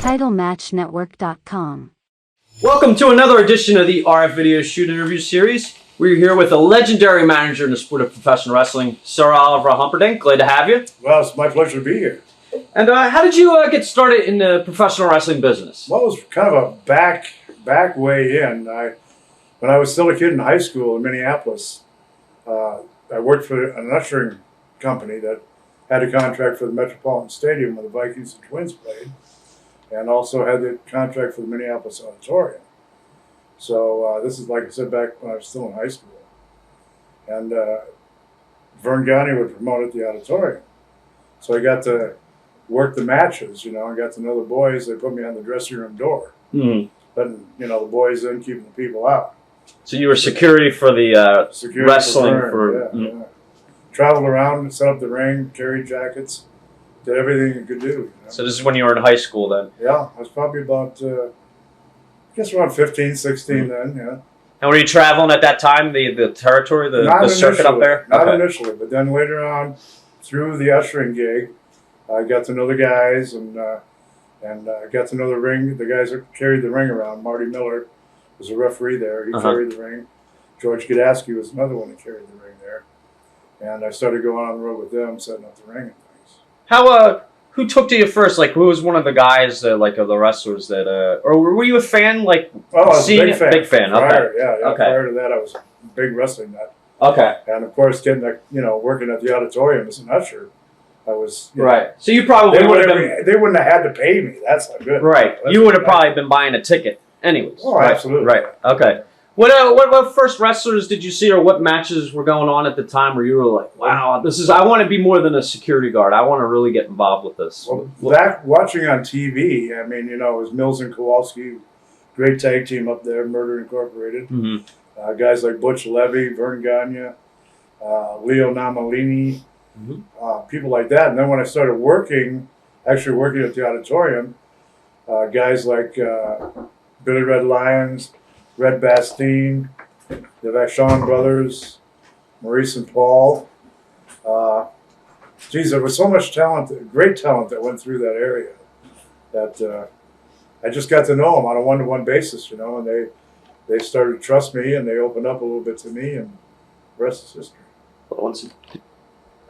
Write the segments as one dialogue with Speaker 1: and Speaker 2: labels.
Speaker 1: TitleMatchNetwork.com.
Speaker 2: Welcome to another edition of the RF Video Shoot Interview Series. We're here with a legendary manager in the sport of professional wrestling, Sir Oliver Humperdink. Glad to have you.
Speaker 3: Well, it's my pleasure to be here.
Speaker 2: And how did you get started in the professional wrestling business?
Speaker 3: Well, it was kind of a back way in. When I was still a kid in high school in Minneapolis, I worked for an ushering company that had a contract for the Metropolitan Stadium where the Vikings and Twins played, and also had the contract for the Minneapolis Auditorium. So this is, like I said, back when I was still in high school. And Verne Gagne would promote at the auditorium. So I got to work the matches, I got to know the boys. They put me on the dressing room door.
Speaker 2: Mm.
Speaker 3: Letting, the boys in, keeping the people out.
Speaker 2: So you were security for the wrestling for
Speaker 3: yeah. Traveled around, set up the ring, carried jackets, did everything you could do.
Speaker 2: So this is when you were in high school then?
Speaker 3: Yeah, I was probably about, I guess around 15, 16 then, yeah.
Speaker 2: And were you traveling at that time, the territory, the circuit up there?
Speaker 3: Not initially, but then later on, through the ushering gig, I got to know the guys and got to know the ring. The guys that carried the ring around. Marty Miller was a referee there. He carried the ring. George Godasky was another one that carried the ring there. And I started going on the road with them, setting up the ring and things.
Speaker 2: How who took to you first? Like, who was one of the guys of the wrestlers that or were you a fan? Like,
Speaker 3: oh, I was a big fan.
Speaker 2: Big fan.
Speaker 3: Prior,
Speaker 2: Okay.
Speaker 3: Yeah.
Speaker 2: Okay.
Speaker 3: Prior to that, I was a big wrestling nut.
Speaker 2: Okay.
Speaker 3: And of course, getting working at the auditorium as an usher, I was
Speaker 2: right. So you probably
Speaker 3: they wouldn't have had to pay me. That's not good.
Speaker 2: Right. You would have probably been buying a ticket, anyways.
Speaker 3: Oh,
Speaker 2: right.
Speaker 3: Absolutely.
Speaker 2: Right. Okay. What first wrestlers did you see, or what matches were going on at the time where you were like, wow, I want to be more than a security guard. I want to really get involved with this.
Speaker 3: Well, back watching on TV, I mean, it was Mills and Kowalski, great tag team up there, Murder Incorporated.
Speaker 2: Mm-hmm.
Speaker 3: Guys like Butch Levy, Verne Gagne, Leo Namalini, people like that. And then when I started actually working at the auditorium, guys like Billy Red Lyons, Red Bastien, the Vachon brothers, Maurice and Paul. There was so much talent, great talent that went through that area that I just got to know them on a one-to-one basis, and they started to trust me and they opened up a little bit to me, and the rest is history.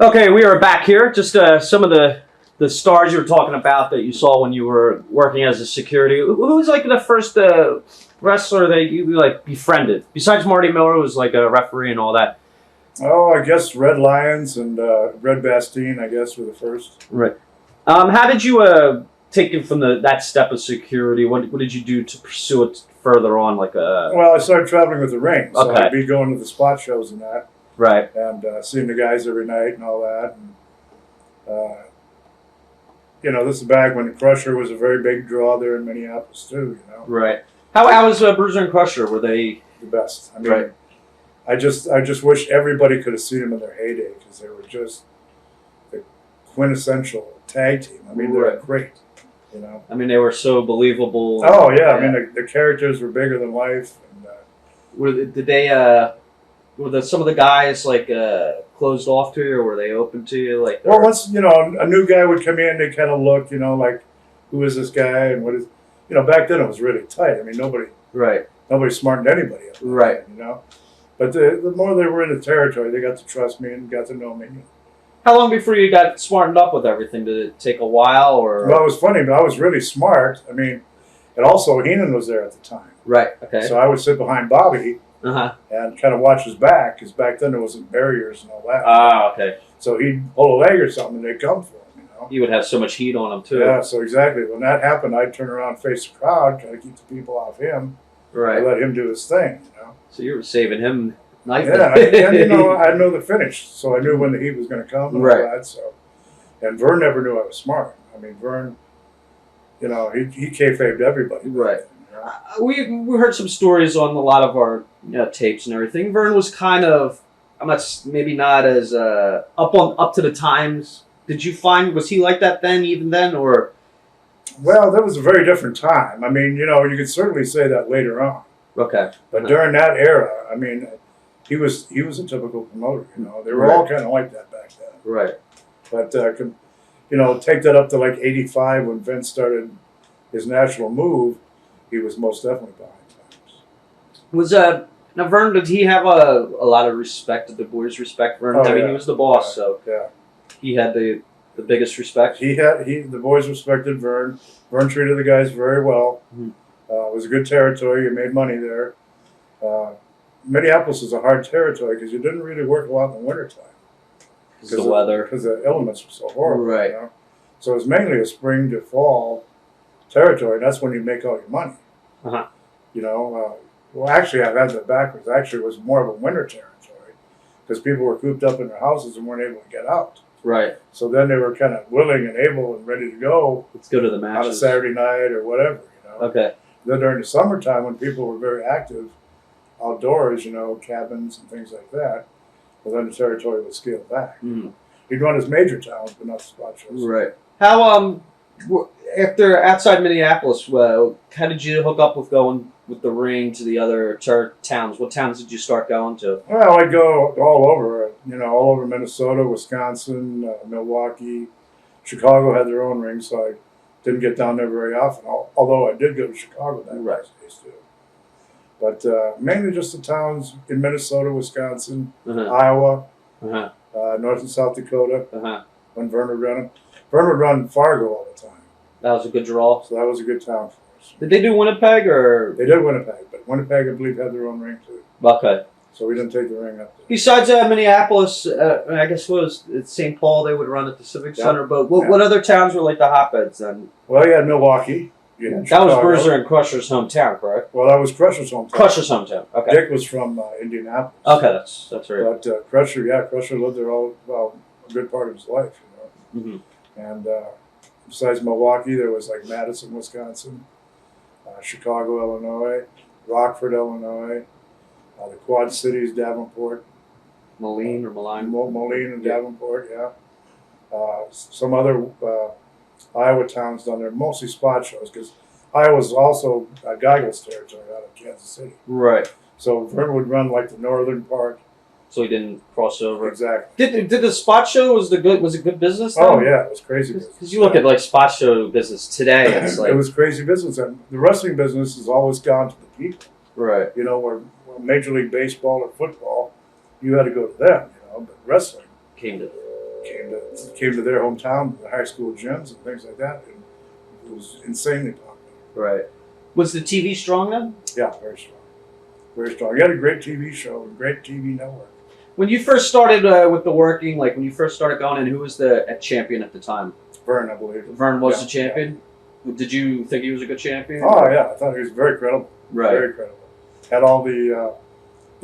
Speaker 2: Okay, we are back here. Just some of the stars you were talking about that you saw when you were working as a security. Who was like the first wrestler that you befriended? Besides Marty Miller, who was like a referee and all that.
Speaker 3: Oh, I guess Red Lions and Red Bastien, I guess, were the first.
Speaker 2: Right. How did you take it from that step of security? What did you do to pursue it further on?
Speaker 3: Well, I started traveling with the ring, so
Speaker 2: okay.
Speaker 3: I'd be going to the spot shows and that.
Speaker 2: Right.
Speaker 3: And seeing the guys every night and all that. And, this is back when Crusher was a very big draw there in Minneapolis too,
Speaker 2: Right. How was Bruiser and Crusher? Were they
Speaker 3: the best? I mean,
Speaker 2: right.
Speaker 3: I just wish everybody could have seen them in their heyday because they were just the quintessential tag team. I mean, they were great,
Speaker 2: I mean, they were so believable.
Speaker 3: Oh yeah, I mean the characters were bigger than life. And,
Speaker 2: were some of the guys closed off to you, or were they open to you?
Speaker 3: Well, once a new guy would come in, they kind of look, like, who is this guy and what is, back then it was really tight. I mean, nobody smartened anybody up.
Speaker 2: Right.
Speaker 3: But the more they were in the territory, they got to trust me and got to know me.
Speaker 2: How long before you got smartened up with everything? Did it take a while, or?
Speaker 3: Well, it was funny, but I was really smart. I mean, and also Heenan was there at the time.
Speaker 2: Right. Okay.
Speaker 3: So I would sit behind Bobby.
Speaker 2: And
Speaker 3: kind of watch his back, because back then there wasn't barriers and all that.
Speaker 2: Ah, okay.
Speaker 3: So he'd pull a leg or something, and they'd come for him,
Speaker 2: He would have so much heat on him, too.
Speaker 3: Yeah, so exactly. When that happened, I'd turn around and face the crowd, try to keep the people off him.
Speaker 2: Right.
Speaker 3: And let him do his thing,
Speaker 2: So you were saving him nicely.
Speaker 3: Yeah, and I know the finish, so I knew when the heat was going to come and all that. So, and Verne never knew I was smart. I mean, Verne, he kayfabed everybody.
Speaker 2: Right. We heard some stories on a lot of our tapes and everything. Verne was kind of, maybe not as up to the times. Did you find, was he like that even then, or?
Speaker 3: Well, that was a very different time. I mean, you could certainly say that later on.
Speaker 2: Okay.
Speaker 3: But during that era, I mean, he was a typical promoter. They were all kind of like that back then.
Speaker 2: Right.
Speaker 3: But take that up to like '85 when Vince started, his national move, he was most definitely behind times.
Speaker 2: Was now Verne? Did he have a lot of respect? Did the boys respect Verne?
Speaker 3: Oh,
Speaker 2: I mean,
Speaker 3: yeah.
Speaker 2: he was the boss,
Speaker 3: Yeah.
Speaker 2: so
Speaker 3: Yeah.
Speaker 2: he had the biggest respect.
Speaker 3: The boys respected Verne. Verne treated the guys very well.
Speaker 2: Mhm.
Speaker 3: It was a good territory. You made money there. Minneapolis was a hard territory because you didn't really work a lot in the wintertime.
Speaker 2: The weather.
Speaker 3: Because the elements were so horrible.
Speaker 2: Right.
Speaker 3: You know? So it was mainly a spring to fall territory. That's when you make all your money.
Speaker 2: Uh-huh.
Speaker 3: You know, well, actually, I've had that backwards. Actually, it was more of a winter territory because people were cooped up in their houses and weren't able to get out.
Speaker 2: Right.
Speaker 3: So then they were kind of willing and able and ready to go
Speaker 2: Let's go to the
Speaker 3: on a
Speaker 2: matches.
Speaker 3: Saturday night or whatever. You know.
Speaker 2: Okay.
Speaker 3: Then during the summertime, when people were very active outdoors, you know, cabins and things like that, well, then the territory would scale back.
Speaker 2: Mm.
Speaker 3: He'd run his major towns, but not the spot shows.
Speaker 2: Right. How after outside Minneapolis, how did you hook up with going with the ring to the other towns? What towns did you start going to?
Speaker 3: Well, I'd go all over, you know, all over Minnesota, Wisconsin, Milwaukee. Chicago had their own ring, so I didn't get down there very often, although I did go to Chicago back in those days too. But mainly just the towns in Minnesota, Wisconsin, Iowa, North and South Dakota, when Verne would run them. Verne would run Fargo all the time.
Speaker 2: That was a good draw.
Speaker 3: So that was a good town for us.
Speaker 2: Did they do Winnipeg or?
Speaker 3: They did Winnipeg, but Winnipeg, I believe, had their own ring too.
Speaker 2: Okay.
Speaker 3: So we didn't take the ring up there.
Speaker 2: Besides Minneapolis, I guess what was it St. Paul? They would run at the Civic Center. But what other towns were like the hotbeds then?
Speaker 3: Well, you had Milwaukee. You had
Speaker 2: That
Speaker 3: Chicago.
Speaker 2: was Bruiser and Crusher's hometown, correct?
Speaker 3: Well, that was Crusher's hometown.
Speaker 2: Crusher's hometown. Okay.
Speaker 3: Dick was from Indianapolis.
Speaker 2: Okay, that's right.
Speaker 3: But Crusher lived there a good part of his life, you know.
Speaker 2: Mm-hmm.
Speaker 3: And besides Milwaukee, there was like Madison, Wisconsin, Chicago, Illinois, Rockford, Illinois, the Quad Cities, Davenport,
Speaker 2: Moline or Moline?
Speaker 3: Moline and Davenport, yeah. Some other Iowa towns down there, mostly spot shows, because Iowa's also Geigels territory out of Kansas City.
Speaker 2: Right.
Speaker 3: So Verne would run like the northern part.
Speaker 2: So he didn't cross over.
Speaker 3: Exactly.
Speaker 2: Did the spot show was it good business? Then?
Speaker 3: Oh yeah, it was crazy business.
Speaker 2: Because you look at like spot show business today, it's like
Speaker 3: it was crazy business, and the wrestling business has always gone to the people.
Speaker 2: right.
Speaker 3: You know, where Major League Baseball or football, you had to go to them. You know, but wrestling
Speaker 2: Came to
Speaker 3: came to their hometown, the high school gyms and things like that, and it was insanely popular.
Speaker 2: right. Was the TV strong then?
Speaker 3: Yeah, very strong, very strong. You had a great TV show, and great TV network.
Speaker 2: When you first started with the working, like when you first started going in, who was the champion at the time?
Speaker 3: Verne, I believe.
Speaker 2: Verne was the champion. Did you think he was a good champion?
Speaker 3: Oh yeah, I thought he was very credible.
Speaker 2: Right.
Speaker 3: Very credible. Had all the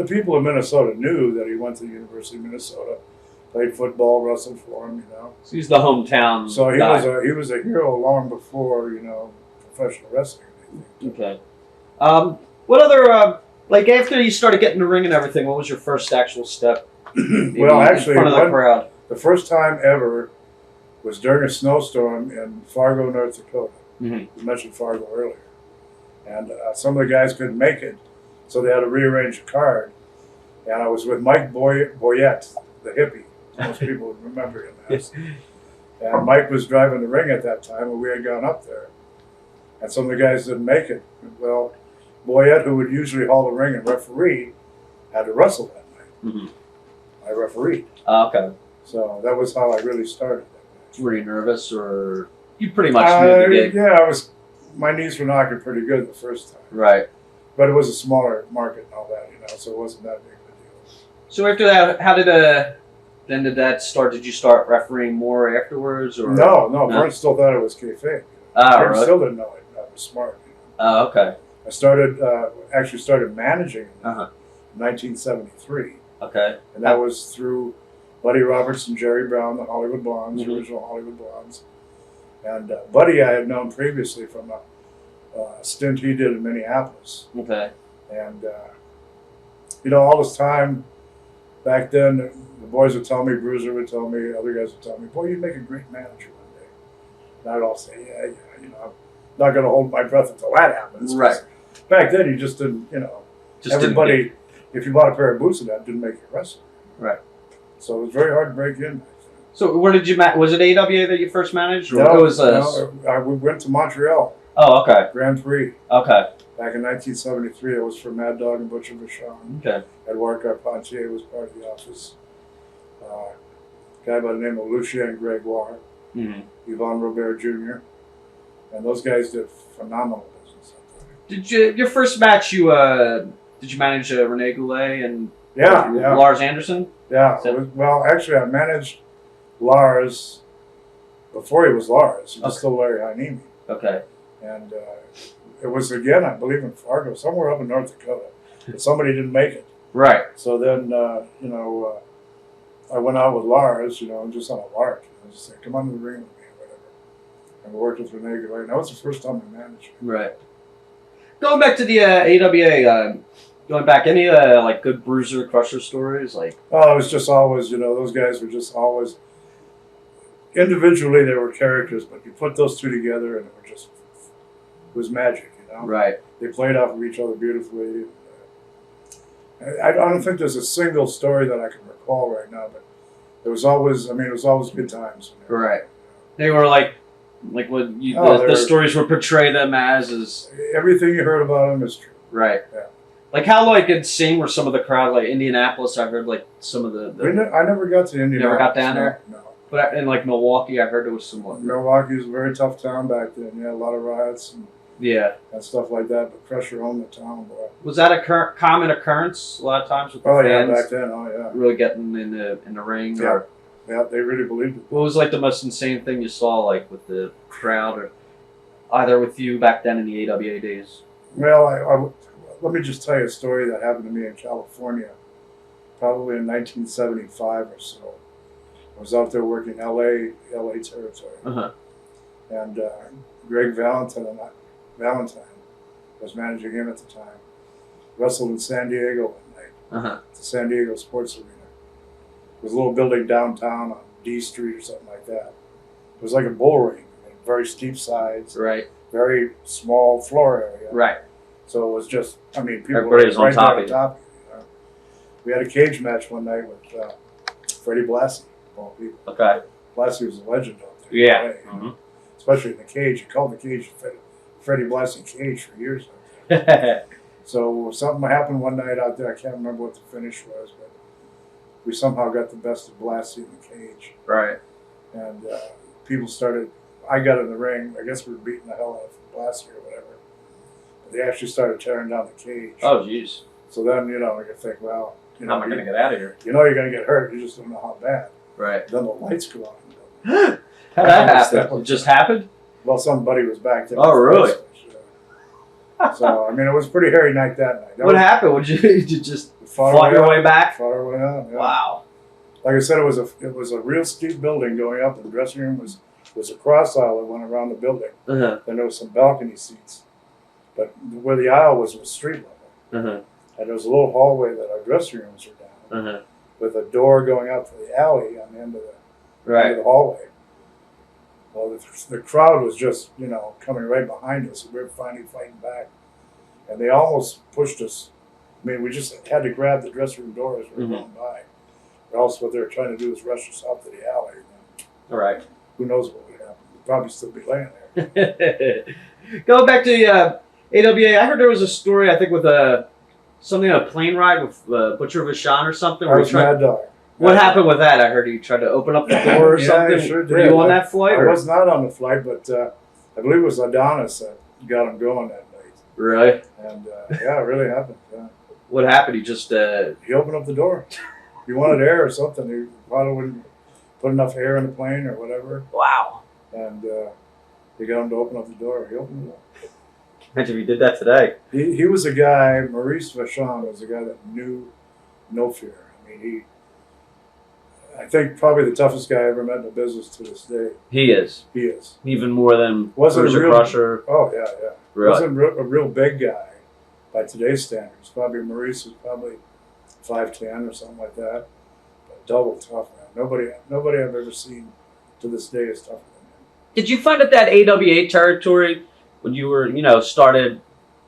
Speaker 3: people in Minnesota knew that he went to the University of Minnesota, played football, wrestled for him. You know.
Speaker 2: So he's the hometown.
Speaker 3: So
Speaker 2: guy.
Speaker 3: he was a hero long before professional wrestling.
Speaker 2: Okay. What other like after you started getting the ring and everything? What was your first actual step?
Speaker 3: Well, actually,
Speaker 2: in front of the crowd.
Speaker 3: The first time ever was during a snowstorm in Fargo, North Dakota.
Speaker 2: Mm-hmm.
Speaker 3: You mentioned Fargo earlier, and some of the guys couldn't make it, so they had to rearrange a card. And I was with Mike Boyette, the hippie. Most people would remember him as. And Mike was driving the ring at that time, and we had gone up there. And some of the guys didn't make it. Well, Boyette, who would usually haul the ring and referee, had to wrestle that night.
Speaker 2: Mm-hmm.
Speaker 3: I refereed.
Speaker 2: Okay.
Speaker 3: So that was how I really started.
Speaker 2: Were you nervous, or you pretty much knew the gig?
Speaker 3: Yeah, my knees were knocking pretty good the first time.
Speaker 2: Right.
Speaker 3: But it was a smaller market and all that, so it wasn't that big of a deal.
Speaker 2: So after that, how did did that start? Did you start refereeing more afterwards, or
Speaker 3: No. Verne still thought it was kayfabe. Verne
Speaker 2: really?
Speaker 3: still didn't know it. I was smart.
Speaker 2: Oh, okay.
Speaker 3: I started managing in
Speaker 2: Uh-huh.
Speaker 3: 1973,
Speaker 2: Okay.
Speaker 3: and that was through Buddy Roberts and Jerry Brown, the Hollywood Blondes,
Speaker 2: Mm-hmm.
Speaker 3: the original Hollywood Blondes. And Buddy I had known previously from a stint he did in Minneapolis.
Speaker 2: Okay.
Speaker 3: And, all this time, back then, the boys would tell me, Bruiser would tell me, other guys would tell me, boy, you'd make a great manager one day. And I'd all say, yeah, I'm not going to hold my breath until that happens.
Speaker 2: Right.
Speaker 3: Back then, you just didn't, everybody, if you bought a pair of boots of that, didn't make you a wrestler.
Speaker 2: Right.
Speaker 3: So it was very hard to break in.
Speaker 2: So where did you was it AWA that you first managed? Or
Speaker 3: No,
Speaker 2: it was
Speaker 3: we went to Montreal.
Speaker 2: Oh, okay.
Speaker 3: Grand Prix.
Speaker 2: Okay.
Speaker 3: Back in 1973, I was for Mad Dog and Butcher Vachon.
Speaker 2: Okay.
Speaker 3: Edouard Carpentier was part of the office. A guy by the name of Lucien Gregoire, Yvonne Robert Jr., and those guys did phenomenal business up there.
Speaker 2: Did you your first match? Did you manage Rene Goulet and
Speaker 3: Yeah.
Speaker 2: Lars Anderson?
Speaker 3: Yeah. Well, actually, I managed Lars before he was Lars. He was still Larry Hynemi.
Speaker 2: Okay.
Speaker 3: And it was, again, I believe in Fargo, somewhere up in North Dakota. But somebody didn't make it.
Speaker 2: Right.
Speaker 3: So then, I went out with Lars, just on a lark. I just said, come on to the ring with me, or whatever. And we worked with Rene Goulet. And that was the first time I managed him.
Speaker 2: Right. Going back to the AWA, going back, any like good Bruiser Crusher stories? Like,
Speaker 3: oh, it was just always, those guys were just always, individually they were characters, but you put those two together and it was magic,
Speaker 2: Right.
Speaker 3: They played off of each other beautifully. I don't think there's a single story that I can recall right now, but it was always good times.
Speaker 2: Right. They were like what the stories would portray them as is
Speaker 3: everything you heard about them is true.
Speaker 2: Right.
Speaker 3: Yeah.
Speaker 2: Like how insane were some of the crowd? Like Indianapolis, I heard like some of the
Speaker 3: I never got to Indianapolis.
Speaker 2: Never got down there?
Speaker 3: No.
Speaker 2: But in like Milwaukee, I heard it was somewhat.
Speaker 3: Milwaukee was a very tough town back then. Yeah, a lot of riots and stuff like that. But Crusher owned the town, boy.
Speaker 2: Was that a common occurrence a lot of times with the
Speaker 3: fans?
Speaker 2: Yeah,
Speaker 3: back then. Oh yeah.
Speaker 2: Really getting in the ring.
Speaker 3: Yeah. Yeah, they really believed it.
Speaker 2: What was like the most insane thing you saw, like with the crowd, or either with you back then in the AWA days?
Speaker 3: Well, let me just tell you a story that happened to me in California, probably in 1975 or so. I was out there working LA territory, and Greg Valentine was managing him at the time. Wrestled in San Diego one night at the San Diego Sports Arena. It was a little building downtown on D Street or something like that. It was like a bull ring, very steep sides,
Speaker 2: right?
Speaker 3: Very small floor area,
Speaker 2: right?
Speaker 3: So it was just, people
Speaker 2: everybody was on top of
Speaker 3: you. We had a cage match one night with Freddie Blassie, of all people.
Speaker 2: Okay.
Speaker 3: Blassie was a legend out there.
Speaker 2: Yeah.
Speaker 3: Especially in the cage. You called the cage Freddie Blassie Cage for years out there. So something happened one night out there. I can't remember what the finish was, but we somehow got the best of Blassie in the cage.
Speaker 2: Right.
Speaker 3: And people started, I got in the ring. I guess we were beating the hell out of Blassie or whatever. But they actually started tearing down the cage.
Speaker 2: Oh, jeez.
Speaker 3: So then, you think, well,
Speaker 2: how am I going to get out of here?
Speaker 3: You know you're going to get hurt. You just don't know how bad.
Speaker 2: Right.
Speaker 3: Then the lights go on.
Speaker 2: How'd that happen? It just happened?
Speaker 3: Well, somebody was back there.
Speaker 2: Oh, really?
Speaker 3: So, it was a pretty hairy night that night.
Speaker 2: What happened? Did you just fought your way back?
Speaker 3: Fought our way out, yeah.
Speaker 2: Wow.
Speaker 3: Like I said, it was a real steep building going up. The dressing room was a cross aisle that went around the building. Then there was some balcony seats. But where the aisle was street level. And there was a little hallway that our dressing rooms were down. With a door going out to the alley on the end of the hallway. Well, the crowd was just, coming right behind us. We were finally fighting back. And they almost pushed us. We just had to grab the dressing room door as we were going by. Or else what they were trying to do is rush us out to the alley.
Speaker 2: All right.
Speaker 3: Who knows what would happen. We'd probably still be laying there.
Speaker 2: Going back to AWA, I heard there was a story, I think, with something on a plane ride with Butcher Vachon or something.
Speaker 3: I was Mad Dog.
Speaker 2: What happened with that? I heard he tried to open up the door or something.
Speaker 3: I sure did.
Speaker 2: Were you on that flight?
Speaker 3: I was not on the flight, but I believe it was Adonis that got him going that night.
Speaker 2: Really?
Speaker 3: And it really happened. Yeah.
Speaker 2: What happened? He just...
Speaker 3: He opened up the door. He wanted air or something. He probably wouldn't put enough air in the plane or whatever.
Speaker 2: Wow.
Speaker 3: And they got him to open up the door. He opened it up.
Speaker 2: Imagine if he did that today.
Speaker 3: He was a guy, Maurice Vachon was a guy that knew no fear. I think probably the toughest guy I ever met in the business to this day.
Speaker 2: He is.
Speaker 3: He is.
Speaker 2: Even more than
Speaker 3: Bruiser
Speaker 2: Crusher.
Speaker 3: Oh, yeah.
Speaker 2: Really?
Speaker 3: Wasn't a real big guy by today's standards. Probably Maurice was probably 5'10" or something like that. But double tough, man. Nobody I've ever seen to this day is tougher than him.
Speaker 2: Did you find that AWA territory, when you were, started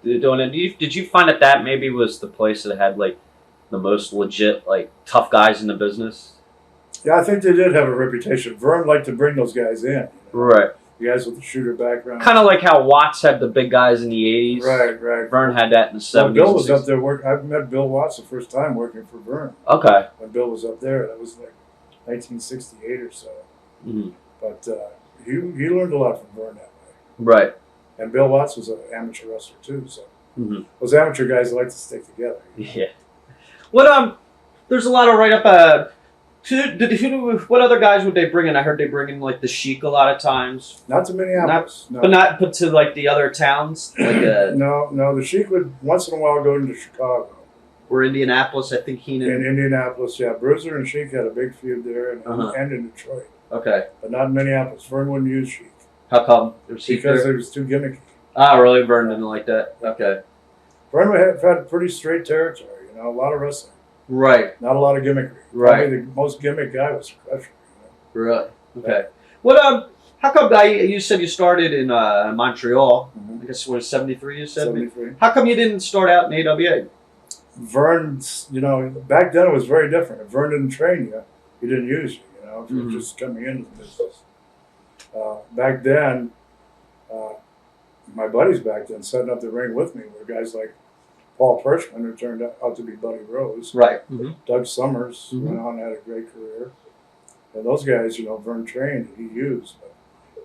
Speaker 2: doing it, did you find that maybe was the place that had, the most legit, tough guys in the business?
Speaker 3: Yeah, I think they did have a reputation. Verne liked to bring those guys in.
Speaker 2: Right.
Speaker 3: The guys with the shooter background.
Speaker 2: Kind of like how Watts had the big guys in the 80s.
Speaker 3: Right.
Speaker 2: Verne had that in the 70s.
Speaker 3: Bill was up there I met Bill Watts the first time working for Verne.
Speaker 2: Okay.
Speaker 3: When Bill was up there, that was like 1968 or so.
Speaker 2: Mm-hmm.
Speaker 3: But he learned a lot from Verne that way.
Speaker 2: Right.
Speaker 3: And Bill Watts was an amateur wrestler too, so those amateur guys like to stick together.
Speaker 2: Yeah. What there's a lot of write up. What other guys would they bring in? I heard they bring in like the Sheik a lot of times.
Speaker 3: Not to Minneapolis, no.
Speaker 2: But to like the other towns. Like
Speaker 3: no. The Sheik would once in a while go into Chicago.
Speaker 2: Or Indianapolis, I think Heenan.
Speaker 3: In Indianapolis, yeah. Bruiser and Sheik had a big feud there, and in Detroit.
Speaker 2: Okay.
Speaker 3: But not in Minneapolis. Verne wouldn't use Sheik.
Speaker 2: How come?
Speaker 3: Because it was too gimmicky.
Speaker 2: Ah, really? Verne didn't like that? Okay.
Speaker 3: Verne had pretty straight territory, a lot of wrestling.
Speaker 2: Right.
Speaker 3: Not a lot of gimmickry.
Speaker 2: Right.
Speaker 3: Probably the most gimmick guy was Crusher.
Speaker 2: Really? Okay. What how come you said you started in Montreal? I guess it was 73 you said?
Speaker 3: 73.
Speaker 2: How come you didn't start out in AWA?
Speaker 3: Verne's, back then it was very different. If Verne didn't train you, he didn't use you, if you were just coming into the business. Back then, my buddies back then setting up the ring with me were guys like Paul Perchman, who turned out to be Buddy Rose.
Speaker 2: Right.
Speaker 3: Doug Summers went on and had a great career. And those guys, Verne trained, he used, but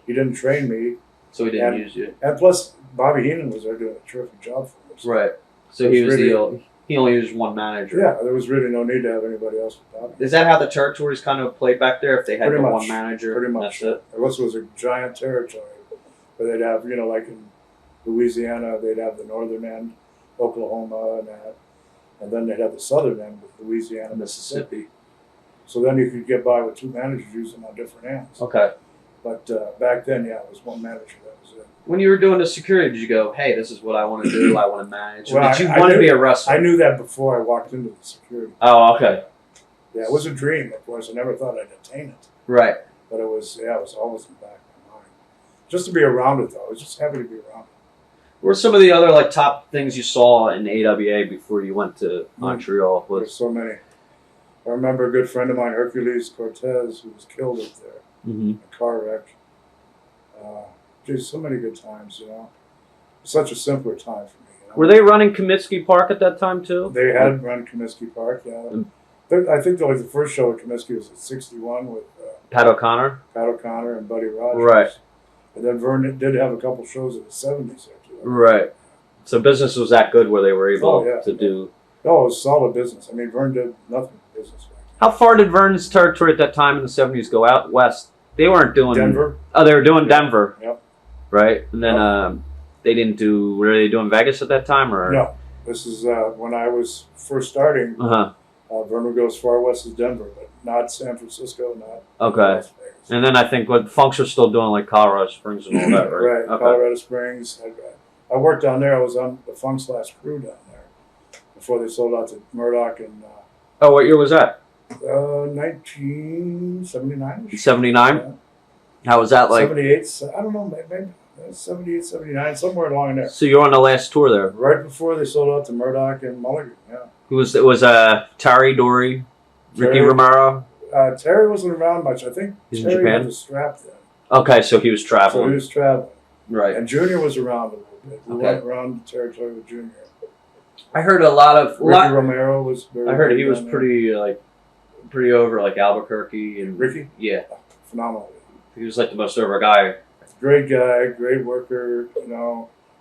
Speaker 3: he didn't train me.
Speaker 2: So he didn't use you.
Speaker 3: And plus, Bobby Heenan was there doing a terrific job for us.
Speaker 2: Right. So he only used one manager.
Speaker 3: Yeah, there was really no need to have anybody else with Bobby.
Speaker 2: Is that how the territories kind of played back there? If they had one manager?
Speaker 3: Pretty much.
Speaker 2: That's it?
Speaker 3: It was a giant territory. Where they'd have, like in Louisiana, they'd have the northern end, Oklahoma and that. And then they'd have the southern end with Louisiana, Mississippi. So then you could get by with two managers using on different ends.
Speaker 2: Okay.
Speaker 3: But back then, it was one manager. That was it.
Speaker 2: When you were doing the security, did you go, hey, this is what I want to do, I want to manage? Or
Speaker 3: Well,
Speaker 2: did you want to be a wrestler?
Speaker 3: I knew that before I walked into the security.
Speaker 2: Oh, okay.
Speaker 3: Yeah, it was a dream, of course. I never thought I'd attain it.
Speaker 2: Right.
Speaker 3: But it was always in the back of my mind. Just to be around it, though. I was just happy to be around it.
Speaker 2: What were some of the other top things you saw in AWA before you went to Montreal?
Speaker 3: There's so many. I remember a good friend of mine, Hercules Cortez, who was killed up there in a car wreck. So many good times, Such a simpler time for me.
Speaker 2: Were they running Comiskey Park at that time, too?
Speaker 3: They had run Comiskey Park, yeah. I think the first show at Comiskey was at 61 with
Speaker 2: Pat O'Connor?
Speaker 3: Pat O'Connor and Buddy Rogers.
Speaker 2: Right.
Speaker 3: And then Verne did have a couple shows in the 70s there, too.
Speaker 2: Right. So business was that good where they were able to do...
Speaker 3: Oh, it was solid business. I mean, Verne did nothing but business back then.
Speaker 2: How far did Verne's territory at that time in the 70s go out west? They weren't doing...
Speaker 3: Denver.
Speaker 2: Oh, they were doing Denver.
Speaker 3: Yep.
Speaker 2: Right? And then they didn't do... Were they doing Vegas at that time? Or
Speaker 3: no. This is when I was first starting. Verne would go as far west as Denver, but not San Francisco, not Las Vegas.
Speaker 2: And then I think Funks were still doing like Colorado Springs and all that, right?
Speaker 3: Right, okay. Colorado Springs. I worked down there. I was on the Funk's last crew down there before they sold out to Murdoch. And
Speaker 2: oh, what year was that?
Speaker 3: 1979.
Speaker 2: 79? Yeah. How was that like?
Speaker 3: 78. I don't know, maybe 78, 79, somewhere along in there.
Speaker 2: So you were on the last tour there?
Speaker 3: Right before they sold out to Murdoch and Mulligan, yeah.
Speaker 2: It was Terry Dory, Ricky Romero?
Speaker 3: Terry wasn't around much. I think
Speaker 2: He's
Speaker 3: Terry
Speaker 2: in Japan?
Speaker 3: had a strap then.
Speaker 2: Okay, so he was traveling.
Speaker 3: So he was traveling.
Speaker 2: Right.
Speaker 3: And Junior was around a little bit. We went around the territory with Junior.
Speaker 2: I heard a lot of...
Speaker 3: Ricky Romero was very...
Speaker 2: I heard he was pretty over, like Albuquerque. And
Speaker 3: Ricky?
Speaker 2: Yeah.
Speaker 3: Phenomenal.
Speaker 2: He was like the most over guy.
Speaker 3: Great guy, great worker,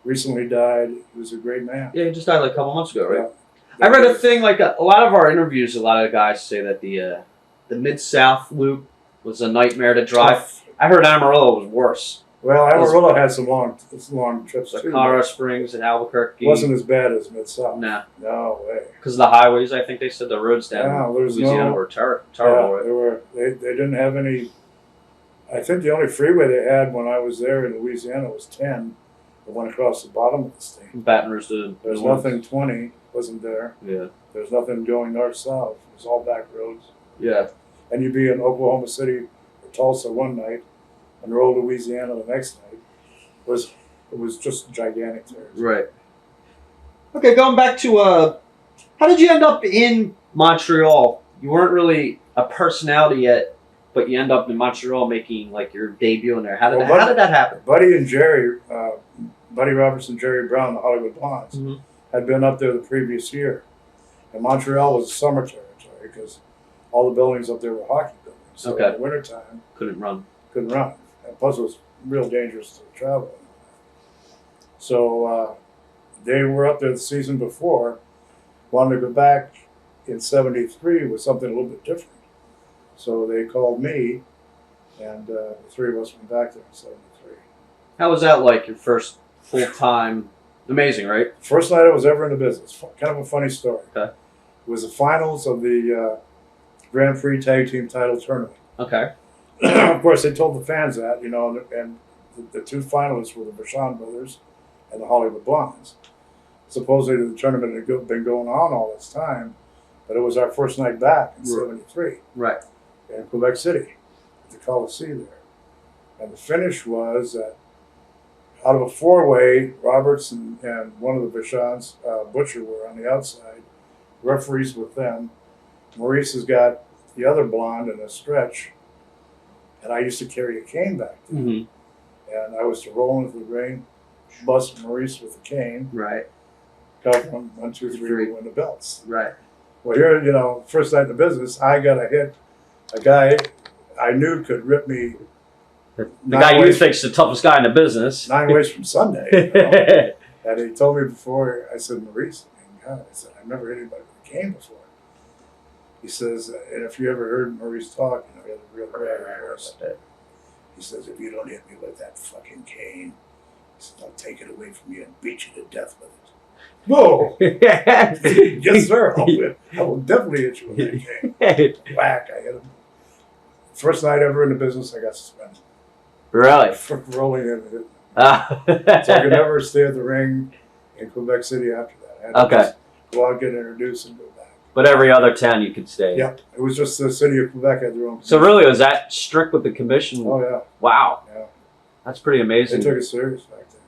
Speaker 3: recently died. He was a great man.
Speaker 2: Yeah, he just died like a couple months ago, right?
Speaker 3: Yeah.
Speaker 2: I read a thing like a lot of our interviews. A lot of guys say that the Mid-South loop was a nightmare to drive. I heard Amarillo was worse.
Speaker 3: Well, Amarillo had some long trips
Speaker 2: like
Speaker 3: too.
Speaker 2: Colorado Springs and Albuquerque.
Speaker 3: It wasn't as bad as Mid-South.
Speaker 2: Nah.
Speaker 3: No way.
Speaker 2: Because of the highways, I think they said the roads down Louisiana were terrible.
Speaker 3: Yeah, they didn't have any. I think the only freeway they had when I was there in Louisiana was 10. That went across the bottom of the state.
Speaker 2: Baton Rouge to
Speaker 3: There's nothing 20 wasn't there.
Speaker 2: Yeah.
Speaker 3: There's nothing going north-south. It was all back roads.
Speaker 2: Yeah.
Speaker 3: And you'd be in Oklahoma City or Tulsa one night, Monroe, Louisiana the next night. It was just gigantic territory.
Speaker 2: Right. Okay, going back to how did you end up in Montreal? You weren't really a personality yet but you end up in Montreal making like your debut in there. How did
Speaker 3: Well,
Speaker 2: how did that happen?
Speaker 3: Buddy and Jerry, Buddy Roberts and Jerry Brown, the Hollywood Blondes,
Speaker 2: Mhm.
Speaker 3: had been up there the previous year. And Montreal was summer territory because all the buildings up there were hockey buildings. So
Speaker 2: Okay.
Speaker 3: in the wintertime,
Speaker 2: Couldn't run.
Speaker 3: couldn't run. And plus, it was real dangerous to travel. So they were up there the season before, wanted to go back in '73 with something a little bit different. So they called me, and the three of us went back there in '73.
Speaker 2: How was that like your first full time? Amazing, right?
Speaker 3: First night I was ever in the business. Kind of a funny story.
Speaker 2: Okay.
Speaker 3: It was the finals of the Grand Prix Tag Team Title Tournament.
Speaker 2: Okay.
Speaker 3: Of course, they told the fans that, you know, and the two finalists were the Vachon brothers and the Hollywood Blondes. Supposedly the tournament had been going on all this time, but it was our first night back in '73
Speaker 2: Right.
Speaker 3: in Quebec City at the Coliseum there. And the finish was that out of a four-way, Roberts and one of the Vachons, Butcher, were on the outside. Referees with them. Maurice has got the other blonde in a stretch. And I used to carry a cane back then.
Speaker 2: Mm-hmm.
Speaker 3: And I was to roll into the ring, bust Maurice with the cane,
Speaker 2: Right.
Speaker 3: cover him, 1, 2, 3, win the belts.
Speaker 2: Right.
Speaker 3: Well, here, you know, first night in the business, I got to hit a guy I knew could rip me
Speaker 2: The guy you think's the toughest guy in the business.
Speaker 3: 9 ways from Sunday. You know? And he told me before, I said, Maurice, God, I said, I've never hit anybody with a cane before. He says, and if you ever heard Maurice talk, you know, he had a real great voice. He says, if you don't hit me with that fucking cane, he says, I'll take it away from you and beat you to death with it. Whoa! Yes, sir. I will definitely hit you with that cane. Whack! I hit him. First night ever in the business, I got suspended.
Speaker 2: Really?
Speaker 3: For rolling in and hitting him. So I could never stay at the ring in Quebec City after that. I had to just go out, get introduced, and go back.
Speaker 2: But every other town you could stay.
Speaker 3: Yeah, it was just the city of Quebec had their own.
Speaker 2: So really, was that strict with the commission?
Speaker 3: Oh yeah.
Speaker 2: Wow.
Speaker 3: Yeah.
Speaker 2: That's pretty amazing.
Speaker 3: They took it serious back then.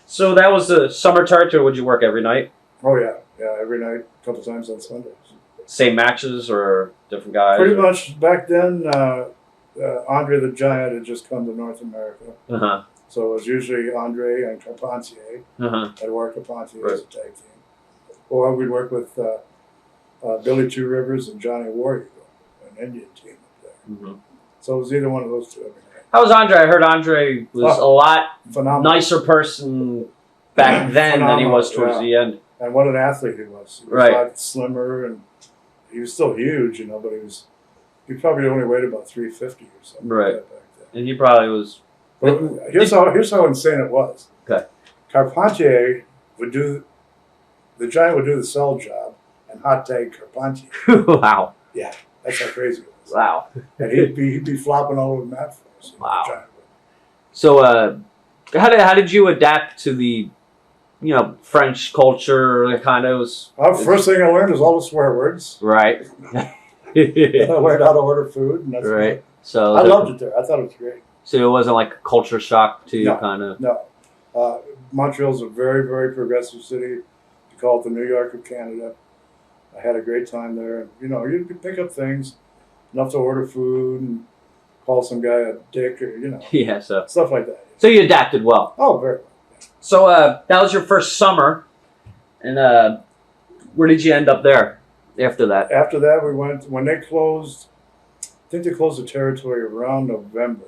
Speaker 2: So that was the summer territory. Would you work every night?
Speaker 3: Oh yeah, yeah, every night, a couple times on Sundays.
Speaker 2: Same matches or different guys?
Speaker 3: Pretty much back then. Andre the Giant had just come to North America.
Speaker 2: Uh huh.
Speaker 3: So it was usually Andre and Carpentier. I'd work Carpentier as a tag team. Or we'd work with Billy Two Rivers and Johnny Warrior, an Indian team up there.
Speaker 2: Mm-hmm.
Speaker 3: So it was either one of those two every night.
Speaker 2: How was Andre? I heard Andre was a lot
Speaker 3: Phenomenal.
Speaker 2: nicer person back then than he was towards the end.
Speaker 3: And what an athlete he was. He was a lot slimmer, and he was still huge, you know, but he probably only weighed about 350 or something.
Speaker 2: Right.
Speaker 3: Like that back then.
Speaker 2: And he probably was.
Speaker 3: But here's how insane it was.
Speaker 2: Okay.
Speaker 3: Carpentier would do, the Giant would do the cell job and hot tag Carpentier.
Speaker 2: Wow.
Speaker 3: Yeah, that's how crazy it was.
Speaker 2: Wow.
Speaker 3: And he'd be flopping all over the mat for us.
Speaker 2: Wow.
Speaker 3: The Giant would.
Speaker 2: So, how did you adapt to the, you know, French culture? Kind of was.
Speaker 3: First thing I learned was all the swear words.
Speaker 2: Right.
Speaker 3: I learned how to order food. And that's
Speaker 2: right. So
Speaker 3: I loved it there. I thought it was great.
Speaker 2: So it wasn't like a culture shock to you,
Speaker 3: No,
Speaker 2: kind of.
Speaker 3: No. Montreal's a very, very progressive city. You call it the New York of Canada. I had a great time there. And, you know, you could pick up things, enough to order food and call some guy a dick or, you know.
Speaker 2: Yeah, so.
Speaker 3: Stuff like that.
Speaker 2: So you adapted well.
Speaker 3: Oh, very well. Yeah.
Speaker 2: So that was your first summer. And where did you end up there after that?
Speaker 3: After that, we went, when they closed, I think they closed the territory around November.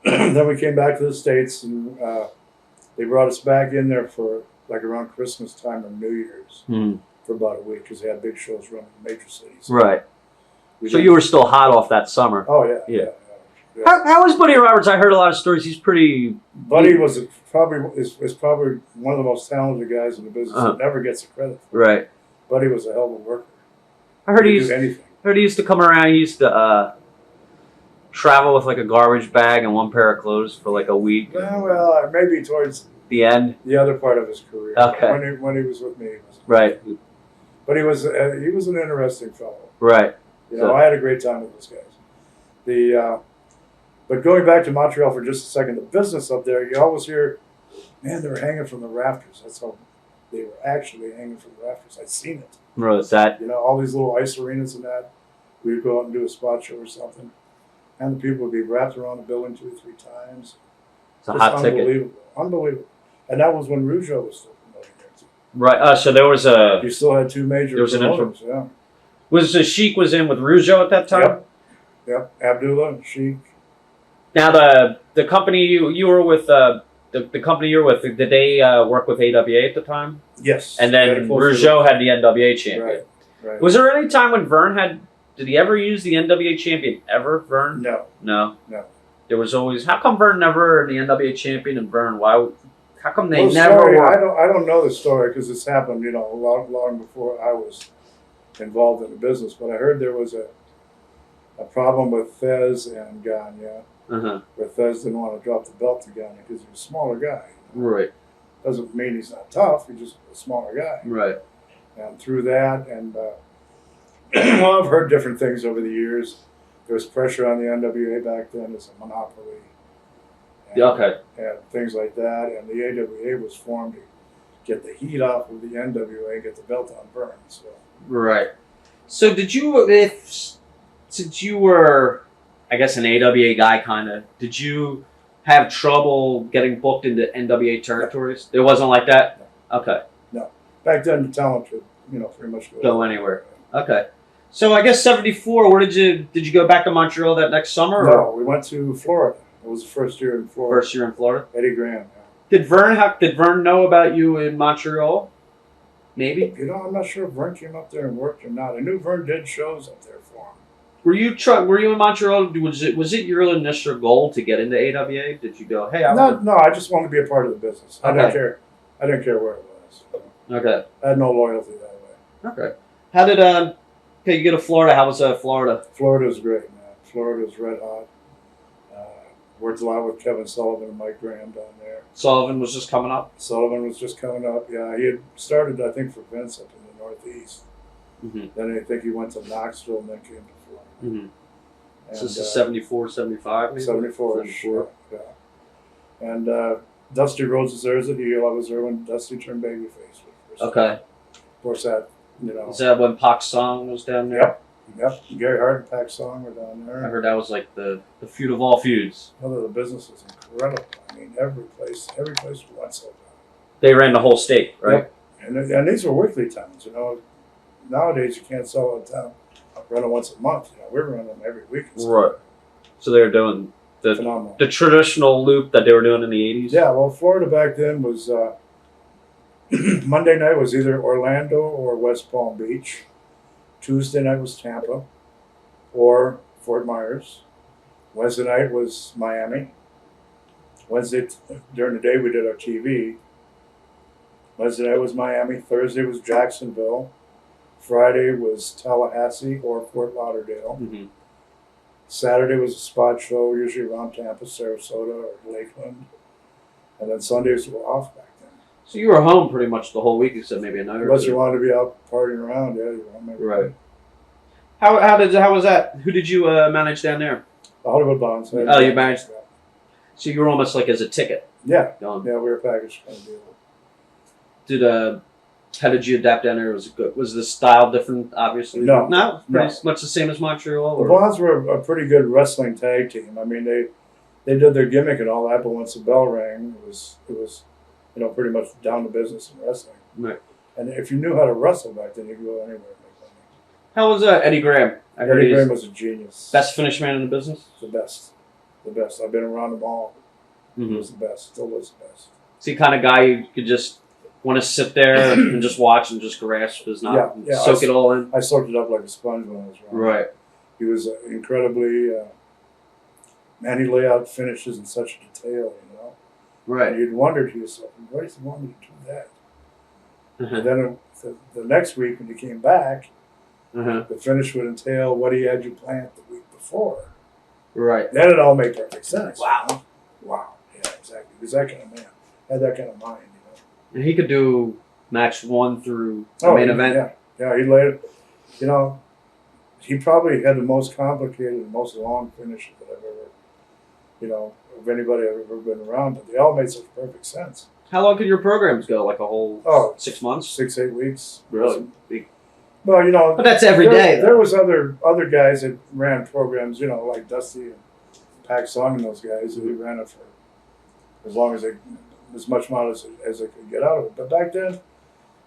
Speaker 3: Then we came back to the States, and they brought us back in there for like around Christmas time or New Year's for about a week because they had big shows running in major cities.
Speaker 2: Right. So you were still hot off that summer.
Speaker 3: Oh yeah.
Speaker 2: Yeah. How was Buddy Roberts? I heard a lot of stories. He's pretty.
Speaker 3: Buddy was probably one of the most talented guys in the business that never gets the credit for.
Speaker 2: Right.
Speaker 3: Buddy was a hell of a worker.
Speaker 2: I heard he used to come around. He used to travel with like a garbage bag and one pair of clothes for like a week.
Speaker 3: Well, maybe towards
Speaker 2: the end,
Speaker 3: the other part of his career.
Speaker 2: Okay.
Speaker 3: When he was with me.
Speaker 2: Right.
Speaker 3: But he was an interesting fellow.
Speaker 2: Right.
Speaker 3: You know, I had a great time with those guys. But going back to Montreal for just a second, the business up there, you always hear, man, they were hanging from the rafters. That's how they were actually hanging from the rafters. I'd seen it.
Speaker 2: What's that?
Speaker 3: You know, all these little ice arenas and that. we'd go out and do a spot show or something, and the people would be wrapped around the building 2 or 3 times.
Speaker 2: It's a hot ticket.
Speaker 3: Unbelievable. And that was when Rougeau was still promoting there too.
Speaker 2: Right. So there was a.
Speaker 3: You still had 2 major
Speaker 2: There was
Speaker 3: promoters, yeah.
Speaker 2: Was the Sheik was in with Rougeau at that time?
Speaker 3: Yep. Abdullah, Sheik.
Speaker 2: Now the company you were with the company you were with, did they work with AWA at the time?
Speaker 3: Yes.
Speaker 2: And then Rougeau had the NWA champion.
Speaker 3: Right.
Speaker 2: Was there any time when Verne had? Did he ever use the NWA champion ever? Verne?
Speaker 3: No.
Speaker 2: There was always. How come Verne never the NWA champion and Verne? Why? How come they
Speaker 3: Well,
Speaker 2: never
Speaker 3: story,
Speaker 2: worked?
Speaker 3: I don't know the story because it's happened, long before I was involved in the business. But I heard there was a problem with Fez and Gagne, where Fez didn't want to drop the belt to Gagne because he was a smaller guy.
Speaker 2: Right.
Speaker 3: Doesn't mean he's not tough. He's just a smaller guy.
Speaker 2: Right.
Speaker 3: And through that, and well, I've heard different things over the years. There was pressure on the NWA back then as a monopoly. And, and things like that. And the AWA was formed to get the heat off of the NWA and get the belt on Verne. So.
Speaker 2: Right. So did you, since you were, I guess, an AWA guy, kind of, did you have trouble getting booked into NWA territories? It wasn't like that?
Speaker 3: No.
Speaker 2: Okay.
Speaker 3: No. Back then, the talent could, pretty much
Speaker 2: go anywhere. Okay. So I guess 74. Where did you go back to Montreal that next summer?
Speaker 3: No, we went to Florida. It was the first year in Florida.
Speaker 2: First year in Florida.
Speaker 3: Eddie Graham.
Speaker 2: Did
Speaker 3: Yeah.
Speaker 2: Verne know about you in Montreal? Maybe.
Speaker 3: I'm not sure if Verne came up there and worked or not. I knew Verne did shows up there for him.
Speaker 2: Were you in Montreal? Was it your initial goal to get into AWA? Did you go, hey?
Speaker 3: No, I just wanted to be a part of the business.
Speaker 2: Okay.
Speaker 3: I didn't care where it was.
Speaker 2: Okay.
Speaker 3: I had no loyalty that way.
Speaker 2: Okay. How did okay, you go to Florida? How was Florida?
Speaker 3: Florida was great, man. Florida was red hot. Worked a lot with Kevin Sullivan and Mike Graham down there.
Speaker 2: Sullivan was just coming up?
Speaker 3: Sullivan was just coming up, yeah. He had started, I think, for Vince up in the Northeast.
Speaker 2: Mm-hmm.
Speaker 3: Then I think he went to Knoxville and then came to Florida.
Speaker 2: Mm-hmm.
Speaker 3: And,
Speaker 2: so this is 74, 75 maybe?
Speaker 3: 74. Yeah. And Dusty Rhodes was there as a heel. I was there when Dusty turned babyface.
Speaker 2: Okay.
Speaker 3: Of course, that,
Speaker 2: Is that when Pac Song was down there?
Speaker 3: Yep. Gary Hart and Pac Song were down there.
Speaker 2: I heard that was like the feud of all feuds.
Speaker 3: The business was incredible. I mean, every place we went sold out.
Speaker 2: They ran the whole state, right?
Speaker 3: Yep. And these were weekly towns, Nowadays you can't sell out a town. Run it once a month. We're running them every week.
Speaker 2: Right. So they were doing the traditional loop that they were doing in the 80s?
Speaker 3: Yeah, well, Florida back then was Monday night was either Orlando or West Palm Beach. Tuesday night was Tampa or Fort Myers. Wednesday night was Miami. Wednesday, during the day, we did our TV. Wednesday night was Miami. Thursday was Jacksonville. Friday was Tallahassee or Fort Lauderdale.
Speaker 2: Mm-hmm.
Speaker 3: Saturday was a spot show, usually around Tampa, Sarasota, or Lakeland. And then Sundays were off back then.
Speaker 2: So you were home pretty much the whole week except maybe a night or two.
Speaker 3: Unless you wanted to be out partying around, yeah, you were home every
Speaker 2: right.
Speaker 3: day.
Speaker 2: How was that? Who did you manage down there?
Speaker 3: The Hollywood Bonds.
Speaker 2: Oh, you managed. So you were almost like as a ticket.
Speaker 3: Yeah.
Speaker 2: Going.
Speaker 3: Yeah, we were a package kind of deal.
Speaker 2: How did you adapt down there? Was it good? Was the style different? Obviously,
Speaker 3: No.
Speaker 2: Pretty much the same as Montreal.
Speaker 3: The Bonds were a pretty good wrestling tag team. I mean, they did their gimmick and all that, but once the bell rang, it was pretty much down to business in wrestling.
Speaker 2: Right.
Speaker 3: And if you knew how to wrestle back then, you could go anywhere and make money.
Speaker 2: How was Eddie Graham?
Speaker 3: Eddie Graham was a genius.
Speaker 2: Best finish man in the business.
Speaker 3: The best. I've been around them all.
Speaker 2: Mm-hmm.
Speaker 3: He was the best. Still is the best.
Speaker 2: Is he the kind of guy you could just want to sit there and just watch and just grasp his knot, soak it all in?
Speaker 3: I soaked it up like a sponge when I was around.
Speaker 2: Right.
Speaker 3: He was incredibly. Man, he lay out finishes in such detail,
Speaker 2: Right.
Speaker 3: And you'd wonder to yourself, why does he want me to do that?
Speaker 2: Uh-huh.
Speaker 3: And then the next week when you came back,
Speaker 2: Uh-huh.
Speaker 3: the finish would entail what he had you planned the week before.
Speaker 2: Right.
Speaker 3: Then it all made perfect sense.
Speaker 2: Wow.
Speaker 3: Wow. Yeah, exactly. He was that kind of man. Had that kind of mind,
Speaker 2: And he could do match 1 through the main event.
Speaker 3: Yeah, he laid it. He probably had the most complicated and most long finishes that I've ever, of anybody I've ever been around. But they all made such perfect sense.
Speaker 2: How long could your programs go? Like a whole 6 months?
Speaker 3: 6-8 weeks.
Speaker 2: Really?
Speaker 3: Well, you know,
Speaker 2: But that's every
Speaker 3: there,
Speaker 2: day, though.
Speaker 3: There was other guys that ran programs, you know, like Dusty and Pac Song and those guys who ran it for as long as much money as they could get out of it. But back then,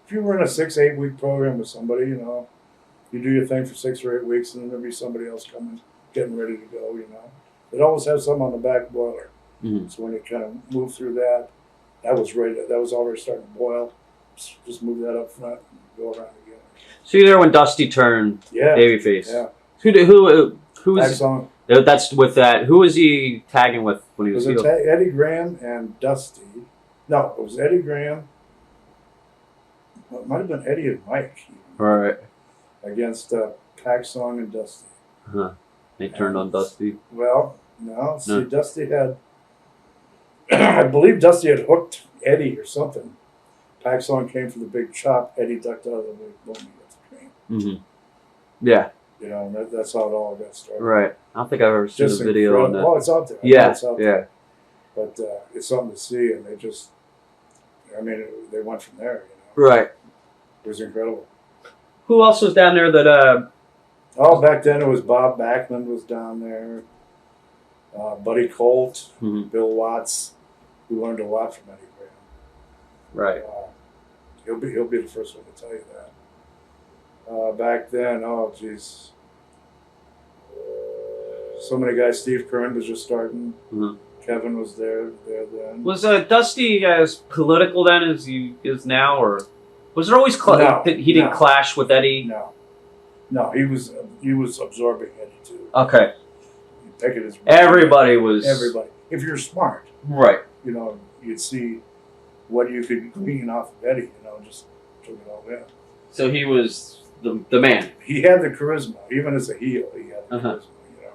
Speaker 3: if you were in a 6-8 week program with somebody, you know, you do your thing for 6 or 8 weeks, and then there'd be somebody else coming, getting ready to go. You know, they'd always have some on the back boiler.
Speaker 2: Mm-hmm.
Speaker 3: So when you kind of move through that, that was already starting to boil. Just move that up front and go around again.
Speaker 2: So you're there when Dusty turned babyface.
Speaker 3: Yeah.
Speaker 2: Who was?
Speaker 3: Pac Song.
Speaker 2: That's with that. Who was he tagging with when he was heel?
Speaker 3: Eddie Graham and Dusty. No, it was Eddie Graham. Well, it might have been Eddie and Mike.
Speaker 2: Right.
Speaker 3: Against Pac Song and Dusty.
Speaker 2: Huh. They turned on Dusty.
Speaker 3: Well, no. See, Dusty had. I believe Dusty had hooked Eddie or something. Pac Song came for the big chop. Eddie ducked out of the way. Boom, he got the cream.
Speaker 2: Mm-hmm. Yeah.
Speaker 3: You know, and that's how it all got started.
Speaker 2: Right. I don't think I've ever seen a video on that.
Speaker 3: Oh, it's out there.
Speaker 2: Yeah.
Speaker 3: It's out there. But it's something to see, and they just. I mean, they went from there. You know.
Speaker 2: Right.
Speaker 3: It was incredible.
Speaker 2: Who else was down there that?
Speaker 3: Oh, back then it was Bob Backlund was down there. Buddy Colt, Bill Watts. We learned a lot from Eddie Graham.
Speaker 2: Right.
Speaker 3: He'll be the first one to tell you that. Back then, oh geez, so many guys. Steve Kern was just starting.
Speaker 2: Mm-hmm.
Speaker 3: Kevin was there then.
Speaker 2: Was Dusty as political then as he is now, or was there always he didn't clash with Eddie?
Speaker 3: No, he was absorbing Eddie too.
Speaker 2: Okay.
Speaker 3: Taking his
Speaker 2: everybody was.
Speaker 3: If you're smart,
Speaker 2: right?
Speaker 3: You know, you'd see what you could glean off of Eddie. You know, just took it all in.
Speaker 2: So he was the man.
Speaker 3: He had the charisma, even as a heel. He had the charisma. You know,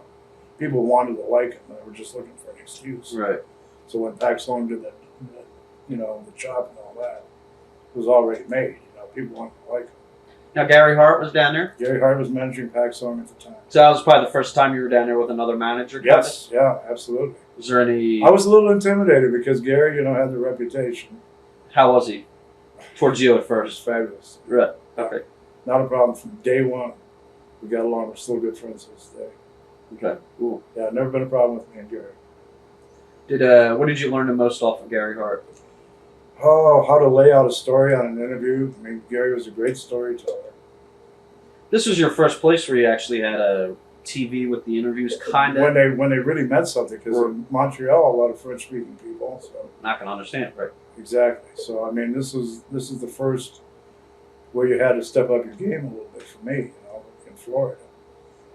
Speaker 3: people wanted to like him. They were just looking for an excuse.
Speaker 2: Right.
Speaker 3: So when Pac Song did that, you know, the chop and all that, it was already made. You know, people wanted to like him.
Speaker 2: Now Gary Hart was down there?
Speaker 3: Gary Hart was managing Pac Song at the time.
Speaker 2: So that was probably the first time you were down there with another manager?
Speaker 3: Yes, yeah, absolutely.
Speaker 2: Was there any...
Speaker 3: I was a little intimidated because Gary, you know, had the reputation.
Speaker 2: How was he? Towards you at first?
Speaker 3: He was fabulous.
Speaker 2: Right. Okay.
Speaker 3: Not a problem from day one. We got along. We're still good friends to this day.
Speaker 2: Okay, cool.
Speaker 3: Yeah, never been a problem with me and Gary.
Speaker 2: What did you learn the most off of Gary Hart?
Speaker 3: Oh, how to lay out a story on an interview. I mean, Gary was a great storyteller.
Speaker 2: This was your first place where you actually had a TV with the interviews, kind of.
Speaker 3: When they really meant something, because in Montreal, a lot of French-speaking people, so
Speaker 2: not gonna understand, right?
Speaker 3: Exactly. So I mean, this is the first where you had to step up your game a little bit for me, you know, in Florida.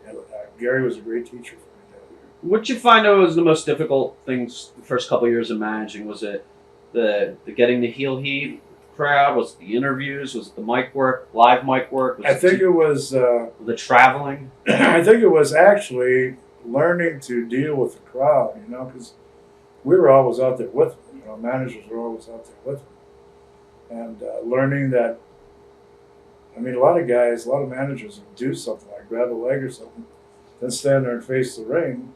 Speaker 3: And Gary was a great teacher for me down here.
Speaker 2: What you find out was the most difficult things the first couple of years of managing? Was it the getting the heel heat crowd? Was it the interviews? Was it the mic work, live mic work?
Speaker 3: I think it was
Speaker 2: the traveling.
Speaker 3: I think it was actually learning to deal with the crowd, you know, because we were always out there with them. You know, managers were always out there with them, and learning that. I mean, a lot of managers would do something like grab a leg or something, then stand there and face the ring,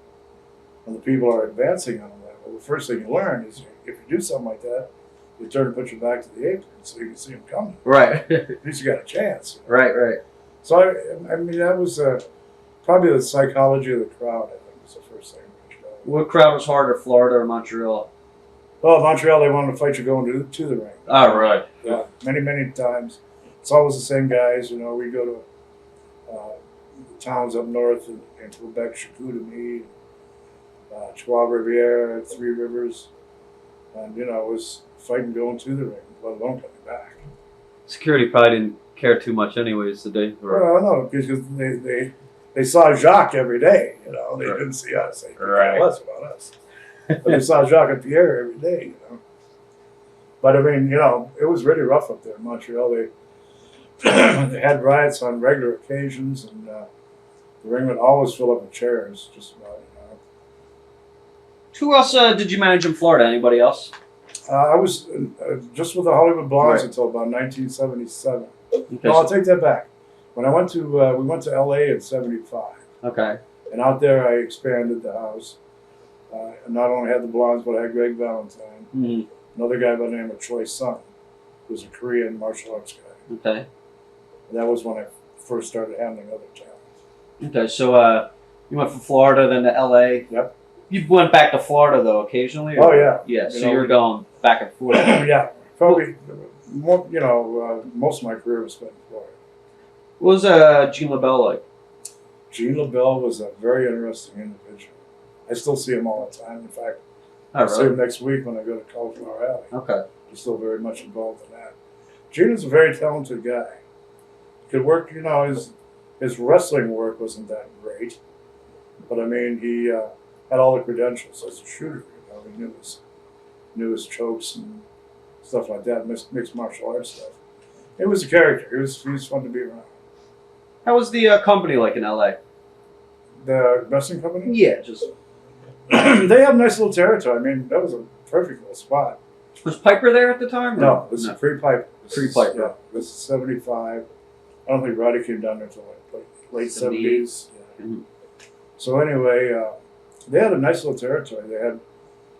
Speaker 3: and the people are advancing on them. Well, the first thing you learn is if you do something like that, you turn and put your back to the apron so you can see them coming.
Speaker 2: Right.
Speaker 3: At least you got a chance. You know?
Speaker 2: Right.
Speaker 3: So, I mean, that was probably the psychology of the crowd, I think, was the first thing.
Speaker 2: What crowd was harder, Florida or Montreal?
Speaker 3: Well, Montreal, they wanted to fight you going to the ring.
Speaker 2: Oh, right.
Speaker 3: Yeah, many times. It's always the same guys. You know, we go to towns up north in Quebec, Chicoutimi, Trois-Rivières, Three Rivers. And, you know, it was fighting going to the ring, let alone coming back.
Speaker 2: Security probably didn't care too much anyways today.
Speaker 3: Well, no, because they saw Jacques every day, you know. They didn't see us. They didn't care less about us. But they saw Jacques and Pierre every day, you know. But, I mean, you know, it was really rough up there in Montreal. They had riots on regular occasions, and the ring would always fill up with chairs, just about, you know.
Speaker 2: Who else did you manage in Florida? Anybody else?
Speaker 3: I was just with the Hollywood Blondes until about 1977.
Speaker 2: Okay.
Speaker 3: No, I'll take that back. When I went to, we went to L.A. in '75.
Speaker 2: Okay.
Speaker 3: And out there, I expanded the house. I not only had the Blondes, but I had Greg Valentine, another guy by the name of Choi Sun, who was a Korean martial arts guy.
Speaker 2: Okay.
Speaker 3: And that was when I first started handling other talent.
Speaker 2: Okay, so you went from Florida then to LA.
Speaker 3: Yep.
Speaker 2: You went back to Florida though occasionally.
Speaker 3: Oh yeah.
Speaker 2: Yeah. So you're going back and forth.
Speaker 3: Yeah, probably. More, most of my career was spent in Florida.
Speaker 2: What was Gene LaBelle like?
Speaker 3: Gene LaBelle was a very interesting individual. I still see him all the time. In fact,
Speaker 2: Oh,
Speaker 3: I'll see
Speaker 2: really?
Speaker 3: him next week when I go to Cauliflower Alley.
Speaker 2: Okay.
Speaker 3: He's still very much involved in that. Gene is a very talented guy. He could work, his wrestling work wasn't that great, but I mean, he had all the credentials as a shooter. He knew his chokes and stuff like that, mixed martial arts stuff. He was a character. He was fun to be around.
Speaker 2: How was the company like in LA?
Speaker 3: The wrestling company?
Speaker 2: Yeah, just
Speaker 3: They have nice little territory. I mean, that was a perfect little spot.
Speaker 2: was Piper there at the time? Or?
Speaker 3: No, this is pre-Piper.
Speaker 2: Pre-Piper.
Speaker 3: Yeah, this is 75. I don't think Roddy came down there until like late 70s. Yeah.
Speaker 2: Mhm.
Speaker 3: So anyway, they had a nice little territory. They had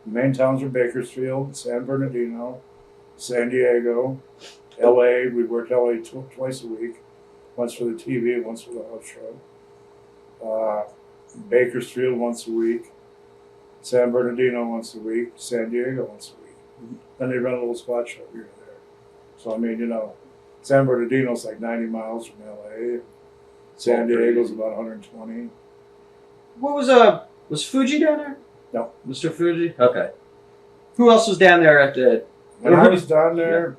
Speaker 3: the main towns were Bakersfield, San Bernardino, San Diego, L.A. We worked L.A. Twice a week, once for the TV and once for the house show. Bakersfield once a week, San Bernardino once a week, San Diego once a week.
Speaker 2: Mhm.
Speaker 3: Then they run a little spot show here and there. So I mean, San Bernardino's like 90 miles from L.A. San Diego's about 120.
Speaker 2: What was Fuji down there?
Speaker 3: No.
Speaker 2: Mr. Fuji? Okay. Who else was down there at the...
Speaker 3: When I was down there,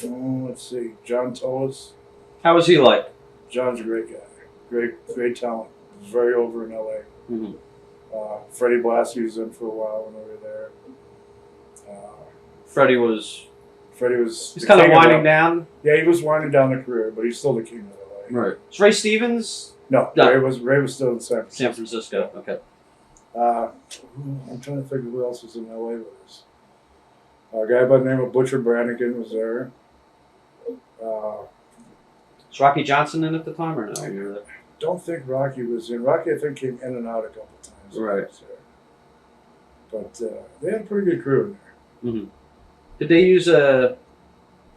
Speaker 3: let's see, John Tolis.
Speaker 2: How was he like?
Speaker 3: John's a great guy. Great talent. He was very over in L.A.
Speaker 2: Mm-hmm.
Speaker 3: Freddie Blassie was in for a while when we were there.
Speaker 2: Freddie was...
Speaker 3: Freddie
Speaker 2: He's kind of winding down.
Speaker 3: Yeah, he was winding down the career, but he's still the king of L.A.
Speaker 2: Right. Was Ray Stevens?
Speaker 3: No,
Speaker 2: No.
Speaker 3: Ray was still in San Francisco.
Speaker 2: San Francisco. Okay.
Speaker 3: I'm trying to think of who else was in L.A. with us. A guy by the name of Butcher Brannigan was there.
Speaker 2: Was Rocky Johnson in at the time or no? You were there?
Speaker 3: Don't think Rocky was in. Rocky, I think, came in and out a couple times.
Speaker 2: Right.
Speaker 3: But they had a pretty good crew in there.
Speaker 2: Mm-hmm. Did they use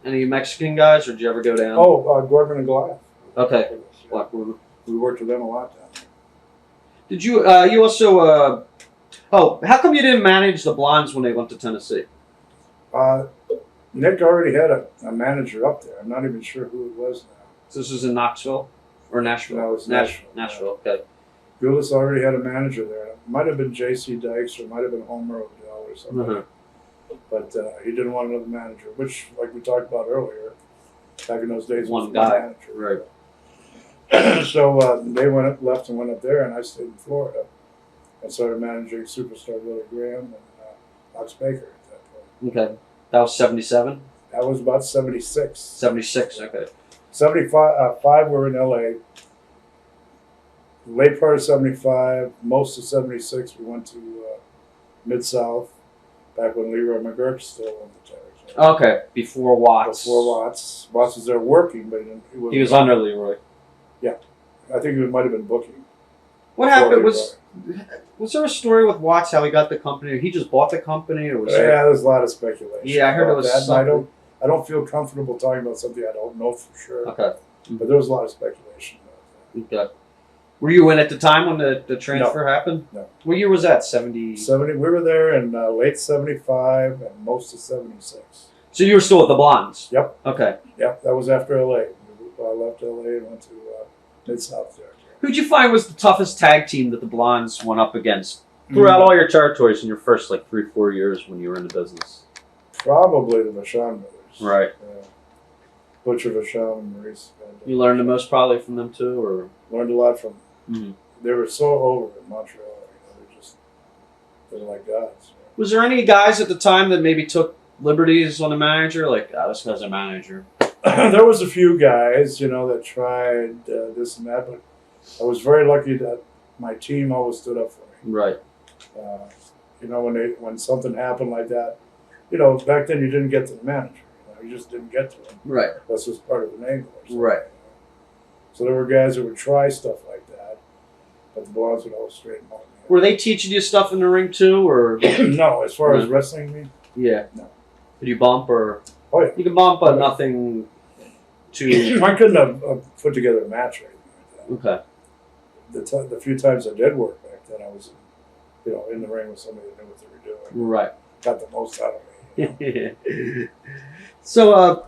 Speaker 2: any Mexican guys, or did you ever go down?
Speaker 3: Oh, Gorman and Goliath.
Speaker 2: Okay.
Speaker 3: Yeah.
Speaker 2: Black Woman.
Speaker 3: We worked with them a lot down there.
Speaker 2: Did you? You also? How come you didn't manage the Blondes when they went to Tennessee?
Speaker 3: Nick already had a manager up there. I'm not even sure who it was now.
Speaker 2: So this was in Knoxville or Nashville?
Speaker 3: No, it was
Speaker 2: Nashville.
Speaker 3: Nashville.
Speaker 2: Okay.
Speaker 3: Goulas already had a manager there. It might have been J.C. Dykes or it might have been Homer Odell or something.
Speaker 2: Mm-hmm.
Speaker 3: But he didn't want another manager, which, like we talked about earlier, back in those days,
Speaker 2: One
Speaker 3: was
Speaker 2: guy.
Speaker 3: manager.
Speaker 2: Right.
Speaker 3: So they left and went up there, and I stayed in Florida and started managing superstar Billy Graham and Ox Baker at that point.
Speaker 2: Okay. That was 77?
Speaker 3: That was about 76.
Speaker 2: 76, okay.
Speaker 3: 75 we were in L.A. Late part of 75, most of 76, we went to Mid-South, back when Leroy McGurk still owned the territory.
Speaker 2: Okay, before Watts.
Speaker 3: Before Watts. Watts was there working, but
Speaker 2: He was under Leroy.
Speaker 3: I think he might have been booking.
Speaker 2: What happened was there a story with Watts how he got the company? He just bought the company, or was
Speaker 3: Yeah,
Speaker 2: there?
Speaker 3: there's a lot of speculation.
Speaker 2: Yeah, I heard it
Speaker 3: about
Speaker 2: was
Speaker 3: that, and
Speaker 2: something.
Speaker 3: I don't feel comfortable talking about something I don't know for sure.
Speaker 2: Okay.
Speaker 3: But there was a lot of speculation about
Speaker 2: Okay. Were you in at the time when the transfer happened?
Speaker 3: No.
Speaker 2: What year was that? 70?
Speaker 3: that. 70. We were there in late 75 and most of 76.
Speaker 2: So you were still at the Blondes?
Speaker 3: Yep.
Speaker 2: Okay.
Speaker 3: Yep, that was after LA. I left LA and went to Mid-South there.
Speaker 2: Who'd you find was the toughest tag team that the Blondes went up against throughout all your territories in your first 3-4 years when you were in the business?
Speaker 3: Probably the Vachon brothers.
Speaker 2: Right.
Speaker 3: Yeah. Butcher Vachon and Maurice.
Speaker 2: You learned the most probably from them too, or?
Speaker 3: Learned a lot from them.
Speaker 2: Mm-hmm.
Speaker 3: They were so over in Montreal. They're like gods.
Speaker 2: Was there any guys at the time that maybe took liberties on the manager? Like, this guy's a manager.
Speaker 3: There was a few guys, that tried this and that, but I was very lucky that my team always stood up for me.
Speaker 2: Right.
Speaker 3: When something happened like that, back then you didn't get to the manager. You just didn't get to him.
Speaker 2: Right.
Speaker 3: That's just part of the name.
Speaker 2: Right.
Speaker 3: So there were guys that would try stuff like that, but the Blondes would always straighten them out.
Speaker 2: Were they teaching you stuff in the ring too, or?
Speaker 3: No, as far as wrestling, me.
Speaker 2: Yeah.
Speaker 3: No.
Speaker 2: Did you bump or?
Speaker 3: Oh yeah.
Speaker 2: You can bump, but nothing to?
Speaker 3: I couldn't have put together a match or anything like that.
Speaker 2: Okay.
Speaker 3: The few times I did work back then, I was, in the ring with somebody that knew what they were doing.
Speaker 2: Right.
Speaker 3: Got the most out of me.
Speaker 2: So,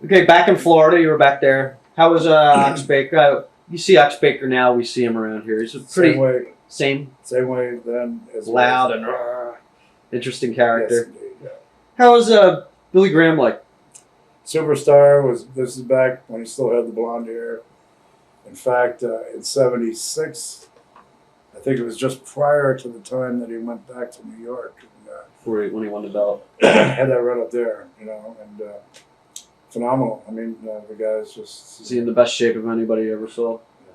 Speaker 2: okay, back in Florida, you were back there. How was Ox Baker? You see Ox Baker now. We see him around here. He's a pretty
Speaker 3: Same way then as
Speaker 2: loud and interesting character.
Speaker 3: Yes, indeed, yeah.
Speaker 2: How was Billy Graham like?
Speaker 3: Superstar this is back when he still had the blonde hair. In fact, in '76, I think it was just prior to the time that he went back to New York. And,
Speaker 2: When he won the belt.
Speaker 3: had that right up there, and phenomenal. I mean, the guy's just...
Speaker 2: Is he in the best shape of anybody you ever saw? Yeah.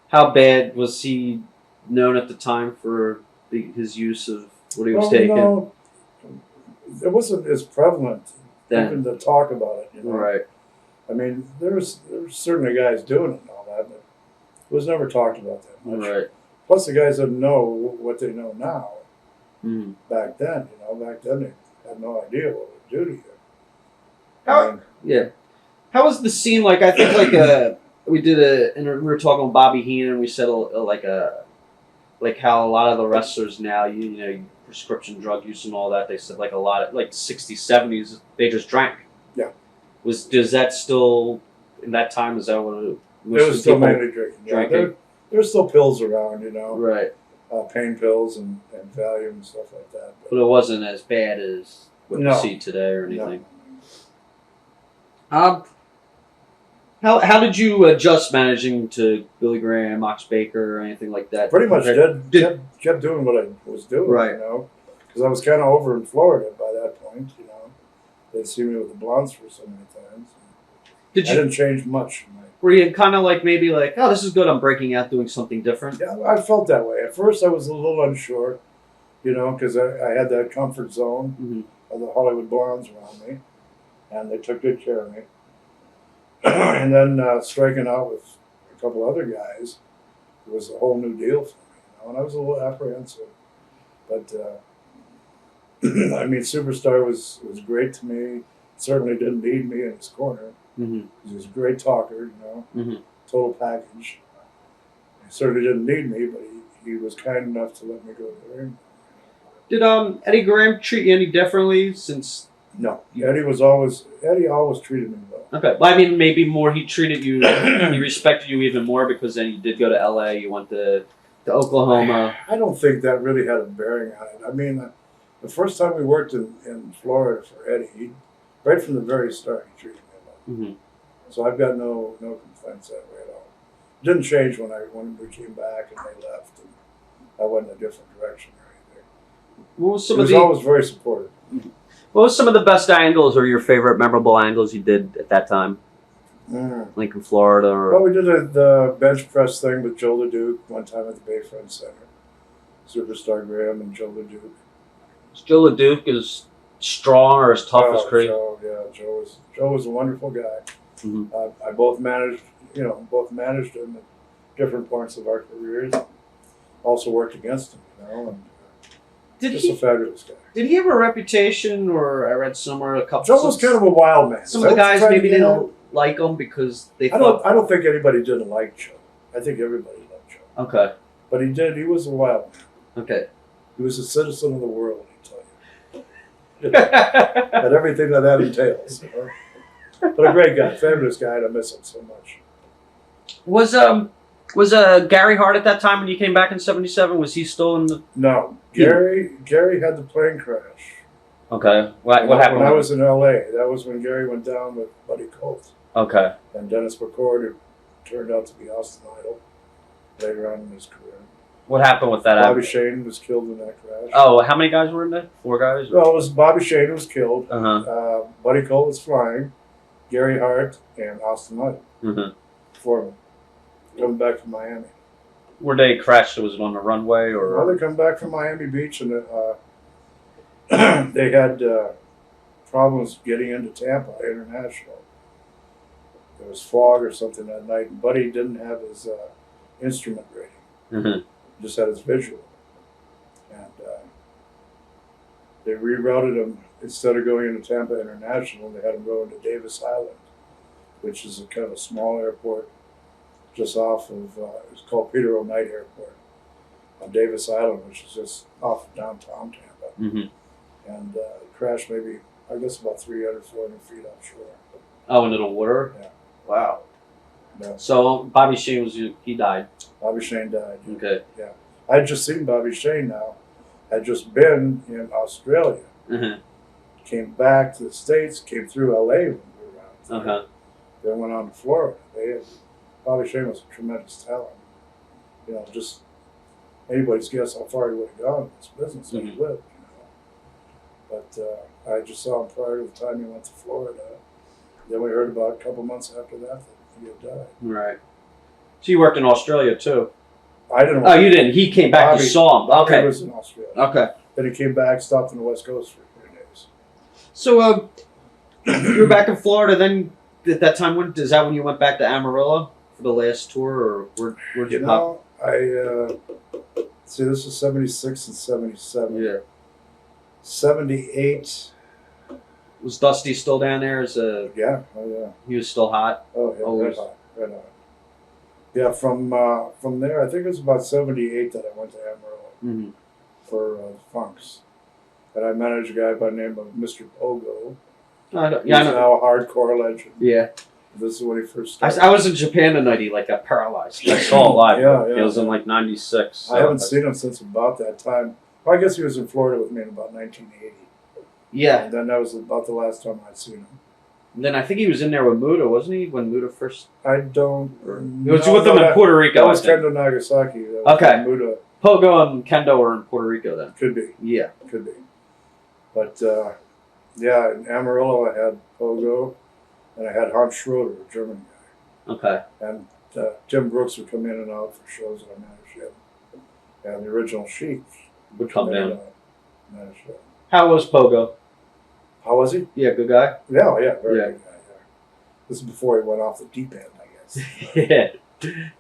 Speaker 2: How bad was he known at the time for his use of what he was taking?
Speaker 3: No, it wasn't as prevalent
Speaker 2: then,
Speaker 3: even to talk about it.
Speaker 2: Right.
Speaker 3: I mean, there was certainly guys doing it and all that, but it was never talked about that much.
Speaker 2: Right.
Speaker 3: Plus, the guys didn't know what they know now.
Speaker 2: Mm.
Speaker 3: Back then, back then they had no idea what it would do to you.
Speaker 2: Yeah. How was the scene like? I think we did we were talking with Bobby Heenan. We said like how a lot of the wrestlers now, prescription drug use and all that. They said like a lot of like 60s, 70s, they just drank.
Speaker 3: Yeah.
Speaker 2: Does that still in that time? Is that what it
Speaker 3: was still mainly drinking?
Speaker 2: Drinking.
Speaker 3: There's still pills around,
Speaker 2: Right.
Speaker 3: Pain pills and Valium and stuff like that.
Speaker 2: But it wasn't as bad as what you see today or anything.
Speaker 3: No.
Speaker 2: How did you adjust managing to Billy Graham, Ox Baker, or anything like that?
Speaker 3: Pretty much kept doing what I was doing,
Speaker 2: right?
Speaker 3: Because I was kind of over in Florida by that point. They'd see me with the blondes for so many times. I didn't change much.
Speaker 2: Were you kind of like maybe like, oh, this is good, I'm breaking out, doing something different?
Speaker 3: Yeah, I felt that way. At first, I was a little unsure, because I had that comfort zone of the Hollywood blondes around me, and they took good care of me. And then striking out with a couple other guys, it was a whole new deal for me, and I was a little apprehensive. But, I mean, Superstar was great to me. Certainly didn't need me in his corner. Mm-hmm. He was a great talker, total package. He certainly didn't need me, but he was kind enough to let me go to the ring.
Speaker 2: Did Eddie Graham treat you any differently since...
Speaker 3: No, Eddie always treated me well.
Speaker 2: Okay, well, I mean, maybe more he treated you, he respected you even more because then you did go to LA, you went to Oklahoma.
Speaker 3: I don't think that really had a bearing on it. I mean, the first time we worked in Florida for Eddie, right from the very start, he treated me well. Mm-hmm. So I've got no complaints that way at all. It didn't change when we came back and they left and I went in a different direction or anything. He was always very supportive.
Speaker 2: Mm-hmm. What was some of the best angles or your favorite memorable angles you did at that time? Like in Florida?
Speaker 3: Well, we did the bench press thing with Joe LeDuc one time at the Bayfront Center. Superstar Graham and Joe LeDuc.
Speaker 2: Joe LeDuc is strong or as tough as Prix?
Speaker 3: Joe was a wonderful guy. Mm-hmm. I both managed him at different points of our careers. Also worked against him, and a fabulous guy.
Speaker 2: Did he have a reputation, or I read somewhere a couple...
Speaker 3: Joe was kind of a wild man.
Speaker 2: Some of the guys maybe didn't like him because they thought...
Speaker 3: I don't think anybody didn't like Joe. I think everybody loved Joe. Okay. But he was a wild man.
Speaker 2: Okay.
Speaker 3: He was a citizen of the world, I tell you. And everything that entails. But a great guy, fabulous guy, and I miss him so much.
Speaker 2: Was Gary Hart at that time when you came back in '77? Was he still in the...
Speaker 3: No. Gary had the plane crash.
Speaker 2: Okay. What happened?
Speaker 3: When I was in L.A., that was when Gary went down with Buddy Colt.
Speaker 2: Okay.
Speaker 3: And Dennis McCord, who turned out to be Austin Idol later on in his career.
Speaker 2: What happened with that?
Speaker 3: Bobby Shane was killed in that crash.
Speaker 2: Oh, how many guys were in there? 4 guys?
Speaker 3: Well, it was Bobby Shane who was killed.
Speaker 2: Uh-huh.
Speaker 3: Buddy Colt was flying. Gary Hart and Austin Idol. Mm-hmm. 4 of them. Coming back from Miami.
Speaker 2: Were they crashed? Was it on the runway or?
Speaker 3: Well, they come back from Miami Beach and they had problems getting into Tampa International. There was fog or something that night, and Buddy didn't have his instrument rating. Mm-hmm. He just had his visual, and they rerouted him. Instead of going into Tampa International, they had him go into Davis Island, which is a kind of a small airport just off of, it's called Peter O'Knight Airport on Davis Island, which is just off of downtown Tampa.
Speaker 2: Mm-hmm.
Speaker 3: And crashed maybe, I guess, about 300, 400 feet offshore.
Speaker 2: Oh, into the water?
Speaker 3: Yeah.
Speaker 2: Wow.
Speaker 3: Yeah.
Speaker 2: So Bobby Shane he died.
Speaker 3: Bobby Shane died.
Speaker 2: Okay.
Speaker 3: Yeah. I had just seen Bobby Shane now. I'd just been in Australia.
Speaker 2: Uh-huh.
Speaker 3: Came back to the States, came through LA when we were around.
Speaker 2: Uh-huh.
Speaker 3: Then went on to Florida. Bobby Shane was a tremendous talent. You know, just anybody's guess how far he would have gone in this business if he lived, you know. But I just saw him prior to the time he went to Florida. Then we heard about a couple months after that he had died.
Speaker 2: Right. So you worked in Australia too?
Speaker 3: I didn't.
Speaker 2: Oh, you didn't. He came back.
Speaker 3: Bobby,
Speaker 2: You saw him.
Speaker 3: Bobby
Speaker 2: Okay.
Speaker 3: was in Australia.
Speaker 2: Okay.
Speaker 3: Then he came back, stopped on the West Coast for a few days.
Speaker 2: So you were back in Florida. Then at that time, is that when you went back to Amarillo for the last tour, or where'd you pop?
Speaker 3: See, this is 76 and 77.
Speaker 2: Yeah.
Speaker 3: 78.
Speaker 2: Was Dusty still down there?
Speaker 3: Yeah. Oh yeah.
Speaker 2: He was still hot.
Speaker 3: Oh yeah.
Speaker 2: Always.
Speaker 3: Red hot. Red hot. Yeah. From there, I think it was about 78 that I went to Amarillo for Funks, and I managed a guy by the name of Mr. Pogo.
Speaker 2: I know.
Speaker 3: He's now a hardcore legend.
Speaker 2: Yeah.
Speaker 3: This is when he first started.
Speaker 2: I was in Japan the night he got paralyzed. I saw it live.
Speaker 3: Yeah.
Speaker 2: It was in like '96. So
Speaker 3: I haven't seen him since about that time. Well, I guess he was in Florida with me in about 1980.
Speaker 2: Yeah.
Speaker 3: And then that was about the last time I'd seen him.
Speaker 2: And then I think he was in there with Muda, wasn't he? When Muda first.
Speaker 3: I don't.
Speaker 2: He was with them in Puerto Rico.
Speaker 3: That was Kendo Nagasaki. That was
Speaker 2: Okay.
Speaker 3: Muda.
Speaker 2: Pogo and Kendo were in Puerto Rico then.
Speaker 3: Could be.
Speaker 2: Yeah.
Speaker 3: Could be. But yeah, in Amarillo I had Pogo, and I had Hans Schroeder, a German guy.
Speaker 2: Okay.
Speaker 3: And Tim Brooks would come in and out for shows that I managed him. And the original Sheik
Speaker 2: Would come
Speaker 3: in and
Speaker 2: down.
Speaker 3: out, managed him.
Speaker 2: How was Pogo?
Speaker 3: How was he?
Speaker 2: Yeah, good guy.
Speaker 3: Yeah, very
Speaker 2: Yeah.
Speaker 3: good guy. Yeah. This is before he went off the deep end, I guess.
Speaker 2: Yeah.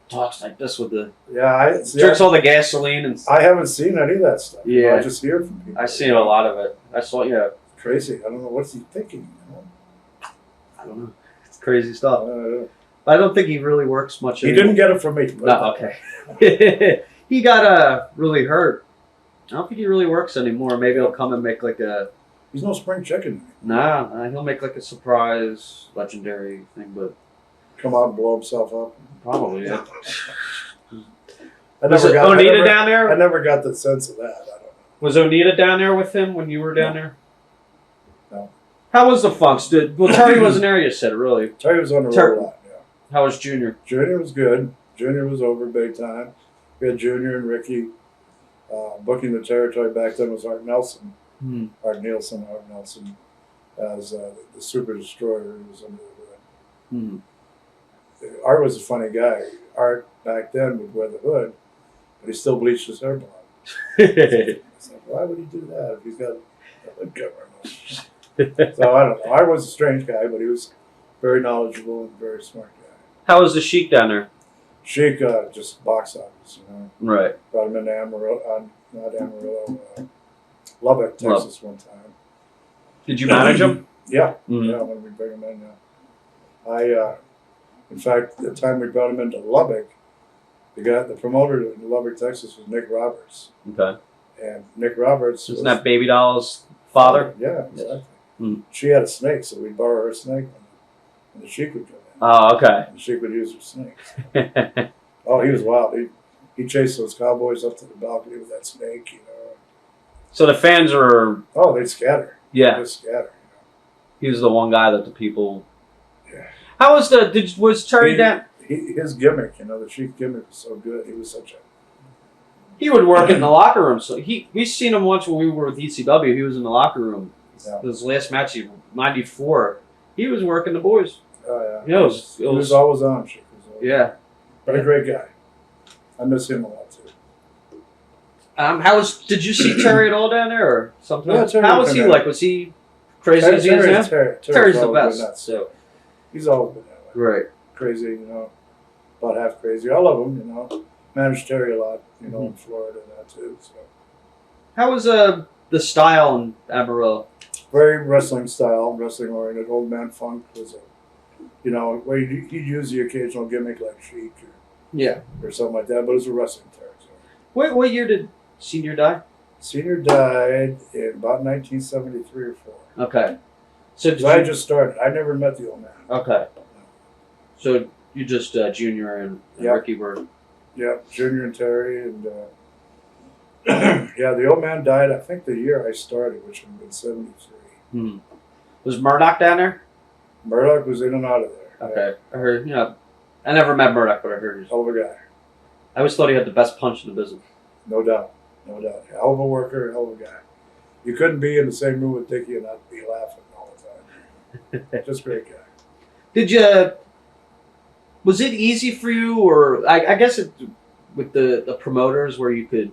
Speaker 2: Talks like this with the
Speaker 3: Yeah,
Speaker 2: drinks all the gasoline and.
Speaker 3: I haven't seen any of that stuff. You know,
Speaker 2: Yeah.
Speaker 3: I just hear from people.
Speaker 2: I've seen a lot of it. I saw. Yeah.
Speaker 3: Crazy. I don't know what's he thinking. You know?
Speaker 2: I don't know. It's crazy stuff.
Speaker 3: Uh,
Speaker 2: I don't think he really works much.
Speaker 3: he
Speaker 2: anymore.
Speaker 3: didn't get it from me.
Speaker 2: No. Okay. He got really hurt. I don't think he really works anymore. Maybe he'll come and make like a.
Speaker 3: He's no spring chicken.
Speaker 2: Nah, he'll make like a surprise legendary thing, but
Speaker 3: Come out and blow himself up.
Speaker 2: probably. Yeah.
Speaker 3: I
Speaker 2: Was
Speaker 3: never got.
Speaker 2: Onita down there?
Speaker 3: I never got the sense of that. I don't know.
Speaker 2: Was Onita down there with him when you were down there?
Speaker 3: No.
Speaker 2: How was the Funks? Well, Terry wasn't there, you said, really.
Speaker 3: Terry was on the
Speaker 2: Ter-
Speaker 3: road a lot. Yeah.
Speaker 2: How was Junior?
Speaker 3: Junior was good. Junior was over big time. We had Junior and Ricky. Booking the territory back then was Art Nelson. Art Nelson as the Super Destroyer who was under the hood. Art was a funny guy. Art back then would wear the hood, but he still bleached his hair blonde. It's like, why would he do that if he's got a hood cover? So I don't know. Art was a strange guy, but he was very knowledgeable and very smart guy.
Speaker 2: How was the Sheik down there?
Speaker 3: Sheik, just box office, you know.
Speaker 2: Right.
Speaker 3: Brought him into Amarillo, not Amarillo, Lubbock, Texas one time.
Speaker 2: Did you manage him?
Speaker 3: Yeah,
Speaker 2: Mhm.
Speaker 3: yeah, when we bring him in now. In fact, the time we brought him into Lubbock, the promoter in Lubbock, Texas was Nick Roberts.
Speaker 2: Okay.
Speaker 3: And Nick Roberts
Speaker 2: Isn't that Baby Doll's father?
Speaker 3: Yeah, exactly.
Speaker 2: Mm.
Speaker 3: She had a snake, so we'd borrow her snake and the Sheik would come in.
Speaker 2: Oh, okay.
Speaker 3: And the Sheik would use her snakes. Oh, he was wild. He chased those cowboys up to the balcony with that snake, you know.
Speaker 2: So the fans are.
Speaker 3: Oh, they'd scatter.
Speaker 2: Yeah.
Speaker 3: They'd scatter.
Speaker 2: He was the one guy that the people.
Speaker 3: Yeah.
Speaker 2: How was was Terry down?
Speaker 3: His gimmick, you know, the Sheik gimmick was so good. He was such a.
Speaker 2: He would work in the locker room. So we seen him once when we were with ECW. He was in the locker room.
Speaker 3: Yeah.
Speaker 2: His last match, '94. He was working the boys.
Speaker 3: Oh, yeah.
Speaker 2: Yeah,
Speaker 3: He was always on. Sheik was always
Speaker 2: Yeah.
Speaker 3: But a great guy. I miss him a lot too.
Speaker 2: Did you see Terry at all down there or something?
Speaker 3: Yeah, Terry
Speaker 2: How
Speaker 3: would
Speaker 2: was he
Speaker 3: come
Speaker 2: like? Was he crazy as he is now? Terry's the
Speaker 3: always
Speaker 2: best.
Speaker 3: been nuts.
Speaker 2: So.
Speaker 3: He's always been that way.
Speaker 2: Right.
Speaker 3: Crazy, you know. About half crazy. I love him, you know. Managed Terry a lot, you know, in Florida and that too. So
Speaker 2: How was the style in Amarillo?
Speaker 3: very wrestling style, wrestling oriented. Old Man Funk was you know, well, he'd use the occasional gimmick like Sheik
Speaker 2: Yeah.
Speaker 3: or something like that, but it was a wrestling territory.
Speaker 2: What year did Senior die?
Speaker 3: Senior died in about 1973 or 4.
Speaker 2: Okay. So
Speaker 3: I had just started. I never met the old man.
Speaker 2: Okay. So you just Junior and
Speaker 3: Yep.
Speaker 2: Ricky were.
Speaker 3: Yeah, Junior and Terry, and yeah, the old man died. I think the year I started, which would have been '73.
Speaker 2: Was Murdoch down there?
Speaker 3: Murdoch was in and out of there.
Speaker 2: Okay. I heard. You know, I never met Murdoch, but I heard.
Speaker 3: Hell of a guy,
Speaker 2: I always thought he had the best punch in the business.
Speaker 3: no doubt, no doubt. Hell of a worker, hell of a guy. You couldn't be in the same room with Dickie and not be laughing all the time. Just a great guy.
Speaker 2: Did you? Was it easy for you, or I guess with the promoters where you could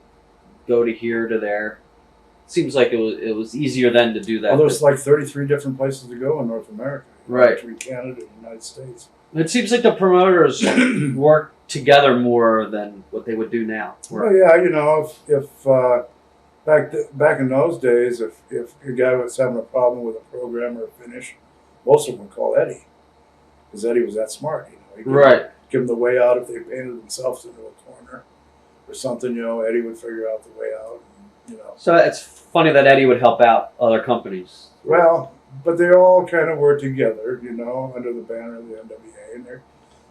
Speaker 2: go to here to there? Seems like it was easier then to do that.
Speaker 3: Well, there's like 33 different places to go in North America.
Speaker 2: Right.
Speaker 3: Between Canada and the United States.
Speaker 2: It seems like the promoters work together more than what they would do now.
Speaker 3: Well, yeah, you know, if back in those days, if a guy was having a problem with a program or a finish, most of them would call Eddie, because Eddie was that smart. You know, he could give them the way out if they painted themselves into a corner or something. You know, Eddie would figure out the way out. And, you know,
Speaker 2: so it's funny that Eddie would help out other companies.
Speaker 3: Well, but they all kind of were together, you know, under the banner of the NWA, and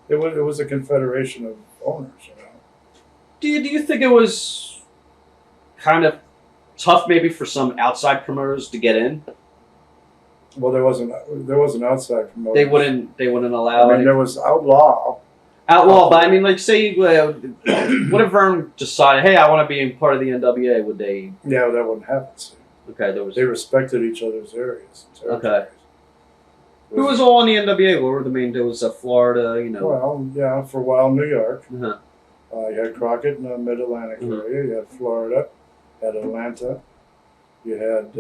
Speaker 3: it was a confederation of owners, you know.
Speaker 2: Do you think it was kind of tough maybe for some outside promoters to get in?
Speaker 3: Well, there was an outside promoter.
Speaker 2: They wouldn't allow.
Speaker 3: I mean, there was Outlaw,
Speaker 2: but I mean, like, say, what if Verne decided, hey, I want to be part of the NWA? Would they?
Speaker 3: Yeah, that wouldn't happen. See.
Speaker 2: Okay, there was.
Speaker 3: They respected each other's areas.
Speaker 2: Okay. Who was all in the NWA? What were the main? There was Florida, you know.
Speaker 3: Well, yeah, for a while, New York.
Speaker 2: Uh-huh.
Speaker 3: You had Crockett in the Mid-Atlantic area. You had Florida. You had Atlanta. You had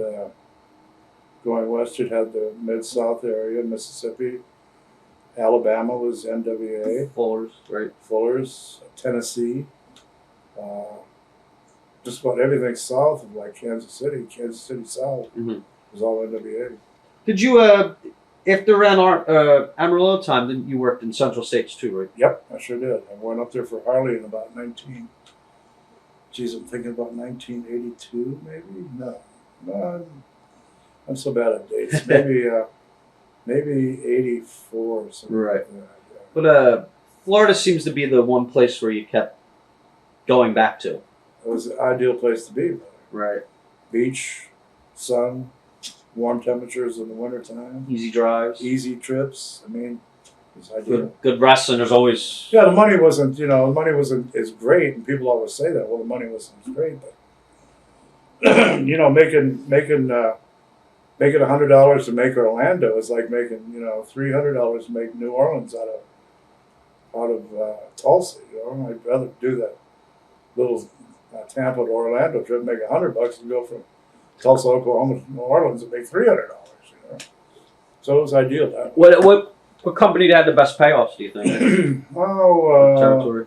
Speaker 3: going west. You had the Mid-South area, Mississippi. Alabama was NWA.
Speaker 2: Fullers, right?
Speaker 3: Fullers, Tennessee. Just about everything south of like Kansas City South was all NWA.
Speaker 2: Did you, after around Amarillo time, then you worked in Central States too, right?
Speaker 3: Yep, I sure did. I went up there for Harley in about I'm thinking about 1982, maybe? No, I'm so bad at dates. Maybe 84 or something.
Speaker 2: Right.
Speaker 3: Like that, yeah.
Speaker 2: But Florida seems to be the one place where you kept going back to.
Speaker 3: It was the ideal place to be, brother.
Speaker 2: Right.
Speaker 3: Beach, sun, warm temperatures in the wintertime.
Speaker 2: Easy drives.
Speaker 3: Easy trips. I mean, it was ideal.
Speaker 2: Good wrestling. There's always.
Speaker 3: Yeah, the money wasn't as great, and people always say that. Well, the money wasn't as great, but you know, making $100 to make Orlando is like making $300 to make New Orleans out of Tulsa. You know, I'd rather do that little Tampa to Orlando trip, make $100 and go from Tulsa, Oklahoma to New Orleans and make $300. You know, so it was ideal that way.
Speaker 2: What company had the best payoffs? Do you think? Territory.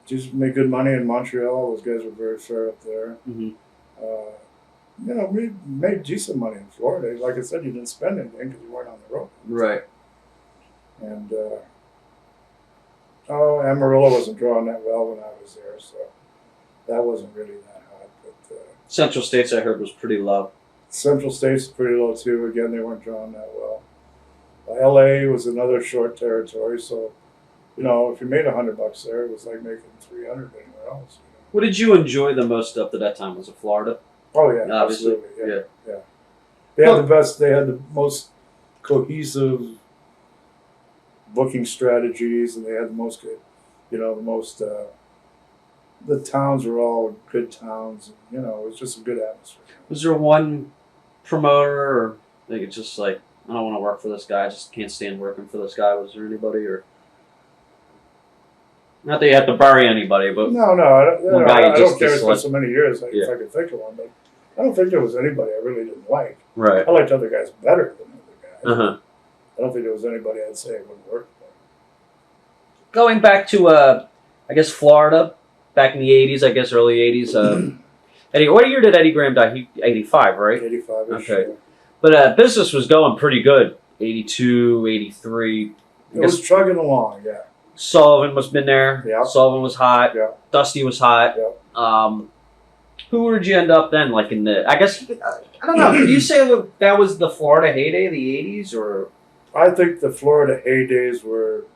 Speaker 3: Just made good money in Montreal. Those guys were very fair up there.
Speaker 2: Mm-hmm.
Speaker 3: You know, we made decent money in Florida. Like I said, you didn't spend anything because you weren't on the road.
Speaker 2: Right.
Speaker 3: And Amarillo wasn't drawing that well when I was there, so that wasn't really that hot. But
Speaker 2: Central States, I heard, was pretty low.
Speaker 3: Central States pretty low too. Again, they weren't drawing that well. LA was another short territory, so you know, if you made $100 there, it was like making $300 anywhere else. You know?
Speaker 2: What did you enjoy the most up to that time? Was it Florida?
Speaker 3: Oh yeah,
Speaker 2: obviously.
Speaker 3: Absolutely. Yeah. They had the best. They had the most cohesive booking strategies, and they had the most good. You know, the towns were all good towns. And, you know, it was just a good atmosphere.
Speaker 2: Was there one promoter, or like it's just like, I don't want to work for this guy, I just can't stand working for this guy? Was there anybody, or not that you have to bury anybody, but
Speaker 3: no, I don't care for so many years. If I could think of one, but I don't think there was anybody I really didn't like.
Speaker 2: Right.
Speaker 3: I liked other guys better than other guys.
Speaker 2: Uh-huh.
Speaker 3: I don't think there was anybody I'd say it wouldn't work for.
Speaker 2: Going back to, I guess, Florida, back in the 80s, I guess early 80s. Eddie, what year did Eddie Graham die? 85, right?
Speaker 3: 85-ish.
Speaker 2: Okay. But business was going pretty good 82, 83.
Speaker 3: It was chugging along, yeah.
Speaker 2: Sullivan must have been there.
Speaker 3: Yeah.
Speaker 2: Sullivan was hot.
Speaker 3: Yeah.
Speaker 2: Dusty was hot.
Speaker 3: Yeah.
Speaker 2: Who would you end up then? Like in the, I guess, I don't know. Did you say that was the Florida heyday, the 80s, or?
Speaker 3: I think the Florida heydays were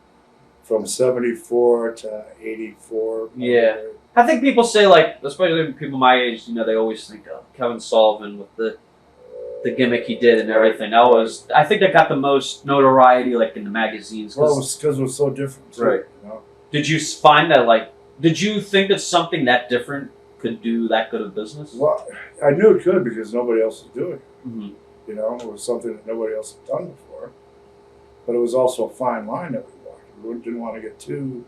Speaker 3: from 74 to 84.
Speaker 2: Yeah. I think people say, like, especially people my age, you know, they always think of Kevin Sullivan with the gimmick he did and everything. That was, I think that got the most notoriety, like, in the magazines.
Speaker 3: Well, it was because it was so different, too,
Speaker 2: right.
Speaker 3: You know?
Speaker 2: Did you find that, like, did you think that something that different could do that good of business?
Speaker 3: Well, I knew it could because nobody else was doing it.
Speaker 2: Mm-hmm.
Speaker 3: You know, it was something that nobody else had done before. But it was also a fine line that we walked. We didn't want to get too,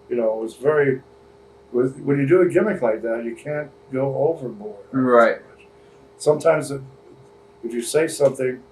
Speaker 3: you know, it was very, when you do a gimmick like that, you can't go overboard.
Speaker 2: Right.
Speaker 3: Sometimes if you say something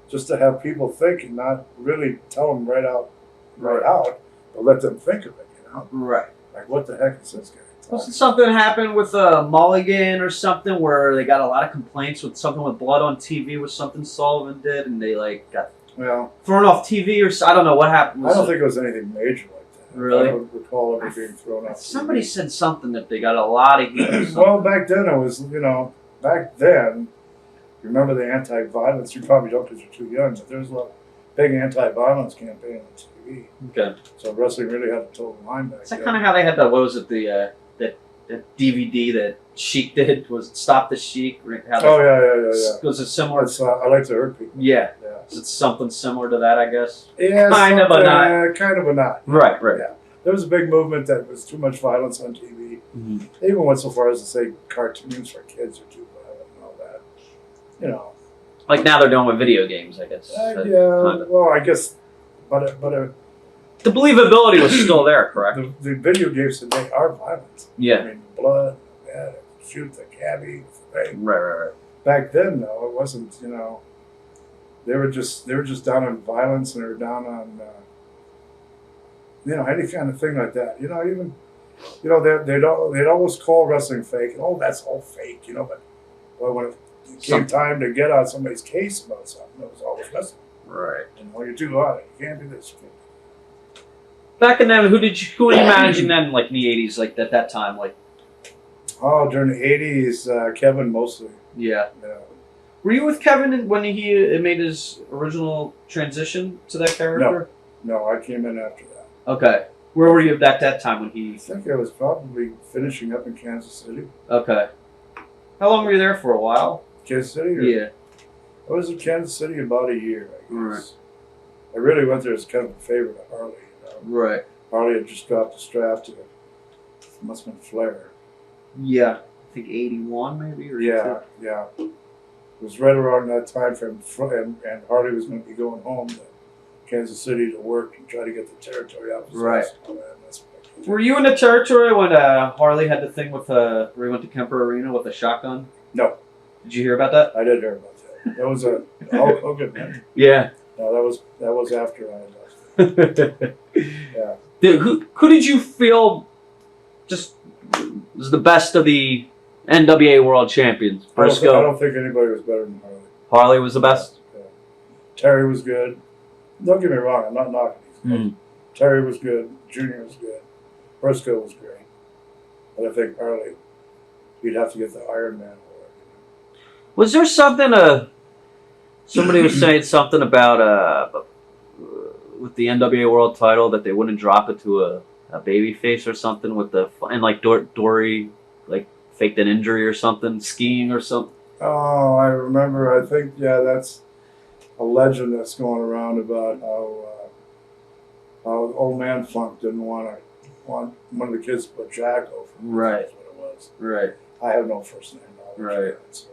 Speaker 3: just to have people think and not really tell them right out, but let them think of it, you know?
Speaker 2: Right.
Speaker 3: Like, what the heck is this guy?
Speaker 2: Wasn't something happen with Mulligan or something where they got a lot of complaints with something with blood on TV with something Sullivan did and they like got thrown off TV or I don't know what happened.
Speaker 3: I don't think it was anything major like that.
Speaker 2: Really?
Speaker 3: I don't recall ever being thrown off.
Speaker 2: Somebody said something that they got a lot of heat.
Speaker 3: Well, back then it was, you know, remember the anti-violence? You probably don't because you're too young, but there was a big anti-violence campaign on TV.
Speaker 2: Okay.
Speaker 3: So wrestling really had a total line back then.
Speaker 2: Is that kind of how they had the, what was it, the DVD that Sheik did, was Stop the Sheik?
Speaker 3: Yeah.
Speaker 2: Was it similar?
Speaker 3: I like to hurt people.
Speaker 2: Yeah. Is it something similar to that, I guess?
Speaker 3: Yeah,
Speaker 2: kind of, but not.
Speaker 3: Kind of, but not.
Speaker 2: Right.
Speaker 3: Yeah. There was a big movement that was too much violence on TV.
Speaker 2: Mm-hmm.
Speaker 3: They even went so far as to say cartoons for kids are too violent and all that. You know.
Speaker 2: Like now they're doing with video games, I guess.
Speaker 3: Well, I guess, but
Speaker 2: the believability was still there, correct?
Speaker 3: The video games today are violent.
Speaker 2: Yeah.
Speaker 3: I mean, blood, shoot the cabbie.
Speaker 2: Right.
Speaker 3: Back then, though, it wasn't. You know, they were just down on violence, and they were down on, you know, any kind of thing like that. You know, even, you know, they'd always call wrestling fake. Oh, that's all fake. You know, but when it came time to get on somebody's case about something, it was always wrestling.
Speaker 2: Right.
Speaker 3: You know, you're too hot. You can't do this. You can't.
Speaker 2: Back in then, who were you managing then, like in the 80s, like at that time, like?
Speaker 3: Oh, during the 80s, Kevin mostly.
Speaker 2: Yeah.
Speaker 3: Yeah.
Speaker 2: Were you with Kevin when he made his original transition to that character?
Speaker 3: No, I came in after that.
Speaker 2: Okay. Where were you at that time when he?
Speaker 3: I think I was probably finishing up in Kansas City.
Speaker 2: Okay. How long were you there for? A while?
Speaker 3: Kansas City?
Speaker 2: Yeah.
Speaker 3: I was in Kansas City about a year, I guess.
Speaker 2: Right.
Speaker 3: I really went there as kind of a favor to Harley.
Speaker 2: Right.
Speaker 3: Harley had just dropped the strap to it. Must have been Flair.
Speaker 2: Yeah. I think 81 maybe? Or
Speaker 3: yeah. It was right around that time frame, and Harley was going to be going home to Kansas City to work and try to get the territory out.
Speaker 2: Right. Were you in the territory when Harley had the thing with where he went to Kemper Arena with the shotgun?
Speaker 3: No.
Speaker 2: Did you hear about that?
Speaker 3: I did hear about that. That was a Hogan man.
Speaker 2: Yeah.
Speaker 3: No, that was after I had left. Yeah.
Speaker 2: Who did you feel just was the best of the NWA World Champions? Briscoe.
Speaker 3: I don't think anybody was better than Harley.
Speaker 2: Harley was the best?
Speaker 3: Yeah. Terry was good. Don't get me wrong, I'm not knocking these guys.
Speaker 2: Mm.
Speaker 3: Terry was good. Junior was good. Briscoe was great. But I think Harley, you'd have to get the Iron Man award.
Speaker 2: Was there something somebody was saying something about with the NWA World title that they wouldn't drop it to a baby face or something with and like Dory like faked an injury or something, skiing or something?
Speaker 3: Oh, I remember. I think, that's a legend that's going around about how Old Man Funk didn't want one of the kids to put Jack over.
Speaker 2: Right.
Speaker 3: That's what it was.
Speaker 2: Right.
Speaker 3: I have no first name knowledge.
Speaker 2: Right.
Speaker 3: So.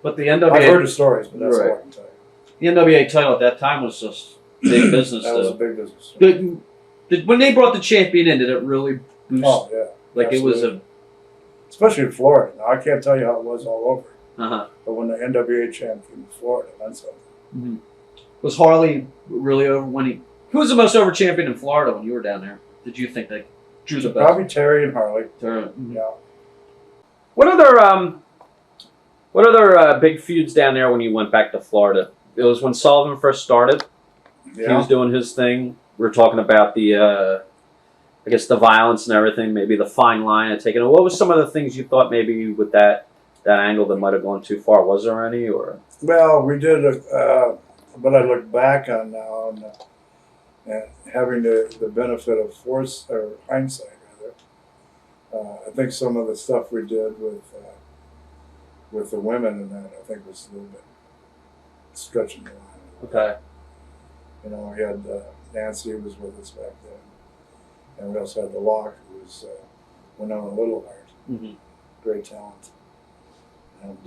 Speaker 2: But the NWA...
Speaker 3: I've heard the stories, but that's all I can tell you.
Speaker 2: The NWA title at that time was just big business.
Speaker 3: That was a big business.
Speaker 2: When they brought the champion in, did it really boost?
Speaker 3: Oh, yeah.
Speaker 2: Like
Speaker 3: absolutely.
Speaker 2: It was
Speaker 3: especially in Florida. Now, I can't tell you how it was all over.
Speaker 2: Uh-huh.
Speaker 3: But when the NWA champ came to Florida, that's something.
Speaker 2: Mm-hmm. Was Harley really over when he... Who was the most over champion in Florida when you were down there? Did you think they drew the best?
Speaker 3: Probably Terry and Harley.
Speaker 2: Mm-hmm.
Speaker 3: Yeah.
Speaker 2: What other big feuds down there when you went back to Florida? it was when Sullivan first started. He was doing his thing. We were talking about the, I guess, the violence and everything, maybe the fine line of taking it. What was some of the things you thought maybe with that angle that might have gone too far? Was there any? Or
Speaker 3: Well, we did, but I look back on now and having the benefit of hindsight, rather. I think some of the stuff we did with the women and that, I think was a little bit stretching the line.
Speaker 2: okay,
Speaker 3: You know, we had Nancy, who was with us back then. And we also had the Lock, who was Winona Littleheart. Great talent. And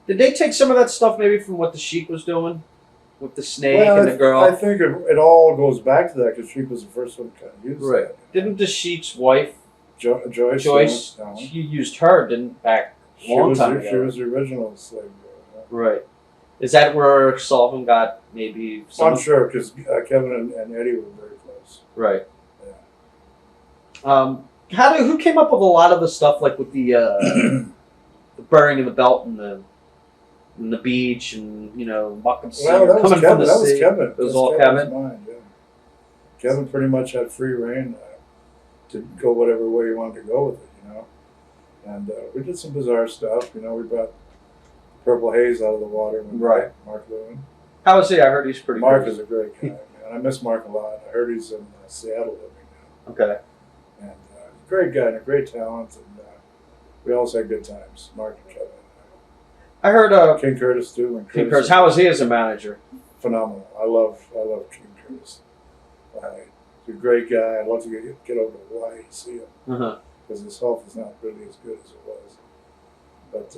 Speaker 2: did they take some of that stuff maybe from what the Sheik was doing with the snake
Speaker 3: well,
Speaker 2: and the girl?
Speaker 3: I think it all goes back to that because Sheik was the first one to kind of use
Speaker 2: Right.
Speaker 3: that.
Speaker 2: Didn't the Sheik's wife
Speaker 3: Joyce?
Speaker 2: she used her, didn't back a long time ago?
Speaker 3: She was the original slave girl.
Speaker 2: Right. Is that where Sullivan got maybe some?
Speaker 3: I'm sure because Kevin and Eddie were very close.
Speaker 2: Right.
Speaker 3: Yeah.
Speaker 2: Who came up with a lot of the stuff like with the the burying of the belt and the beach and muck and
Speaker 3: Well, that was
Speaker 2: coming
Speaker 3: Kevin.
Speaker 2: from the
Speaker 3: That was
Speaker 2: sea?
Speaker 3: Kevin.
Speaker 2: It was all Kevin.
Speaker 3: Mind, yeah. Kevin pretty much had free reign to go whatever way he wanted to go with it, And we did some bizarre stuff. We brought Purple Haze out of the water.
Speaker 2: Right.
Speaker 3: Mark Lewin.
Speaker 2: How was he? I heard he's pretty
Speaker 3: Mark
Speaker 2: good.
Speaker 3: is a great guy, man. I miss Mark a lot. I heard he's in Seattle living now.
Speaker 2: Okay.
Speaker 3: And great guy and a great talent. And we always had good times. Mark and Kevin.
Speaker 2: I heard
Speaker 3: King Curtis too. And
Speaker 2: King Curtis. How was he as a manager?
Speaker 3: Phenomenal. I love King Curtis. He's a great guy. I'd love to get over to Hawaii and see him because his health is not really as good as it was. But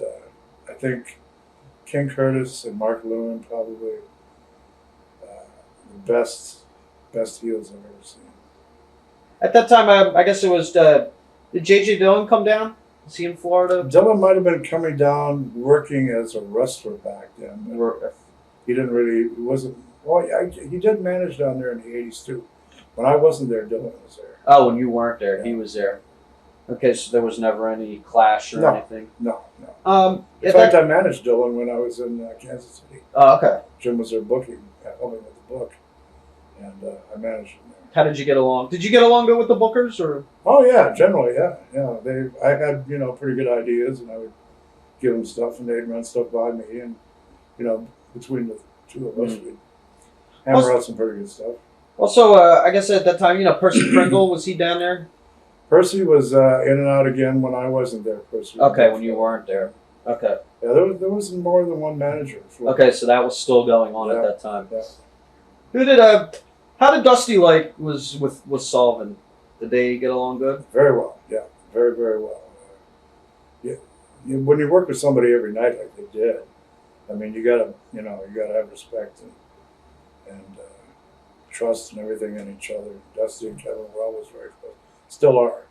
Speaker 3: I think King Curtis and Mark Lewin probably the best heels I've ever seen.
Speaker 2: At that time, I guess it was. Did J.J. Dillon come down? Was he in Florida?
Speaker 3: Dillon might have been coming down working as a wrestler back then. He didn't really. He wasn't. Well, he did manage down there in the '80s too. When I wasn't there, Dillon was there.
Speaker 2: Oh, when you weren't there, he was there. Okay, so there was never any clash or anything.
Speaker 3: No.
Speaker 2: In
Speaker 3: fact, I managed Dillon when I was in Kansas City.
Speaker 2: Oh, okay.
Speaker 3: Jim was there booking, helping with the book, and I managed him there.
Speaker 2: How did you get along? Did you get along good with the bookers, or?
Speaker 3: Oh yeah, generally, yeah. I had pretty good ideas, and I would give them stuff, and they'd run stuff by me, and between the two of us, we'd hammer out some pretty good stuff.
Speaker 2: Also, I guess at that time, Percy Pringle, was he down there?
Speaker 3: Percy was in and out again when I wasn't there. Percy.
Speaker 2: Okay, when you weren't there. Okay.
Speaker 3: Yeah, there was more than one manager.
Speaker 2: Okay, so that was still going on at that time.
Speaker 3: Yeah.
Speaker 2: How did Dusty was with Sullivan? Did they get along good?
Speaker 3: Very well. Yeah, very, very well. When you work with somebody every night like they did, I mean, you gotta have respect and trust and everything in each other. Dusty and Kevin were always very close. Still are.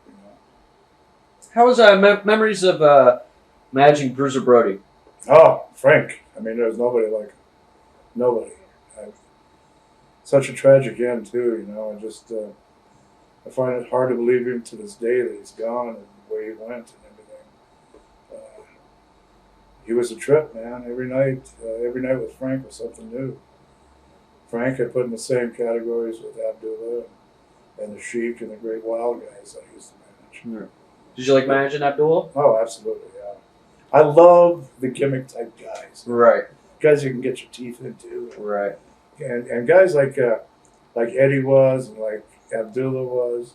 Speaker 2: How was memories of managing Bruiser Brody?
Speaker 3: Oh, Frank. I mean, there's nobody like him. Nobody. Such a tragic end too. I just I find it hard to believe him to this day that he's gone and where he went and everything. He was a trip, man. Every night with Frank was something new. Frank I put in the same categories with Abdullah and the Sheik and the great wild guys that I used to manage.
Speaker 2: Did you like managing Abdullah?
Speaker 3: Oh, absolutely, yeah. I love the gimmick type guys.
Speaker 2: Right.
Speaker 3: Guys you can get your teeth into.
Speaker 2: Right.
Speaker 3: And guys like Eddie was, and like Abdullah was,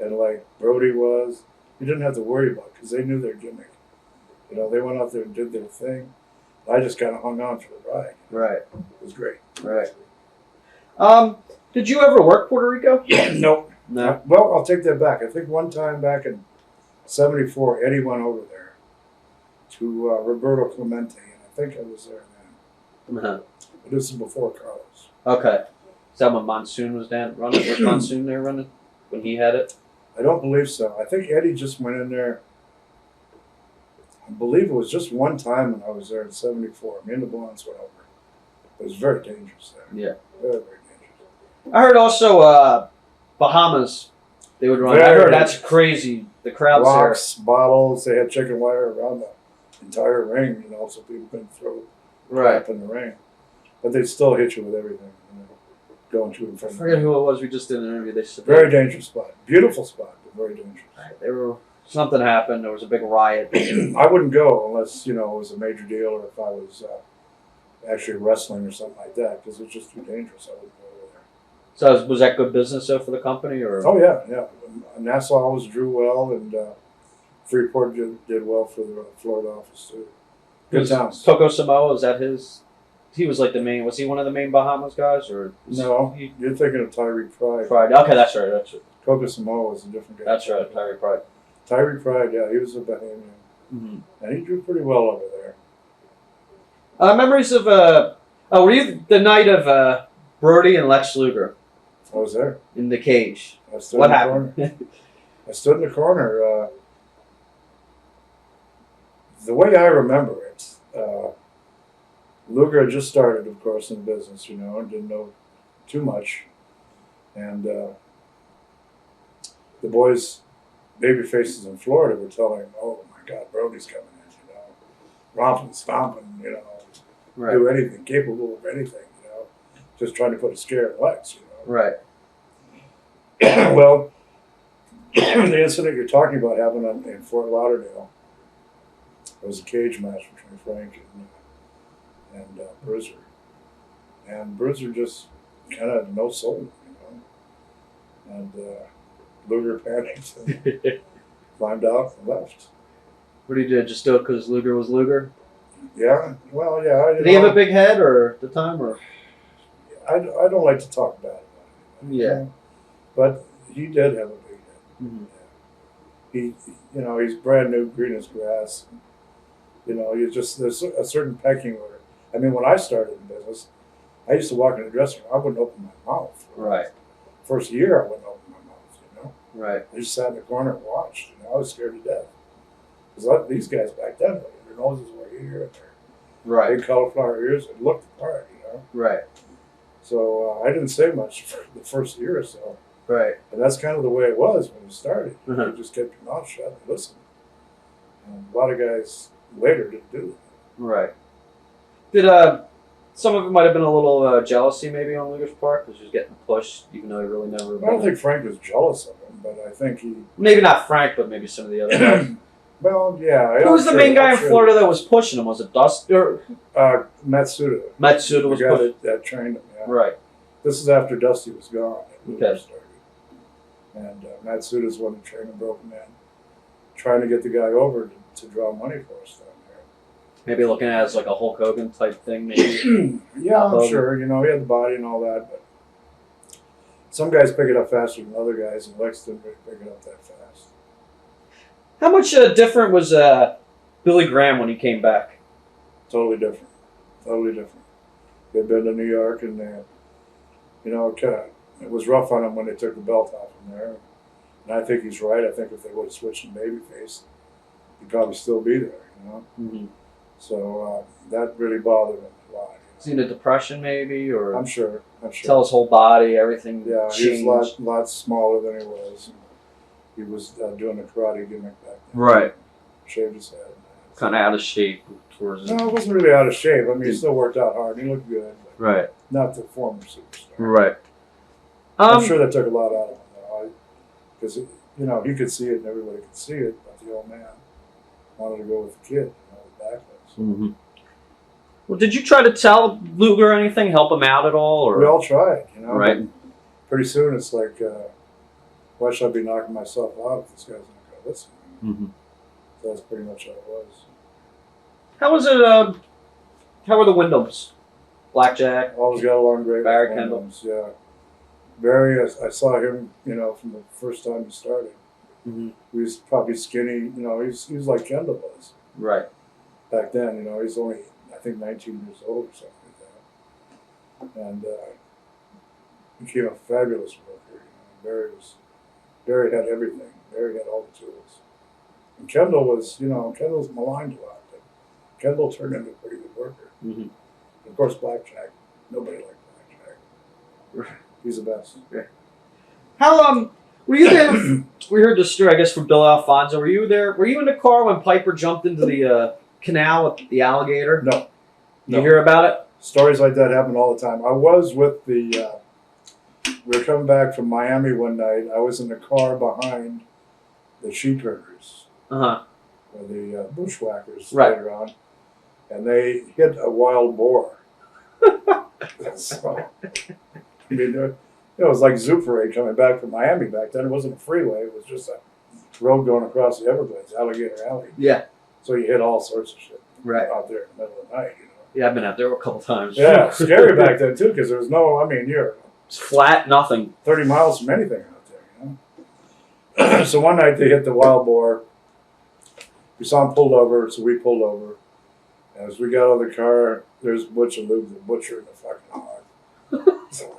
Speaker 3: and like Brody was, you didn't have to worry about because they knew their gimmick. They went out there and did their thing. I just kind of hung on for the ride.
Speaker 2: Right.
Speaker 3: It was great.
Speaker 2: Right. Did you ever work Puerto Rico?
Speaker 3: Nope.
Speaker 2: No.
Speaker 3: Well, I'll take that back. I think one time back in '74, Eddie went over there to Roberto Clemente, and I think I was there then. But this is before Carlos.
Speaker 2: Okay. Is that when Monsoon was running? Was Monsoon there running when he had it?
Speaker 3: I don't believe so. I think Eddie just went in there. I believe it was just one time when I was there in '74. Me and the Blondes went over. It was very dangerous there.
Speaker 2: Yeah.
Speaker 3: Very, very dangerous.
Speaker 2: I heard also Bahamas they would run. I heard that's crazy. The crowds
Speaker 3: Rocks, bottles. They had chicken wire around the entire ring, so people couldn't throw
Speaker 2: Right.
Speaker 3: up in the ring. But they still hit you with everything. Going to and from.
Speaker 2: I forget who it was. We just did an interview. They said
Speaker 3: very dangerous spot. Beautiful spot, but very dangerous.
Speaker 2: They were something happened. There was a big riot.
Speaker 3: I wouldn't go unless it was a major deal or if I was actually wrestling or something like that because it was just too dangerous. I wouldn't go over there.
Speaker 2: So was that good business though for the company or?
Speaker 3: Oh yeah. Nassau always drew well, and Freeport did well for the Florida office too. Good towns.
Speaker 2: Coco Samoa, is that his? He was like the main. Was he one of the main Bahamas guys, or
Speaker 3: no? You're thinking of Tyreek Pride.
Speaker 2: Pride. Okay, that's right. That's right.
Speaker 3: Coco Samoa was a different guy.
Speaker 2: That's right. Tyreek Pride.
Speaker 3: Tyreek Pride, yeah, he was a Bahamian, and he drew pretty well over there.
Speaker 2: Memories of were you the night of Brody and Lex Luger?
Speaker 3: I was there
Speaker 2: in the cage.
Speaker 3: What happened? I stood in the corner. The way I remember it. Luger had just started, of course, in business, and didn't know too much. And the boys, baby faces in Florida, were telling him, "Oh my God, Brody's coming in, romping, stomping,
Speaker 2: right.
Speaker 3: do anything, capable of anything, just trying to put a scare in Lex,
Speaker 2: Right.
Speaker 3: Well, the incident you're talking about happened in Fort Lauderdale. It was a cage match between Frank and Bruiser. And Bruiser just kind of no soul, And Luger panicked and climbed out and left.
Speaker 2: What did you do? Just do it because Luger was Luger?
Speaker 3: Yeah, well, yeah.
Speaker 2: Did he have a big head at the time? Or
Speaker 3: I don't like to talk bad about him.
Speaker 2: Yeah.
Speaker 3: But he did have a big head.
Speaker 2: Mm-hmm.
Speaker 3: Yeah. He's brand new, green as grass. There's a certain pecking order. I mean, when I started in business, I used to walk in the dressing room. I wouldn't open my mouth.
Speaker 2: Right.
Speaker 3: First year, I wouldn't open my mouth.
Speaker 2: Right.
Speaker 3: I just sat in the corner and watched. I was scared to death. Because these guys back then, their noses were here and their big cauliflower ears, and looked the part.
Speaker 2: Right.
Speaker 3: So I didn't say much for the first year or so.
Speaker 2: Right.
Speaker 3: And that's kind of the way it was when you started.
Speaker 2: Uh-huh.
Speaker 3: You just kept your mouth shut and listened. And a lot of guys later didn't do that.
Speaker 2: Right. Did some of it might have been a little jealousy maybe on Luger's part because he was getting pushed, even though he really never.
Speaker 3: I don't think Frank was jealous of him, but I think he.
Speaker 2: Maybe not Frank, but maybe some of the other guys.
Speaker 3: Well, yeah.
Speaker 2: Who was the main guy in Florida that was pushing him? Was it Dusty or
Speaker 3: Matsuda?
Speaker 2: Matsuda was put
Speaker 3: that trained him. Yeah.
Speaker 2: Right.
Speaker 3: This is after Dusty was gone.
Speaker 2: Okay.
Speaker 3: Started. And Matsuda's one that trained him, broke him in, trying to get the guy over to draw money for us down there.
Speaker 2: Maybe looking at it as like a Hulk Hogan type thing, maybe.
Speaker 3: Yeah, I'm sure. He had the body and all that, but some guys pick it up faster than other guys, and Lex didn't really pick it up that fast.
Speaker 2: How much different was Billy Graham when he came back?
Speaker 3: Totally different. Totally different. They'd been to New York, and it was rough on him when they took the belt off him there. And I think he's right. I think if they would have switched to babyface, he'd probably still be there,
Speaker 2: Mm-hmm.
Speaker 3: So that really bothered him a lot.
Speaker 2: Is he in a depression maybe? Or
Speaker 3: I'm sure.
Speaker 2: Tell his whole body, everything
Speaker 3: Yeah,
Speaker 2: changed.
Speaker 3: he was a lot smaller than he was. He was doing a karate gimmick back then.
Speaker 2: Right.
Speaker 3: Shaved his head.
Speaker 2: Kind of out of shape towards
Speaker 3: No, it wasn't really out of shape. I mean, he still worked out hard. He looked good. But
Speaker 2: right.
Speaker 3: Not the former superstar.
Speaker 2: Right.
Speaker 3: I'm sure that took a lot out of him, though. Because, he could see it and everybody could see it, but the old man wanted to go with the kid, the backless.
Speaker 2: Mm-hmm. Well, did you try to tell Luger anything, help him out at all? Or?
Speaker 3: We all tried,
Speaker 2: Right.
Speaker 3: Pretty soon it's like, why should I be knocking myself out if this guy's not going to listen?
Speaker 2: Mm-hmm.
Speaker 3: So that's pretty much how it was.
Speaker 2: How was it? How were the Wyndhams? Blackjack?
Speaker 3: Always got along great.
Speaker 2: Barry
Speaker 3: with
Speaker 2: Kendall.
Speaker 3: Wyndham's, yeah. Barry, I saw him, from the first time he started.
Speaker 2: Mm-hmm.
Speaker 3: He was probably skinny, he was like Kendall was.
Speaker 2: Right.
Speaker 3: Back then, he's only, I think, 19 years old or something like that. And became a fabulous worker. Barry had everything. Barry had all the tools. And Kendall was, Kendall's maligned a lot, but Kendall turned into a pretty good worker.
Speaker 2: Mm-hmm.
Speaker 3: Of course, Blackjack. Nobody liked Blackjack. He's the best.
Speaker 2: Yeah. How were you there? We heard the story, I guess, from Bill Alfonso. Were you there? Were you in the car when Piper jumped into the canal with the alligator?
Speaker 3: No.
Speaker 2: You hear about it?
Speaker 3: Stories like that happen all the time. I was with the. We were coming back from Miami one night. I was in the car behind the sheep herders,
Speaker 2: Uh-huh.
Speaker 3: or the bushwhackers
Speaker 2: Right.
Speaker 3: later on, and they hit a wild boar. So, I mean, it was like Zoo Parade coming back from Miami back then. It wasn't a freeway. It was just a road going across the Everglades, Alligator Alley.
Speaker 2: Yeah.
Speaker 3: So you hit all sorts of shit
Speaker 2: Right.
Speaker 3: out there in the middle of the night, you know.
Speaker 2: Yeah, I've been out there a couple times.
Speaker 3: Yeah, scary back then too, because there was no. I mean, you're
Speaker 2: It's flat, nothing.
Speaker 3: 30 miles from anything out there, you know. So one night they hit the wild boar. We saw him pulled over, so we pulled over. As we got out of the car, there's Butcher Luke, the butcher in the fucking hog. So,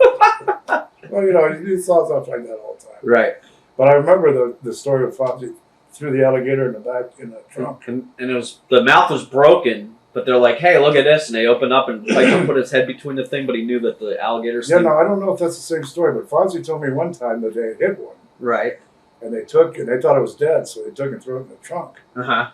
Speaker 3: well, you know, you saw stuff like that all the time.
Speaker 2: Right.
Speaker 3: But I remember the story of Fatu threw the alligator in the back in the trunk.
Speaker 2: And it was the mouth was broken, but they're like, "Hey, look at this!" And they open up and Piper put his head between the thing, but he knew that the alligator.
Speaker 3: Yeah, no, I don't know if that's the same story, but Fonzie told me one time that they hit one,
Speaker 2: Right.
Speaker 3: and they thought it was dead, so they took and threw it in the trunk.
Speaker 2: Uh huh.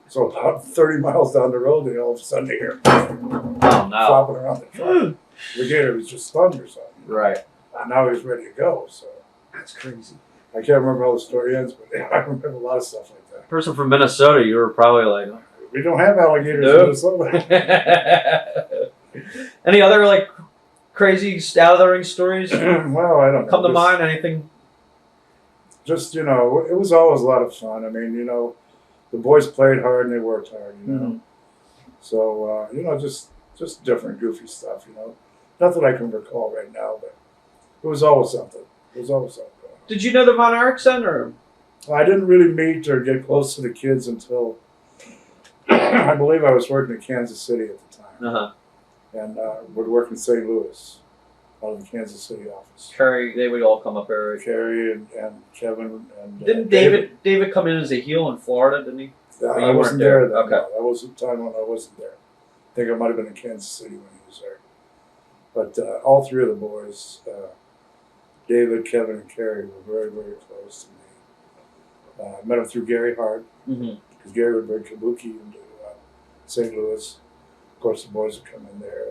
Speaker 3: So about 30 miles down the road, they all of a sudden they hear
Speaker 2: Oh no.
Speaker 3: flopping around the trunk. The gator was just stunned or something.
Speaker 2: Right.
Speaker 3: And now he was ready to go. So
Speaker 2: That's crazy.
Speaker 3: I can't remember how the story ends, but I remember a lot of stuff like that.
Speaker 2: Person from Minnesota, you were probably like.
Speaker 3: We don't have alligators
Speaker 2: Nope.
Speaker 3: in Minnesota.
Speaker 2: Any other like crazy out of the ring stories
Speaker 3: Well, I don't know.
Speaker 2: come to mind? Anything?
Speaker 3: Just, you know, it was always a lot of fun. I mean, you know, the boys played hard and they worked hard, you know.
Speaker 2: Mhm.
Speaker 3: So, you know, just different goofy stuff, you know. Not that I can recall right now, but it was always something. It was always something going on.
Speaker 2: Did you know the Von Erichs then, or?
Speaker 3: I didn't really meet or get close to the kids until I believe I was working in Kansas City at the time.
Speaker 2: Uh huh.
Speaker 3: And would work in St. Louis out of the Kansas City office.
Speaker 2: Kerry, they would all come up there.
Speaker 3: Carrie and Kevin and
Speaker 2: Didn't David come in as a heel in Florida? Didn't he?
Speaker 3: I
Speaker 2: you
Speaker 3: wasn't
Speaker 2: weren't
Speaker 3: there
Speaker 2: there.
Speaker 3: then.
Speaker 2: Okay.
Speaker 3: No, that was the time when I wasn't there. I think I might have been in Kansas City when he was there. But all three of the boys, David, Kevin, and Carrie, were very, very close to me. I met them through Gary Hart,
Speaker 2: Mm-hmm.
Speaker 3: because Gary would bring Kabuki into St. Louis. Of course, the boys would come in there.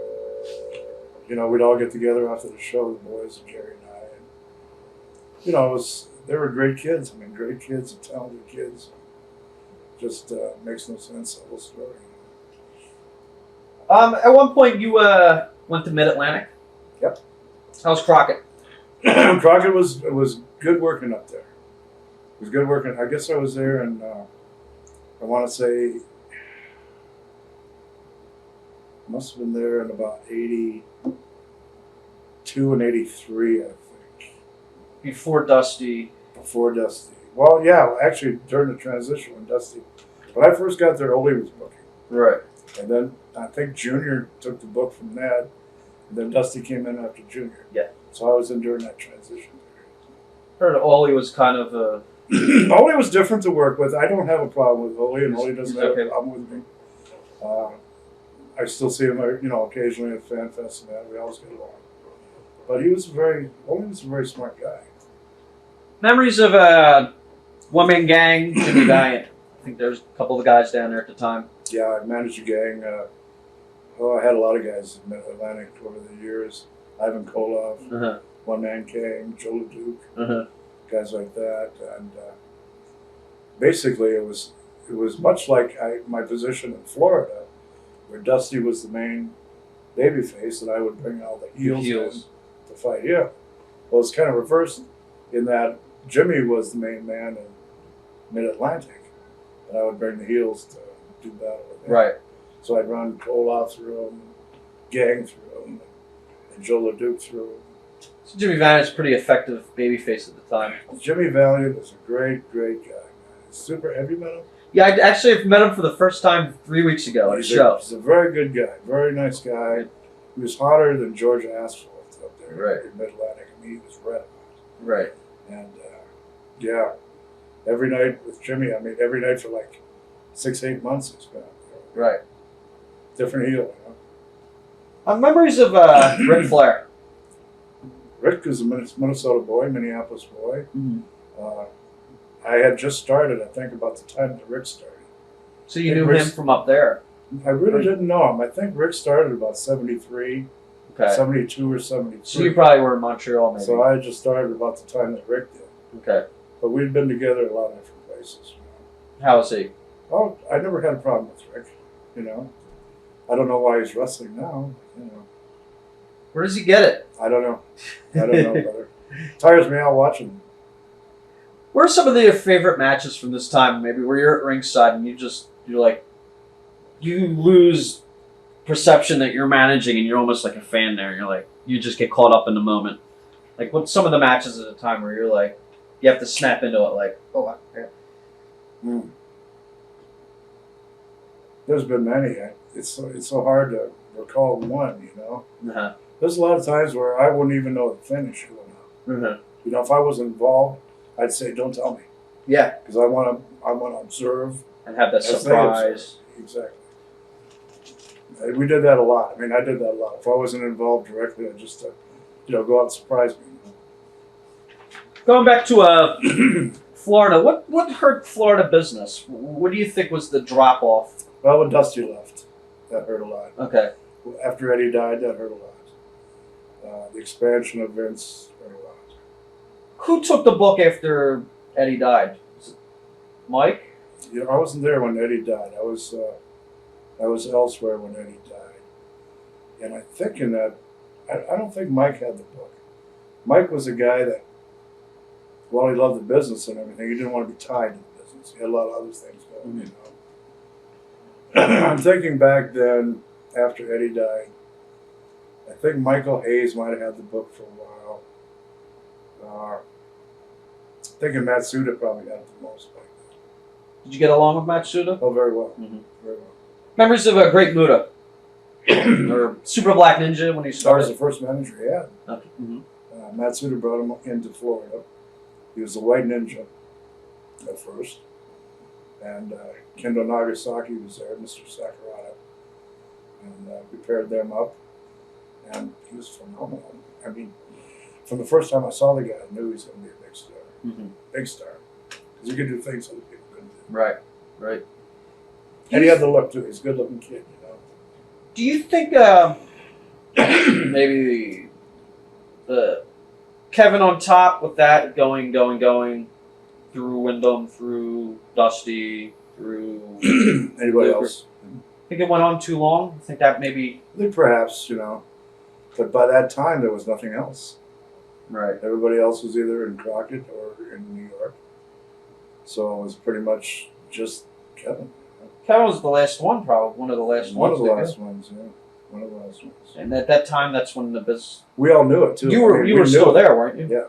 Speaker 3: You know, we'd all get together after the show, the boys and Jerry and I. And, you know, they were great kids. I mean, great kids and talented kids. Just makes no sense, the whole story.
Speaker 2: At one point, you went to Mid Atlantic.
Speaker 3: Yep.
Speaker 2: How's Crockett?
Speaker 3: Crockett was good working up there. It was good working. I guess I was there, and I want to say must have been there in about 82 and 83, I think.
Speaker 2: Before Dusty.
Speaker 3: Before Dusty. Well, yeah, actually during the transition when Dusty. When I first got there, Ole was booking.
Speaker 2: Right.
Speaker 3: And then I think Junior took the book from that, and then Dusty came in after Junior.
Speaker 2: Yeah.
Speaker 3: So I was in during that transition period.
Speaker 2: Heard Ollie was kind of a.
Speaker 3: Ole was different to work with. I don't have a problem with Ole, and Ole doesn't have
Speaker 2: Okay.
Speaker 3: a problem with me. I still see him, you know, occasionally at Fan Fest and that. We always get along. But Ole was a very smart guy.
Speaker 2: Memories of One Man Gang, Jimmy Valiant. I think there's a couple of guys down there at the time.
Speaker 3: Yeah, I managed a gang. I had a lot of guys in Mid-Atlantic over the years. Ivan Koloff,
Speaker 2: Uh-huh.
Speaker 3: One Man Gang, Joe LeDuc,
Speaker 2: Uh-huh.
Speaker 3: guys like that. And basically it was much like my position in Florida, where Dusty was the main babyface and I would bring all the heels in to fight him. Well, it's kind of reversed in that Jimmy was the main man in Mid-Atlantic, and I would bring the heels to do battle with him.
Speaker 2: Right.
Speaker 3: So I'd run Koloff through him, Gang through him, and Joe LeDuc through him.
Speaker 2: So Jimmy Valiant's a pretty effective babyface at the time.
Speaker 3: Jimmy Valiant is a great, great guy, man. He's super. Have you met him?
Speaker 2: Yeah, I actually have met him for the first time 3 weeks ago at a show.
Speaker 3: He's a very good guy, very nice guy. He was hotter than George Asphalt up there
Speaker 2: Right.
Speaker 3: in Mid-Atlantic. I mean, he was red hot.
Speaker 2: Right.
Speaker 3: And yeah, every night with Jimmy, I mean, every night for like 6-8 months it's been up there.
Speaker 2: Right.
Speaker 3: Different heel, you know.
Speaker 2: Memories of Ric Flair.
Speaker 3: Rick is a Minnesota boy, Minneapolis boy.
Speaker 2: Mm-hmm.
Speaker 3: I had just started, I think, about the time that Rick started.
Speaker 2: So you knew him from up there.
Speaker 3: I really didn't know him. I think Rick started about 73,
Speaker 2: Okay.
Speaker 3: 72 or 73.
Speaker 2: So you probably were in Montreal, maybe.
Speaker 3: So I just started about the time that Rick did.
Speaker 2: Okay.
Speaker 3: But we'd been together a lot of different places.
Speaker 2: How was he?
Speaker 3: Oh, I never had a problem with Rick. You know, I don't know why he's wrestling now. You know,
Speaker 2: Where does he get it?
Speaker 3: I don't know. I don't know, brother. Tires me out watching him.
Speaker 2: What are some of your favorite matches from this time? Maybe where you're at ringside and you're like, you lose perception that you're managing and you're almost like a fan there. You're like, you just get caught up in the moment. Like, what's some of the matches at a time where you're like, you have to snap into it, like, oh, yeah.
Speaker 3: There's been many. It's so hard to recall one, you know.
Speaker 2: Uh-huh.
Speaker 3: There's a lot of times where I wouldn't even know the finish.
Speaker 2: Uh-huh.
Speaker 3: You know, if I was involved, I'd say, "Don't tell me,"
Speaker 2: Yeah.
Speaker 3: because I want to observe
Speaker 2: And have that
Speaker 3: as they
Speaker 2: surprise.
Speaker 3: observe. Exactly. We did that a lot. I mean, I did that a lot. If I wasn't involved directly, I'd just, go out and surprise me.
Speaker 2: Going back to Florida, what hurt Florida business? What do you think was the drop off?
Speaker 3: Well, when Dusty left, that hurt a lot.
Speaker 2: Okay.
Speaker 3: After Eddie died, that hurt a lot. The expansion of Vince hurt a lot.
Speaker 2: Who took the book after Eddie died? Was it Mike?
Speaker 3: You know, I wasn't there when Eddie died. I was elsewhere when Eddie died, and I think in that, I don't think Mike had the book. Mike was a guy that, while he loved the business and everything, he didn't want to be tied to the business. He had a lot of other things going, you know. I'm thinking back then, after Eddie died, I think Michael Hayes might have had the book for a while. Thinking Matsuda probably had it the most back then.
Speaker 2: Did you get along with Matsuda?
Speaker 3: Oh, very well.
Speaker 2: Mm-hmm.
Speaker 3: Very well.
Speaker 2: Memories of a Great Muda? Or Super Black Ninja when he
Speaker 3: That was
Speaker 2: started?
Speaker 3: the first manager he had.
Speaker 2: Okay. Mm-hmm.
Speaker 3: Matsuda brought him into Florida. He was the White Ninja at first. And Kendo Nagasaki was there, Mr. Sakurada. And we paired them up. And he was phenomenal. I mean, from the first time I saw the guy, I knew he was going to be a big star.
Speaker 2: Mm-hmm.
Speaker 3: Big star. Because he could do things other people couldn't do.
Speaker 2: Right, right.
Speaker 3: And he had the look, too. He's a good-looking kid, you know.
Speaker 2: Do you think maybe the Kevin on top with that going through Wyndham, through Dusty, through
Speaker 3: Anybody
Speaker 2: Luger?
Speaker 3: else?
Speaker 2: Think it went on too long? I think that maybe
Speaker 3: I think perhaps, you know. But by that time, there was nothing else.
Speaker 2: right.
Speaker 3: Everybody else was either in Crockett or in New York. So it was pretty much just Kevin.
Speaker 2: Kevin was the last one, probably one of the last
Speaker 3: One
Speaker 2: ones.
Speaker 3: of the
Speaker 2: I guess.
Speaker 3: last ones, yeah. One of the last ones.
Speaker 2: And at that time, that's when the business.
Speaker 3: We all knew it too.
Speaker 2: You were
Speaker 3: I mean, we
Speaker 2: were
Speaker 3: knew
Speaker 2: still
Speaker 3: it.
Speaker 2: there, weren't you?
Speaker 3: Yeah.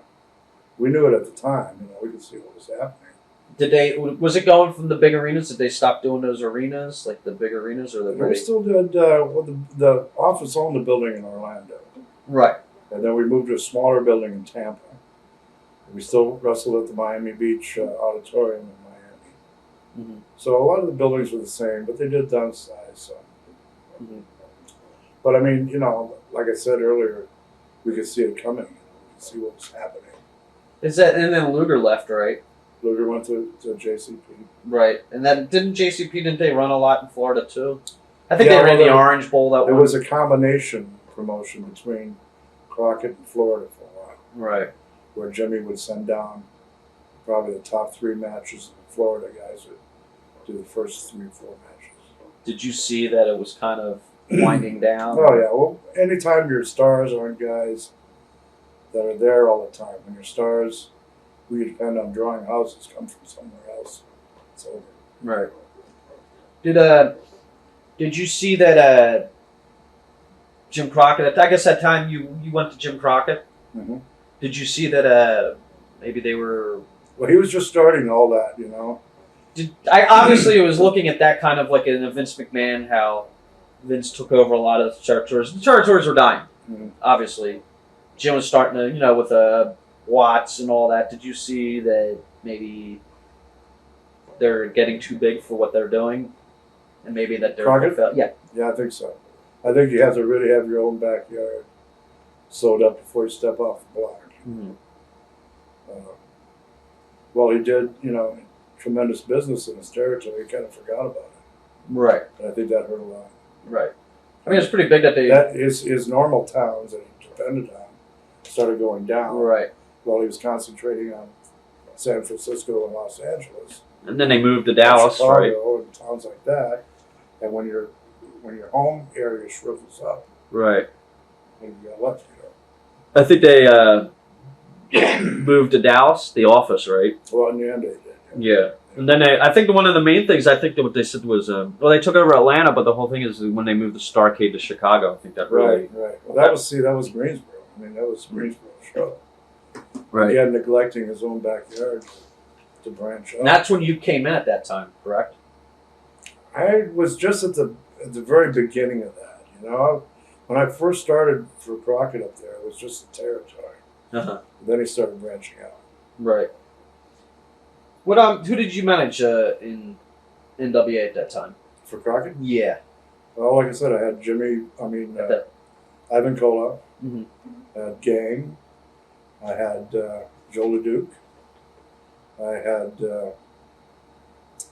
Speaker 3: We knew it at the time. You know, we could see what was happening.
Speaker 2: Was it going from the big arenas? Did they stop doing those arenas, like the big arenas, or
Speaker 3: We still did. The office owned a building in Orlando,
Speaker 2: right?
Speaker 3: and then we moved to a smaller building in Tampa. We still wrestled at the Miami Beach Auditorium in Miami.
Speaker 2: Mm-hmm.
Speaker 3: So a lot of the buildings were the same, but they did downsize some.
Speaker 2: Mm-hmm.
Speaker 3: But I mean, you know, like I said earlier, we could see it coming. We could see what was happening.
Speaker 2: Is that and then Luger left, right?
Speaker 3: Luger went to JCP.
Speaker 2: Right, and then didn't they run a lot in Florida too? I think
Speaker 3: Yeah,
Speaker 2: they ran
Speaker 3: well,
Speaker 2: the Orange Bowl that
Speaker 3: It
Speaker 2: one.
Speaker 3: was a combination promotion between Crockett and Florida for a while,
Speaker 2: Right.
Speaker 3: where Jimmy would send down probably the top 3 matches. The Florida guys would do the first 3 or 4 matches.
Speaker 2: Did you see that it was kind of winding down?
Speaker 3: Oh yeah. Well, anytime your stars aren't guys that are there all the time, when your stars, who you depend on drawing houses, come from somewhere else, it's over.
Speaker 2: Right. Did you see that Jim Crockett? I guess that time you went to Jim Crockett.
Speaker 3: Mm-hmm.
Speaker 2: Did you see that maybe they were?
Speaker 3: Well, he was just starting all that, you know.
Speaker 2: I obviously was looking at that kind of like in a Vince McMahon, how Vince took over a lot of the territories. The territories were dying.
Speaker 3: Mm-hmm.
Speaker 2: Obviously, Jim was starting to, with Watts and all that. Did you see that maybe they're getting too big for what they're doing, and maybe that they're
Speaker 3: Crockett?
Speaker 2: yeah.
Speaker 3: Yeah, I think so. I think you have to really have your own backyard sewed up before you step off the block.
Speaker 2: Mm-hmm.
Speaker 3: Well, he did, tremendous business in his territory. He kind of forgot about it.
Speaker 2: Right.
Speaker 3: And I think that hurt a lot.
Speaker 2: Right. I mean, it's pretty big that they.
Speaker 3: That his normal towns that he depended on started going down.
Speaker 2: Right.
Speaker 3: While he was concentrating on San Francisco and Los Angeles.
Speaker 2: And then they moved to Dallas,
Speaker 3: Chicago,
Speaker 2: right?
Speaker 3: And towns like that. And when your home area shrivels up,
Speaker 2: Right.
Speaker 3: and you got left,
Speaker 2: I think they moved to Dallas, the office, right?
Speaker 3: Well, in the end, they did.
Speaker 2: Yeah. And then I think one of the main things, I think that what they said was, well, they took over Atlanta, but the whole thing is when they moved the Starcade to Chicago, I think that really.
Speaker 3: Right. Well, that was Greensboro. I mean, that was Greensboro's show.
Speaker 2: Right.
Speaker 3: He had neglecting his own backyard to branch out.
Speaker 2: And that's when you came in at that time, correct?
Speaker 3: I was just at the very beginning of that. When I first started for Crockett up there, it was just the territory.
Speaker 2: Uh-huh.
Speaker 3: Then he started branching out.
Speaker 2: Right. What who did you manage in NWA at that time?
Speaker 3: For Crockett?
Speaker 2: Yeah.
Speaker 3: Well, like I said, I had Ivan Koloff.
Speaker 2: Mm-hmm.
Speaker 3: I had Gang. I had Joe LeDuc. I had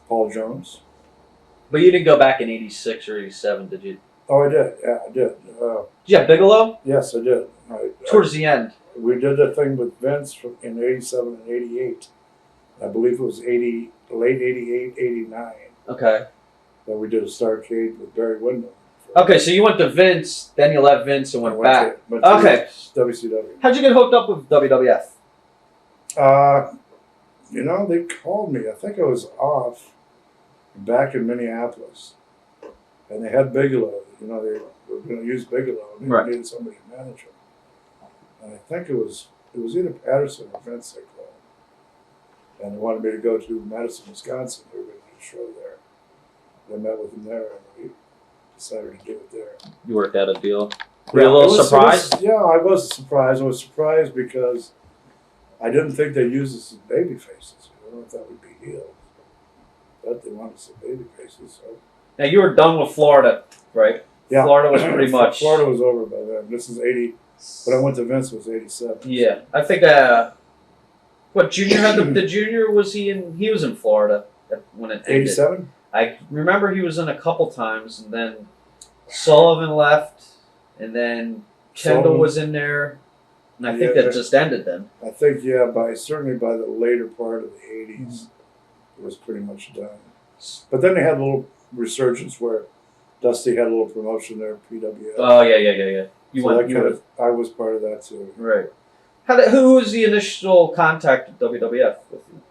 Speaker 3: Paul Jones.
Speaker 2: But you didn't go back in '86 or '87, did you?
Speaker 3: Oh, I did. Yeah, I did.
Speaker 2: Did you have Bigelow?
Speaker 3: Yes, I did.
Speaker 2: Towards the end.
Speaker 3: We did a thing with Vince in '87 and '88. I believe it was late '88, '89.
Speaker 2: Okay.
Speaker 3: Then we did a Starcade with Barry Windham.
Speaker 2: Okay, so you went to Vince, then you left Vince and went back.
Speaker 3: Went to
Speaker 2: Okay.
Speaker 3: WCW.
Speaker 2: How'd you get hooked up with WWF?
Speaker 3: They called me. I think I was off back in Minneapolis. And they had Bigelow. They were going to use Bigelow. And they needed somebody to manage him. And I think it was either Patterson or Vince they called. And they wanted me to go to Madison, Wisconsin. They were going to do a show there. I met with them there, and we decided to do it there.
Speaker 2: You worked out a deal. Were you a little surprised?
Speaker 3: Yeah, I was surprised. I was surprised because I didn't think they used us as baby faces. I don't know if that would be healed. But they wanted us as baby faces. So.
Speaker 2: Now, you were done with Florida, right?
Speaker 3: Yeah.
Speaker 2: Florida was pretty much...
Speaker 3: Florida was over by then. This is 80... When I went to Vince, it was 87.
Speaker 2: Yeah. I think... what, Junior had the Junior, was he in... He was in Florida when it ended.
Speaker 3: 87?
Speaker 2: I remember he was in a couple times, and then Sullivan left, and then Kendall was in there, and I think that just ended then.
Speaker 3: I think, certainly by the later part of the 80s, it was pretty much done. But then they had a little resurgence where Dusty had a little promotion there at PWF.
Speaker 2: Oh, yeah.
Speaker 3: I was part of that too.
Speaker 2: Right. Who was the initial contact at WWF with you?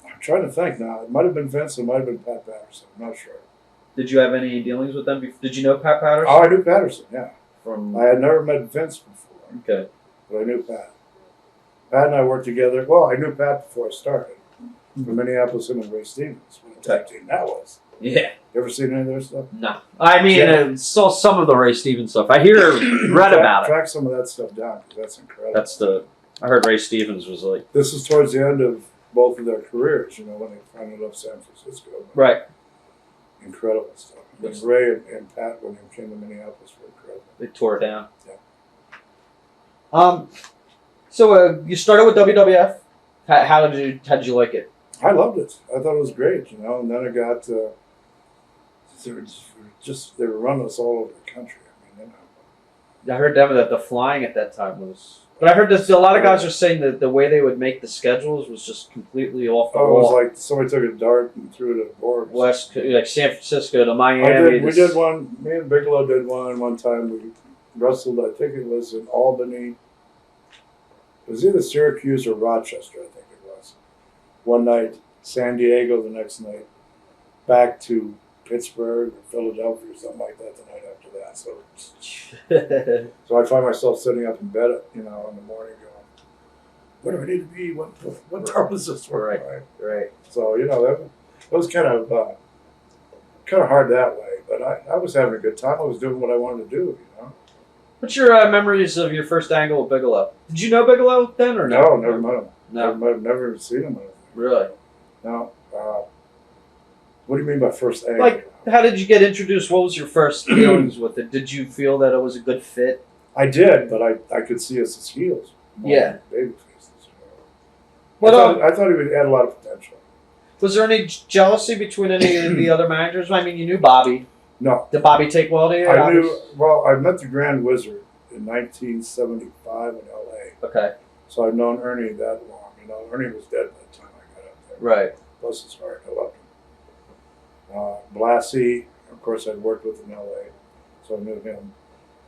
Speaker 3: I'm trying to think now. It might have been Vince. It might have been Pat Patterson. I'm not sure.
Speaker 2: Did you have any dealings with them? Did you know Pat Patterson?
Speaker 3: Oh, I knew Patterson, yeah.
Speaker 2: I
Speaker 3: had never met Vince before.
Speaker 2: Okay.
Speaker 3: But I knew Pat. Pat and I worked together. Well, I knew Pat before I started. From Minneapolis, him and Ray Stevens. What a tag team that was.
Speaker 2: Yeah.
Speaker 3: You ever seen any of their stuff?
Speaker 2: No. I mean, saw some of the Ray Stevens stuff. I read about it.
Speaker 3: Track some of that stuff down because that's incredible.
Speaker 2: I heard Ray Stevens was like...
Speaker 3: This is towards the end of both of their careers, when they finally left San Francisco.
Speaker 2: Right.
Speaker 3: Incredible stuff. Yes. Ray and Pat, when they came to Minneapolis, were incredible.
Speaker 2: They tore it down.
Speaker 3: Yeah.
Speaker 2: So you started with WWF. How did you like it?
Speaker 3: I loved it. I thought it was great, and then it got... they were running us all over the country.
Speaker 2: I heard that the flying at that time was... But I heard a lot of guys are saying that the way they would make the schedules was just completely off the wall.
Speaker 3: It was like somebody took a dart and threw it at a board.
Speaker 2: Like San Francisco to Miami.
Speaker 3: We did one. Me and Bigelow did one time. We wrestled, I think it was in Albany. It was either Syracuse or Rochester, I think it was. One night, San Diego the next night, back to Pittsburgh or Philadelphia or something like that the night after that. So I find myself sitting up in bed, in the morning going, where do I need to be? What time is this work?
Speaker 2: Right.
Speaker 3: So, it was kind of hard that way, but I was having a good time. I was doing what I wanted to do,
Speaker 2: What's your memories of your first angle with Bigelow? Did you know Bigelow then or no?
Speaker 3: No, never met him.
Speaker 2: No.
Speaker 3: I've never seen him.
Speaker 2: Really?
Speaker 3: No. What do you mean by first angle?
Speaker 2: Like, how did you get introduced? What was your first feelings with it? Did you feel that it was a good fit?
Speaker 3: I did, but I could see us as heels.
Speaker 2: Yeah.
Speaker 3: Baby faces.
Speaker 2: I
Speaker 3: thought he would add a lot of potential.
Speaker 2: Was there any jealousy between any of the other managers? I mean, you knew Bobby.
Speaker 3: No.
Speaker 2: Did Bobby take well to you?
Speaker 3: I met the Grand Wizard in 1975 in L.A.
Speaker 2: Okay.
Speaker 3: So I've known Ernie that long. You know, Ernie was dead by the time I got up there.
Speaker 2: Right.
Speaker 3: Bless his heart. I loved him. Blassie, of course, I'd worked with in L.A., so I knew him.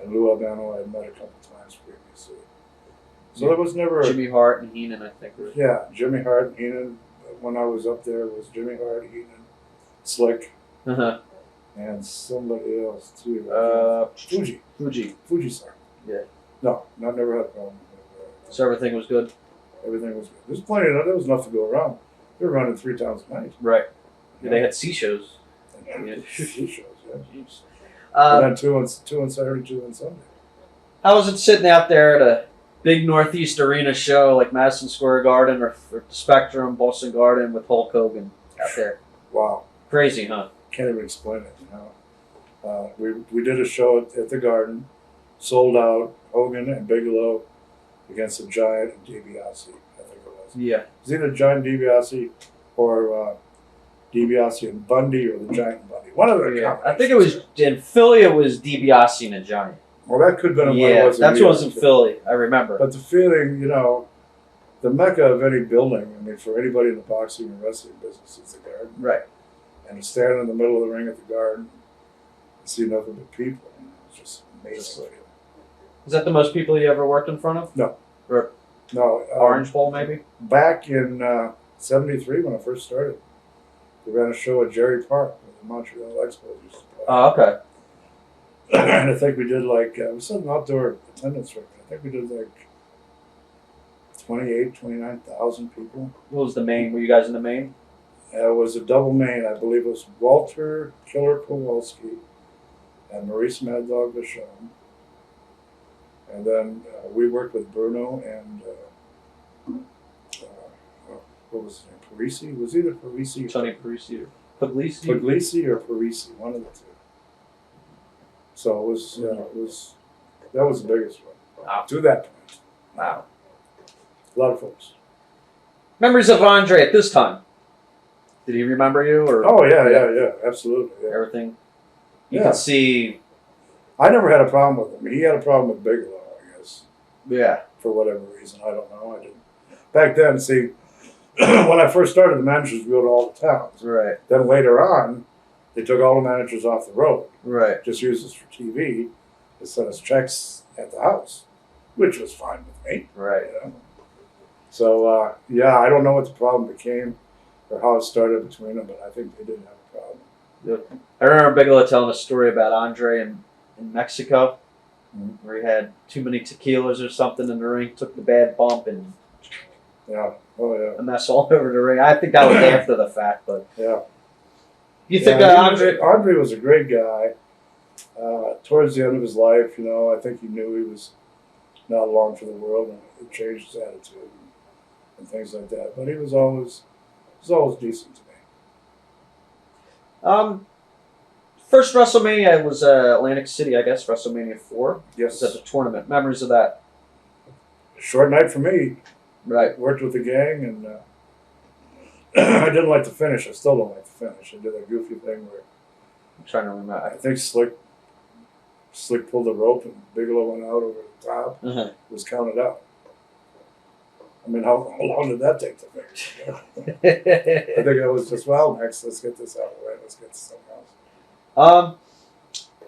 Speaker 3: And Lou Albano I had met a couple times previously. So there was never...
Speaker 2: Jimmy Hart and Heenan, I think.
Speaker 3: Yeah, Jimmy Hart and Heenan. When I was up there, was Jimmy Hart, Heenan, Slick, and somebody else too. Fuji-san.
Speaker 2: Yeah.
Speaker 3: No, I've never had a problem with it.
Speaker 2: So everything was good?
Speaker 3: Everything was good. There's plenty of, there was enough to go around. They were running 3 towns a night.
Speaker 2: Right.
Speaker 3: Yeah.
Speaker 2: They had sea shows.
Speaker 3: Yeah. Sea shows, yeah.
Speaker 2: And
Speaker 3: then two on Saturday, 2 on Sunday.
Speaker 2: How was it sitting out there at a big Northeast Arena show like Madison Square Garden or Spectrum, Boston Garden with Hulk Hogan out there?
Speaker 3: Wow.
Speaker 2: Crazy, huh?
Speaker 3: Can't even explain it, you know. We did a show at the Garden, sold out, Hogan and Bigelow against the Giant and DiBiase, I think it was.
Speaker 2: Yeah.
Speaker 3: It was either Giant DiBiase or DiBiase and Bundy or the Giant and Bundy. One of the
Speaker 2: I think it was in Philly. It was DiBiase and a Giant.
Speaker 3: Well, that could have been what it was.
Speaker 2: That's what was in Philly. I remember.
Speaker 3: But the feeling, you know, the mecca of any building. I mean, for anybody in the boxing and wrestling business, it's the Garden.
Speaker 2: Right.
Speaker 3: And to stand in the middle of the ring at the Garden and see nothing but people, it's just amazing.
Speaker 2: Is that the most people you ever worked in front of?
Speaker 3: No.
Speaker 2: Or
Speaker 3: no.
Speaker 2: Orange Bowl, maybe?
Speaker 3: Back in '73, when I first started, we ran a show at Jerry Park where the Montreal Expos used to play.
Speaker 2: Oh, okay.
Speaker 3: And I think we did like, we set an outdoor attendance record. I think we did like 29,000 people.
Speaker 2: What was the main? Were you guys in the main?
Speaker 3: It was a double main. I believe it was Walter Killer Kowalski and Maurice Mad Dog Vachon. And then we worked with Bruno and what was his name? Parisi? It was either Parisi
Speaker 2: Tony Parisi or Puglisi?
Speaker 3: Puglisi or Parisi, one of the two. So it was that was the biggest one.
Speaker 2: Wow.
Speaker 3: To that point.
Speaker 2: Wow.
Speaker 3: A lot of folks.
Speaker 2: Memories of Andre at this time. Did he remember you? Or
Speaker 3: Oh yeah, absolutely. Yeah.
Speaker 2: everything? You can see.
Speaker 3: I never had a problem with him. He had a problem with Bigelow, I guess.
Speaker 2: Yeah.
Speaker 3: For whatever reason, I don't know. I didn't. Back then, see, when I first started, the managers would go to all the towns.
Speaker 2: Right.
Speaker 3: Then later on, they took all the managers off the road.
Speaker 2: Right.
Speaker 3: Just used us for TV to send us checks at the house, which was fine with me.
Speaker 2: Right.
Speaker 3: You know? So, I don't know what the problem became or how it started between them, but I think they didn't have a problem.
Speaker 2: Yep. I remember Bigelow telling a story about Andre in Mexico, where he had too many tequilas or something in the ring, took the bad bump, and a mess all over the ring. I think that was after the fact, but you think
Speaker 3: Andre was a great guy. Towards the end of his life, you know, I think he knew he was not long for the world, and it changed his attitude and things like that. But he was always decent to me.
Speaker 2: First WrestleMania was Atlantic City, I guess, WrestleMania 4.
Speaker 3: Yes.
Speaker 2: Was at the tournament. Memories of that?
Speaker 3: Short night for me.
Speaker 2: Right.
Speaker 3: Worked with the gang, and I didn't like the finish. I still don't like the finish. I did that goofy thing where
Speaker 2: I'm trying to remember.
Speaker 3: I think Slick pulled the rope and Bigelow went out over the top. It was counted out. I mean, how long did that take to finish? You know? I think it was just, next, let's get this out of the way. Let's get to something else.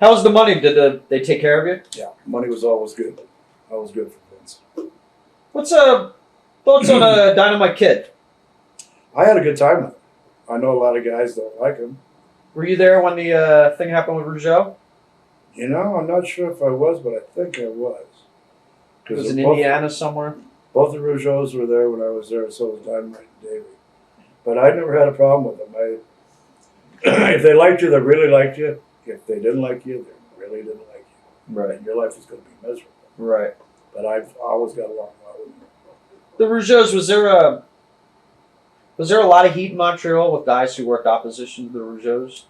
Speaker 2: How was the money? Did they take care of you?
Speaker 3: Yeah, money was always good. Always good for Vince.
Speaker 2: What's thoughts on Dynamite Kid?
Speaker 3: I had a good time with him. I know a lot of guys don't like him.
Speaker 2: Were you there when the thing happened with Rougeau?
Speaker 3: You know, I'm not sure if I was, but I think I was.
Speaker 2: It was in Indiana somewhere?
Speaker 3: Both the Rougeaus were there when I was there, so was Dynamite and Davey. But I never had a problem with them. If they liked you, they really liked you. If they didn't like you, they really didn't like you.
Speaker 2: Right.
Speaker 3: And your life was going to be miserable.
Speaker 2: Right.
Speaker 3: But I've always got along well with them.
Speaker 2: The Rougeaus, was there a lot of heat in Montreal with guys who worked opposition to the Rougeaus?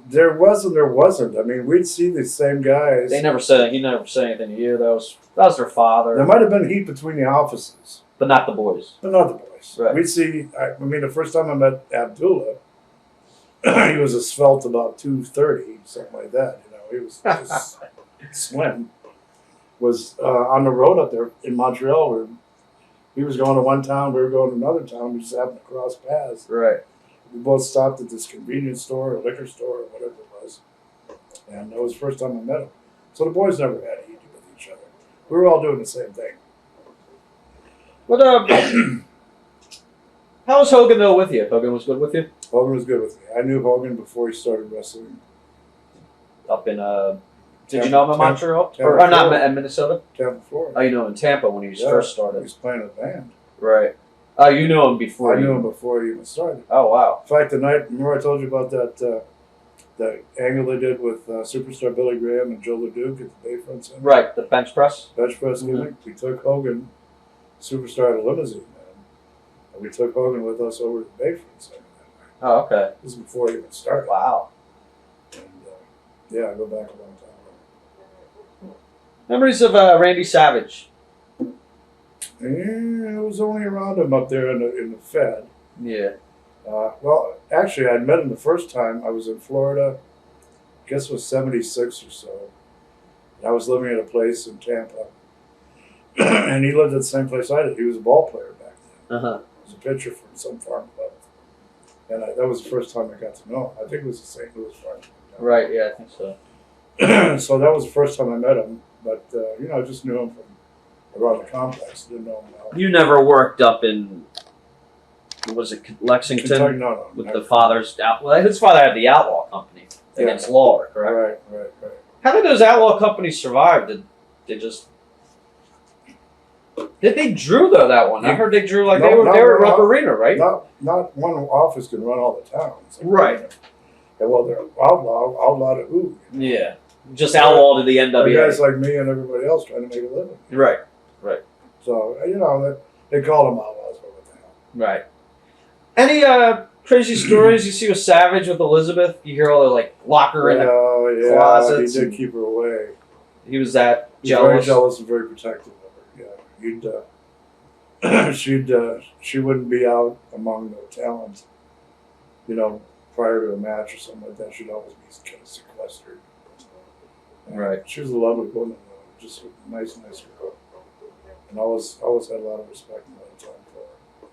Speaker 3: There was and there wasn't. I mean, we'd see the same guys.
Speaker 2: He never said anything to you. That was their father.
Speaker 3: There might have been heat between the offices.
Speaker 2: But not the boys.
Speaker 3: But not the boys.
Speaker 2: Right.
Speaker 3: We'd see, I mean, the first time I met Abdullah, he was a svelte about 230, something like that. You know, he was just slim. Was on the road up there in Montreal where he was going to one town, we were going to another town. We just happened to cross paths.
Speaker 2: Right.
Speaker 3: We both stopped at this convenience store or liquor store or whatever it was. And that was the first time I met him. So the boys never had heat with each other. We were all doing the same thing.
Speaker 2: What how was Hogan though with you? Hogan was good with you?
Speaker 3: Hogan was good with me. I knew Hogan before he started wrestling.
Speaker 2: Up in did you know him in Montreal?
Speaker 3: Tampa,
Speaker 2: or not in Minnesota?
Speaker 3: Tampa, Florida.
Speaker 2: Oh, you know him in Tampa when he first started.
Speaker 3: He was playing in a band.
Speaker 2: Right. Oh, you knew him before.
Speaker 3: I knew him before he even started.
Speaker 2: Oh, wow.
Speaker 3: In fact, the night, remember I told you about that that angle they did with superstar Billy Graham and Joe LeDuc at the Bayfront Center?
Speaker 2: Right, the bench press?
Speaker 3: Bench press gimmick. We took Hogan, superstar at a limousine, man. And we took Hogan with us over to the Bayfront Center that night.
Speaker 2: Oh, okay.
Speaker 3: This is before he even started.
Speaker 2: Wow.
Speaker 3: And yeah, I go back a long time.
Speaker 2: Memories of Randy Savage?
Speaker 3: Yeah, I was only around him up there in the Fed.
Speaker 2: Yeah.
Speaker 3: Well, actually, I'd met him the first time. I was in Florida. I guess it was 76 or so. And I was living at a place in Tampa. And he lived at the same place I did. He was a ball player back then.
Speaker 2: Uh-huh.
Speaker 3: He was a pitcher from some farm club. And that was the first time I got to know him. I think it was the St. Louis farm club.
Speaker 2: Right, yeah, I think so.
Speaker 3: So that was the first time I met him. But, I just knew him from around the complex. Didn't know him well.
Speaker 2: You never worked up in, was it Lexington?
Speaker 3: Kentucky, no.
Speaker 2: With the father's, well, his father had the Outlaw Company against Lawler, correct?
Speaker 3: Right.
Speaker 2: How did those Outlaw Companies survive? Did they drew though that one? I heard they drew like they were at Rupp Arena, right?
Speaker 3: Not one office can run all the towns.
Speaker 2: Right.
Speaker 3: And well, they're outlaw to who?
Speaker 2: Yeah. Just outlaw to the NWA.
Speaker 3: Guys like me and everybody else trying to make a living.
Speaker 2: Right.
Speaker 3: So, they call them outlaws, but what the hell?
Speaker 2: Right. Any crazy stories you see with Savage with Elizabeth? You hear all the locker in the closets.
Speaker 3: He did keep her away.
Speaker 2: He was that
Speaker 3: He was
Speaker 2: jealous.
Speaker 3: very jealous and very protective of her. Yeah, she wouldn't be out among the talent, prior to a match or something like that. She'd always be kind of sequestered.
Speaker 2: Right.
Speaker 3: She was a lovely woman, though. Just a nice girl. And always had a lot of respect and a lot of time for her.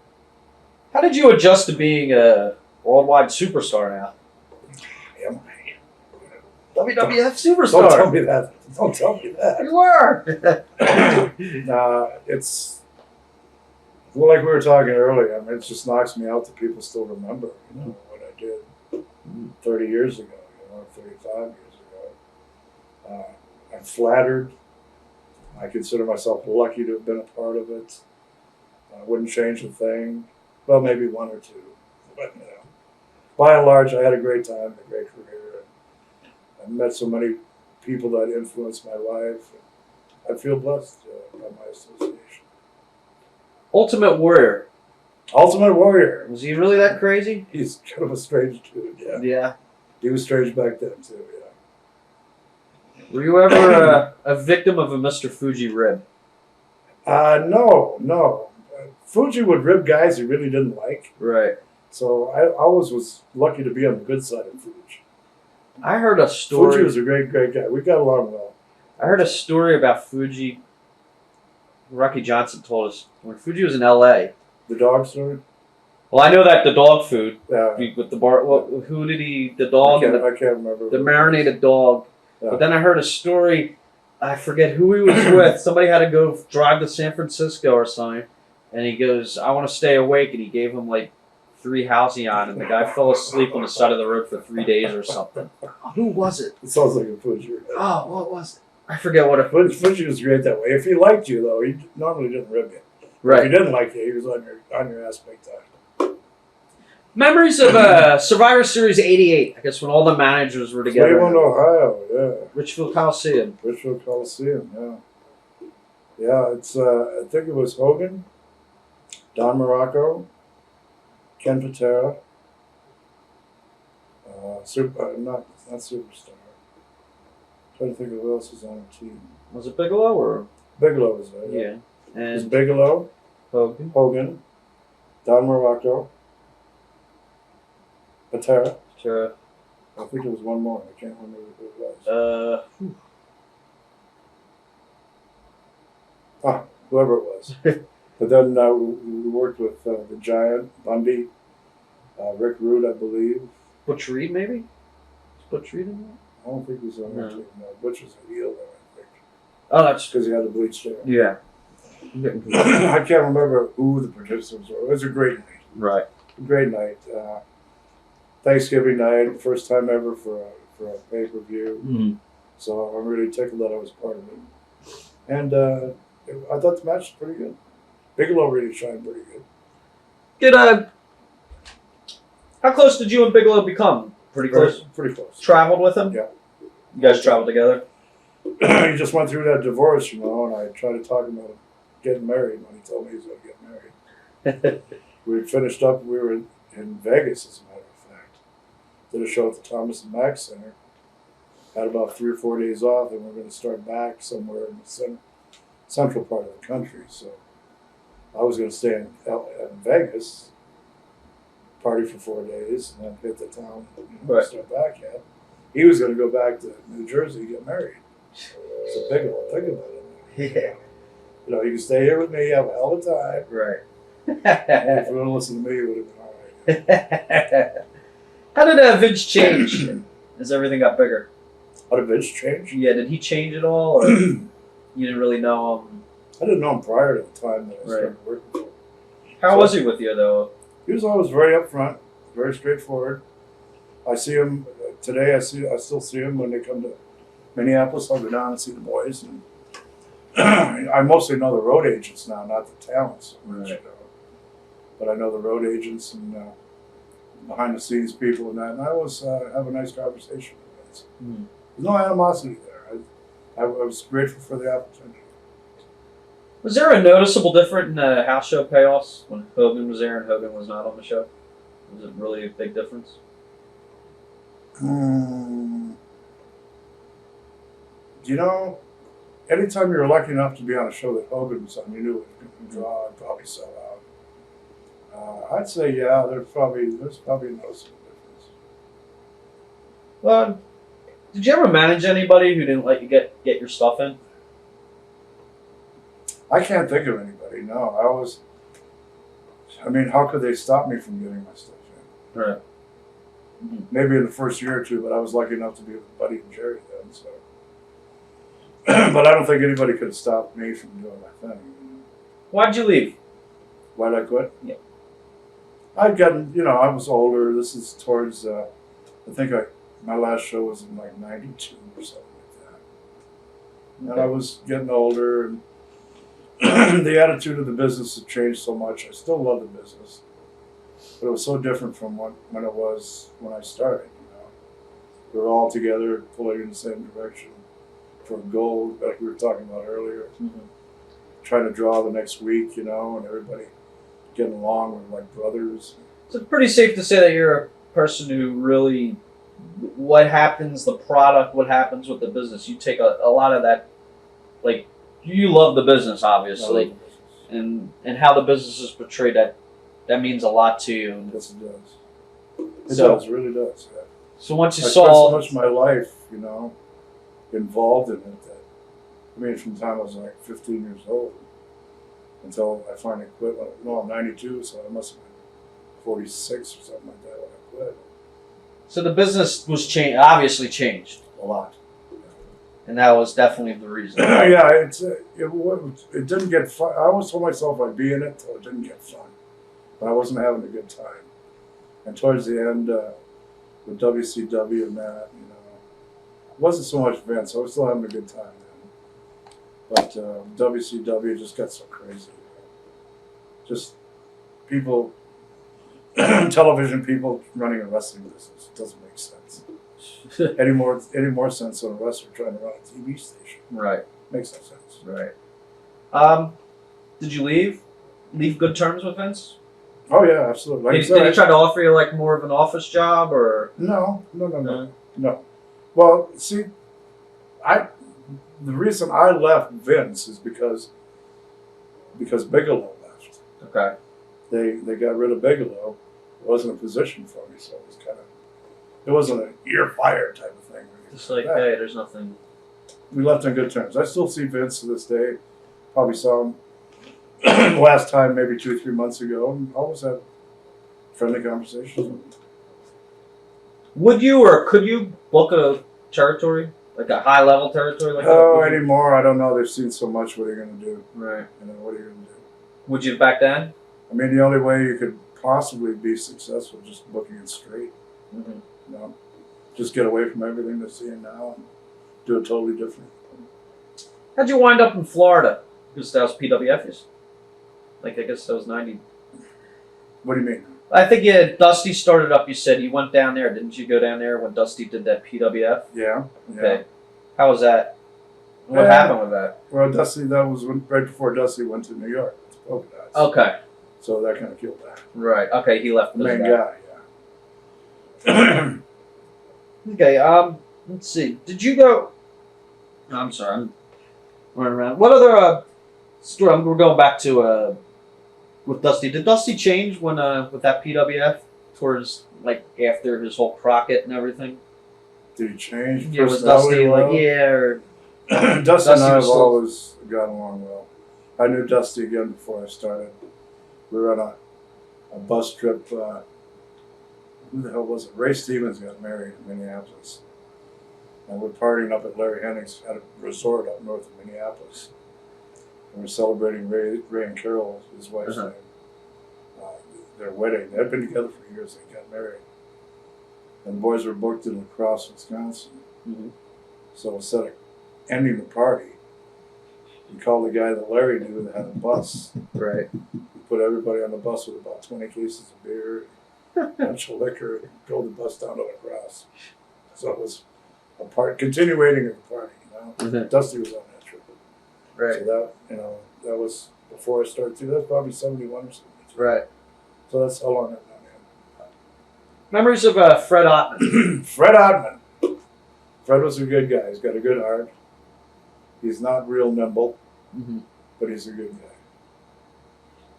Speaker 2: How did you adjust to being a worldwide superstar now?
Speaker 3: Am
Speaker 2: WWF superstar.
Speaker 3: Don't tell me that. Don't tell me that.
Speaker 2: You were.
Speaker 3: It's like we were talking earlier. I mean, it just knocks me out that people still remember, what I did 30 years ago, 35 years ago. I'm flattered. I consider myself lucky to have been a part of it. I wouldn't change a thing. Well, maybe one or two. But, by and large, I had a great time, a great career. I met so many people that influenced my life. I feel blessed by my association.
Speaker 2: Ultimate Warrior.
Speaker 3: Ultimate Warrior.
Speaker 2: Was he really that crazy?
Speaker 3: He's kind of a strange dude, yeah.
Speaker 2: Yeah.
Speaker 3: He was strange back then, too, yeah.
Speaker 2: Were you ever a victim of a Mr. Fuji rib?
Speaker 3: No. Fuji would rib guys he really didn't like.
Speaker 2: Right.
Speaker 3: So I always was lucky to be on the good side of Fuji.
Speaker 2: I heard a story.
Speaker 3: Fuji was a great guy. We got along well.
Speaker 2: I heard a story about Fuji. Rocky Johnson told us when Fuji was in L.A.
Speaker 3: The dog story?
Speaker 2: Well, I know that the dog food
Speaker 3: Yeah.
Speaker 2: with the bar. Well, who did he? The dog.
Speaker 3: I can't remember.
Speaker 2: The marinated dog.
Speaker 3: Yeah.
Speaker 2: But then I heard a story. I forget who he was with. Somebody had to go drive to San Francisco or something, and he goes, "I want to stay awake," and he gave him 3 Halcyon, and the guy fell asleep on the side of the road for 3 days or something. Who was it?
Speaker 3: It sounds like a Fuji.
Speaker 2: Oh, what was it? I forget what it.
Speaker 3: Fuji was great that way. If he liked you, though, he normally didn't rib you.
Speaker 2: Right.
Speaker 3: If he didn't like you, he was on your ass big time.
Speaker 2: Memories of Survivor Series '88. I guess when all the managers were together.
Speaker 3: Cleveland, Ohio, yeah.
Speaker 2: Richfield Coliseum.
Speaker 3: Richfield Coliseum, yeah. Yeah, it's I think it was Hogan, Don Morocco, Ken Patera, not Superstar. Trying to think of who else was on the team.
Speaker 2: Was it Bigelow or?
Speaker 3: Bigelow was there.
Speaker 2: Yeah.
Speaker 3: It was
Speaker 2: And
Speaker 3: Bigelow, Hogan, Don Morocco, Patera.
Speaker 2: Sure.
Speaker 3: I think there was one more. I can't remember who it was. Whoever it was. But then we worked with the Giant, Bundy, Rick Rude, I believe.
Speaker 2: Butch Reed, maybe? Is Butch Reed in there?
Speaker 3: I don't think he was on that team. No, Butch was a heel there, I think.
Speaker 2: Oh, that's
Speaker 3: because he had the bleached hair.
Speaker 2: yeah.
Speaker 3: I can't remember who the participants were. It was a great night.
Speaker 2: Right.
Speaker 3: A great night. Thanksgiving night, first time ever for a pay-per-view.
Speaker 2: Mm-hmm.
Speaker 3: So I'm really tickled that I was part of it. And I thought the match was pretty good. Bigelow really shined pretty good.
Speaker 2: How close did you and Bigelow become? Pretty close?
Speaker 3: Pretty close.
Speaker 2: Traveled with him?
Speaker 3: Yeah.
Speaker 2: You guys traveled together?
Speaker 3: He just went through that divorce, and I tried to talk him about getting married when he told me he was going to get married. We had finished up, we were in Vegas, as a matter of fact. Did a show at the Thomas and Mack Center. Had about 3 or 4 days off, and we're going to start back somewhere in the central part of the country. So I was going to stay in Vegas, party for 4 days, and then hit the town, start back at. He was going to go back to New Jersey to get married. So think about it.
Speaker 2: Yeah.
Speaker 3: You can stay here with me, have a hell of a time.
Speaker 2: Right.
Speaker 3: If you want to listen to me, it would have been all right.
Speaker 2: How did Vince change as everything got bigger?
Speaker 3: How did Vince change?
Speaker 2: Yeah, did he change at all? Or you didn't really know him?
Speaker 3: I didn't know him prior to the time that I started working for him.
Speaker 2: How was he with you, though?
Speaker 3: He was always very upfront, very straightforward. I see him today. I still see him when they come to Minneapolis. I'll go down and see the boys. And I mostly know the road agents now, not the talents so much.
Speaker 2: Right.
Speaker 3: But I know the road agents and behind the scenes people and that. And I always have a nice conversation with Vince. There's no animosity there. I was grateful for the opportunity.
Speaker 2: Was there a noticeable difference in the house show payoffs when Hogan was there and Hogan was not on the show? Was it really a big difference?
Speaker 3: Anytime you were lucky enough to be on a show that Hogan was on, you knew it was going to draw and probably sell out. I'd say, yeah, there's probably a noticeable difference.
Speaker 2: Well, did you ever manage anybody who didn't let you get your stuff in?
Speaker 3: I can't think of anybody, no. How could they stop me from getting my stuff in?
Speaker 2: Right.
Speaker 3: Maybe in the first year or two, but I was lucky enough to be with Buddy and Jerry then, so. But I don't think anybody could have stopped me from doing my thing.
Speaker 2: Why'd you leave?
Speaker 3: Why'd I quit?
Speaker 2: Yeah.
Speaker 3: I'd gotten, I was older. This is towards, my last show was in like 92 or something like that. Okay. And I was getting older, and the attitude of the business had changed so much. I still love the business, but it was so different from when it was when I started. We were all together, pulling in the same direction for a goal, like we were talking about earlier.
Speaker 2: Mm-hmm.
Speaker 3: Trying to draw the next week, and everybody getting along with like brothers.
Speaker 2: So it's pretty safe to say that you're a person who really, what happens, the product, what happens with the business, you take a lot of that, like, you love the business, obviously, and how the business is portrayed, that means a lot to you.
Speaker 3: Yes, it does. It really does. Yeah.
Speaker 2: So once
Speaker 3: I
Speaker 2: you
Speaker 3: spent
Speaker 2: saw
Speaker 3: so much of my life, involved in it that, from the time I was like 15 years old until I finally quit. I'm 92, so I must have been 46 or something like that when I quit.
Speaker 2: So the business was obviously changed
Speaker 3: A lot.
Speaker 2: and that was definitely the reason.
Speaker 3: Yeah, it didn't get fun. I always told myself I'd be in it until it didn't get fun, but I wasn't having a good time. And towards the end, with WCW and that, it wasn't so much Vince. I was still having a good time then, but WCW just got so crazy. Just people, television people running a wrestling business. It doesn't make sense. Any more sense than a wrestler trying to run a TV station.
Speaker 2: Right.
Speaker 3: Makes no sense.
Speaker 2: Right. Did you leave? Leave good terms with Vince?
Speaker 3: Oh yeah, absolutely.
Speaker 2: Did he try to offer you like more of an office job or?
Speaker 3: No. Well, see, the reason I left Vince is because Bigelow left.
Speaker 2: Okay.
Speaker 3: They got rid of Bigelow. It wasn't a position for me, so it was it wasn't a you're fired type of thing.
Speaker 2: Just like, hey, there's nothing.
Speaker 3: We left on good terms. I still see Vince to this day. Probably saw him last time maybe 2 or 3 months ago, and always had friendly conversations.
Speaker 2: Would you or could you book a territory? Like a high level territory like
Speaker 3: Oh,
Speaker 2: that?
Speaker 3: anymore, I don't know. They've seen so much. What are you going to do?
Speaker 2: Right.
Speaker 3: What are you going to do?
Speaker 2: Would you back then?
Speaker 3: I mean, the only way you could possibly be successful is just booking it straight.
Speaker 2: Mm-hmm.
Speaker 3: Just get away from everything they're seeing now and do it totally different.
Speaker 2: How'd you wind up in Florida? Because that was PWF's. Like, I guess that was 90.
Speaker 3: What do you mean?
Speaker 2: I think Dusty started up, you said. You went down there. Didn't you go down there when Dusty did that PWF?
Speaker 3: Yeah.
Speaker 2: Okay. How was that? What
Speaker 3: Yeah.
Speaker 2: happened with that?
Speaker 3: Well, Dusty, that was right before Dusty went to New York. To Polka Dots.
Speaker 2: Okay.
Speaker 3: So that kind of killed that.
Speaker 2: Right. Okay, he left.
Speaker 3: The main
Speaker 2: that.
Speaker 3: guy, yeah.
Speaker 2: Okay, let's see. Did you go... No, I'm sorry, I'm running around. What other story? We're going back to with Dusty. Did Dusty change when with that PWF towards like after his whole Crockett and everything?
Speaker 3: Did he change?
Speaker 2: Yeah, was Dusty like or
Speaker 3: Dusty and I have
Speaker 2: was still-
Speaker 3: always gotten along well. I knew Dusty again before I started. We were on a bus trip. Who the hell was it? Ray Stevens got married in Minneapolis. And we're partying up at Larry Henning's at a resort up north of Minneapolis. And we're celebrating Ray and Carol, his wife's name. Their wedding. They'd been together for years. They got married. And the boys were booked in La Crosse, Wisconsin.
Speaker 2: Mm-hmm.
Speaker 3: So instead of ending the party, we called the guy that Larry knew that had a bus.
Speaker 2: right?
Speaker 3: We put everybody on the bus with about 20 cases of beer, a bunch of liquor, and drove the bus down to La Crosse. So it was a continuating of the party,
Speaker 2: Mm-hmm.
Speaker 3: Dusty was on that trip.
Speaker 2: Right.
Speaker 3: So that was before I started too. That's probably 71 or something.
Speaker 2: Right.
Speaker 3: So that's how long I've known him.
Speaker 2: Memories of Fred Ottman.
Speaker 3: Fred Ottman. Fred was a good guy. He's got a good heart. He's not real nimble,
Speaker 2: Mm-hmm.
Speaker 3: but he's a good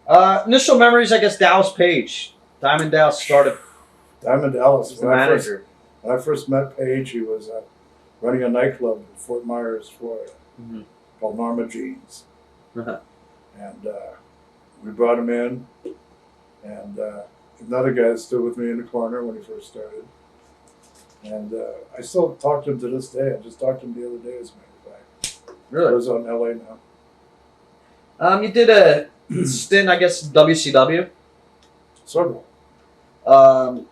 Speaker 2: guy. Initial memories, I guess, Dallas Page. Diamond Dallas started
Speaker 3: Diamond Dallas.
Speaker 2: as the manager.
Speaker 3: When I first met Page, he was running a nightclub in Fort Myers, Florida,
Speaker 2: Mm-hmm.
Speaker 3: called Norma Jeans.
Speaker 2: Uh-huh.
Speaker 3: And we brought him in, and another guy stood with me in the corner when he first started. And I still talk to him to this day. I just talked to him the other day, as a matter of fact.
Speaker 2: Really?
Speaker 3: He lives out in L.A. now.
Speaker 2: You did a stint, I guess, WCW.
Speaker 3: Several.
Speaker 2: Um,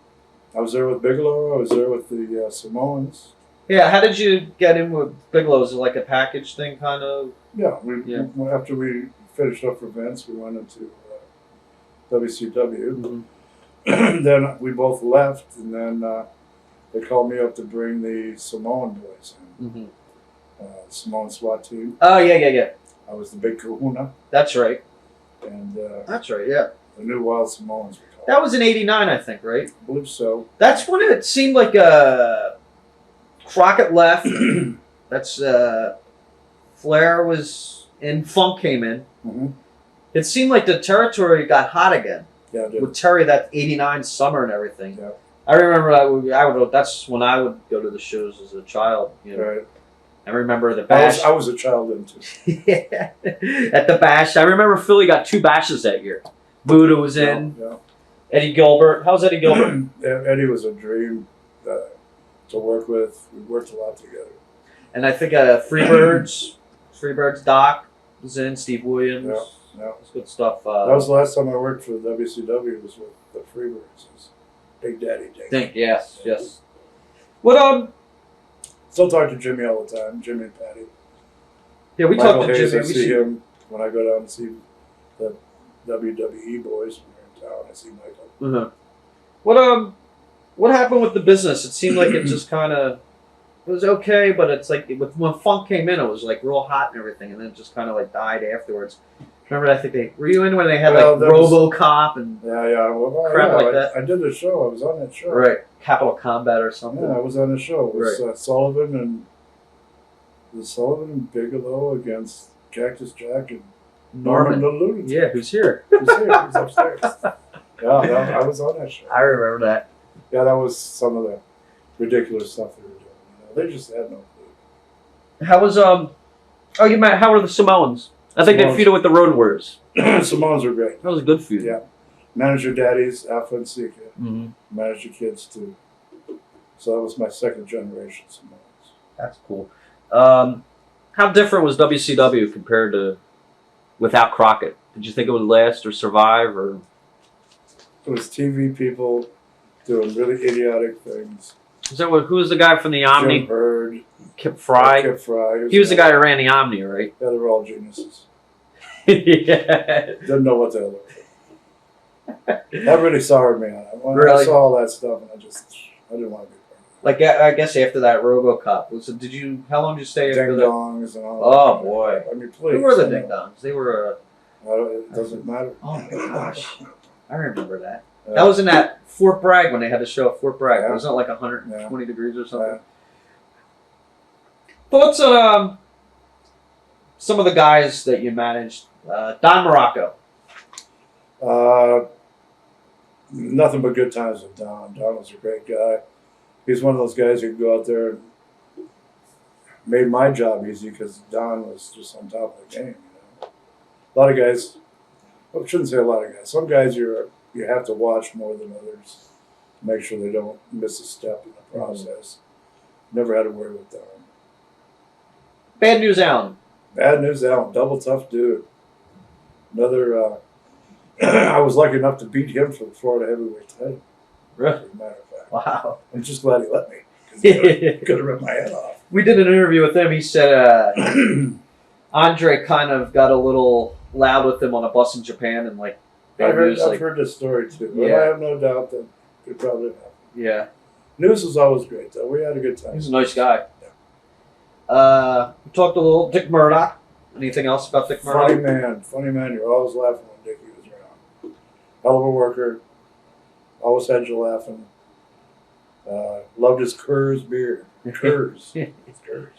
Speaker 3: I was there with Bigelow. I was there with the Samoans.
Speaker 2: yeah, how did you get in with Bigelow? Was it like a package thing, kind of?
Speaker 3: Yeah,
Speaker 2: Yeah.
Speaker 3: After we finished up for Vince, we went into WCW.
Speaker 2: Mm-hmm.
Speaker 3: Then we both left, and then they called me up to bring the Samoan boys in.
Speaker 2: Mm-hmm.
Speaker 3: Samoan SWAT team.
Speaker 2: Oh, yeah.
Speaker 3: I was the big kahuna,
Speaker 2: That's right.
Speaker 3: and
Speaker 2: That's right, yeah.
Speaker 3: the new Wild Samoans, we call
Speaker 2: That was in '89, I think, right?
Speaker 3: I believe so.
Speaker 2: That's when it seemed like Crockett left. That's Flair was in. Funk came in.
Speaker 3: Mm-hmm.
Speaker 2: It seemed like the territory got hot again
Speaker 3: Yeah, I did.
Speaker 2: with Terry that '89 summer and everything.
Speaker 3: Yeah.
Speaker 2: I remember I would. That's when I would go to the shows as a child. You know,
Speaker 3: Right.
Speaker 2: I remember the bash.
Speaker 3: I was a child then too.
Speaker 2: Yeah. At the bash, I remember Philly got 2 bashes that year. Buddha was in.
Speaker 3: Yeah.
Speaker 2: Eddie Gilbert. How's Eddie Gilbert?
Speaker 3: Eddie was a dream to work with. We worked a lot together.
Speaker 2: And I think Freebirds Doc was in. Steve Williams.
Speaker 3: Yeah.
Speaker 2: It's good stuff.
Speaker 3: That was the last time I worked for the WCW. Was with the Freebirds. It was Big Daddy Dick.
Speaker 2: Yes. What
Speaker 3: Still talk to Jimmy all the time. Jimmy and Patty.
Speaker 2: Yeah, we
Speaker 3: Michael
Speaker 2: talked to
Speaker 3: Hayes,
Speaker 2: Jimmy.
Speaker 3: I see him when I go down and see the WWE boys when they're in town. I see Michael.
Speaker 2: Uh-huh. What happened with the business? It seemed like it just kind of it was okay, but it's like when Funk came in, it was like real hot and everything, and then it just kind of like died afterwards. Remember, I think were you in when they had like RoboCop and
Speaker 3: Yeah. Well,
Speaker 2: crap like that?
Speaker 3: I did the show. I was on that show.
Speaker 2: right Capital Combat or something?
Speaker 3: Yeah, I was on the show. It was Sullivan and Bigelow against Cactus Jack and
Speaker 2: Norman.
Speaker 3: the Lunatic.
Speaker 2: Yeah, who's here?
Speaker 3: Who's here? Who's upstairs? I was on that show.
Speaker 2: I remember that.
Speaker 3: Yeah, that was some of the ridiculous stuff they were doing. They just had no clue.
Speaker 2: How was Oh, you met? How were the Samoans? I think they
Speaker 3: Samoans.
Speaker 2: feuded with the Road Warriors.
Speaker 3: Samoans are great.
Speaker 2: That was a good feud.
Speaker 3: Yeah. Manage your daddies, Alpha and Sika.
Speaker 2: Mm-hmm.
Speaker 3: Manage your kids too. So that was my second generation Samoans.
Speaker 2: That's cool. How different was WCW compared to without Crockett? Did you think it would last or survive? Or
Speaker 3: It was TV people doing really idiotic things.
Speaker 2: is that who was the guy from the Omni?
Speaker 3: Jim Herd,
Speaker 2: Kip Fry.
Speaker 3: Kip Fry.
Speaker 2: He was the guy who ran the Omni, right?
Speaker 3: Yeah, they were all geniuses.
Speaker 2: Yeah.
Speaker 3: Didn't know what the hell they were. That really soured me on it. When
Speaker 2: Really?
Speaker 3: I saw all that stuff, and I didn't want to be part of
Speaker 2: Like I guess after that RoboCop, did you? How long did you stay
Speaker 3: it.
Speaker 2: after
Speaker 3: Ding
Speaker 2: that?
Speaker 3: dongs and all
Speaker 2: Oh
Speaker 3: that.
Speaker 2: boy,
Speaker 3: I mean, please.
Speaker 2: who were the Ding Dongs? They were.
Speaker 3: It doesn't matter.
Speaker 2: Oh my gosh, I remember that.
Speaker 3: Yeah.
Speaker 2: That was in that Fort Bragg when they had the show at Fort Bragg.
Speaker 3: Yeah.
Speaker 2: Wasn't it like 120 degrees or something?
Speaker 3: Yeah.
Speaker 2: Thoughts on some of the guys that you managed? Don Morocco.
Speaker 3: Nothing but good times with Don. Don was a great guy. He's one of those guys who could go out there and made my job easy because Don was just on top of the game. You know? A lot of guys, well, I shouldn't say a lot of guys. Some guys you have to watch more than others to make sure they don't miss a step in the process. Never had to worry with Don.
Speaker 2: Bad News Allen.
Speaker 3: Bad News Allen, double tough dude. Another, I was lucky enough to beat him for the Florida heavyweight title.
Speaker 2: Really?
Speaker 3: As a matter of fact.
Speaker 2: Wow.
Speaker 3: I'm just glad he let me. Because could have ripped my head off.
Speaker 2: We did an interview with him. He said Andre kind of got a little loud with him on a bus in Japan, and like Bad News,
Speaker 3: I've heard this story too. But
Speaker 2: Yeah.
Speaker 3: I have no doubt that it probably happened.
Speaker 2: yeah,
Speaker 3: News was always great, though. We had a good time.
Speaker 2: he's a nice guy. We talked a little Dick Murdoch. Anything else about Dick Murdoch?
Speaker 3: Funny man. You're always laughing when Dickie was around. Hell of a worker. Always had you laughing. Loved his Kurz beer. Kurz. Kurz.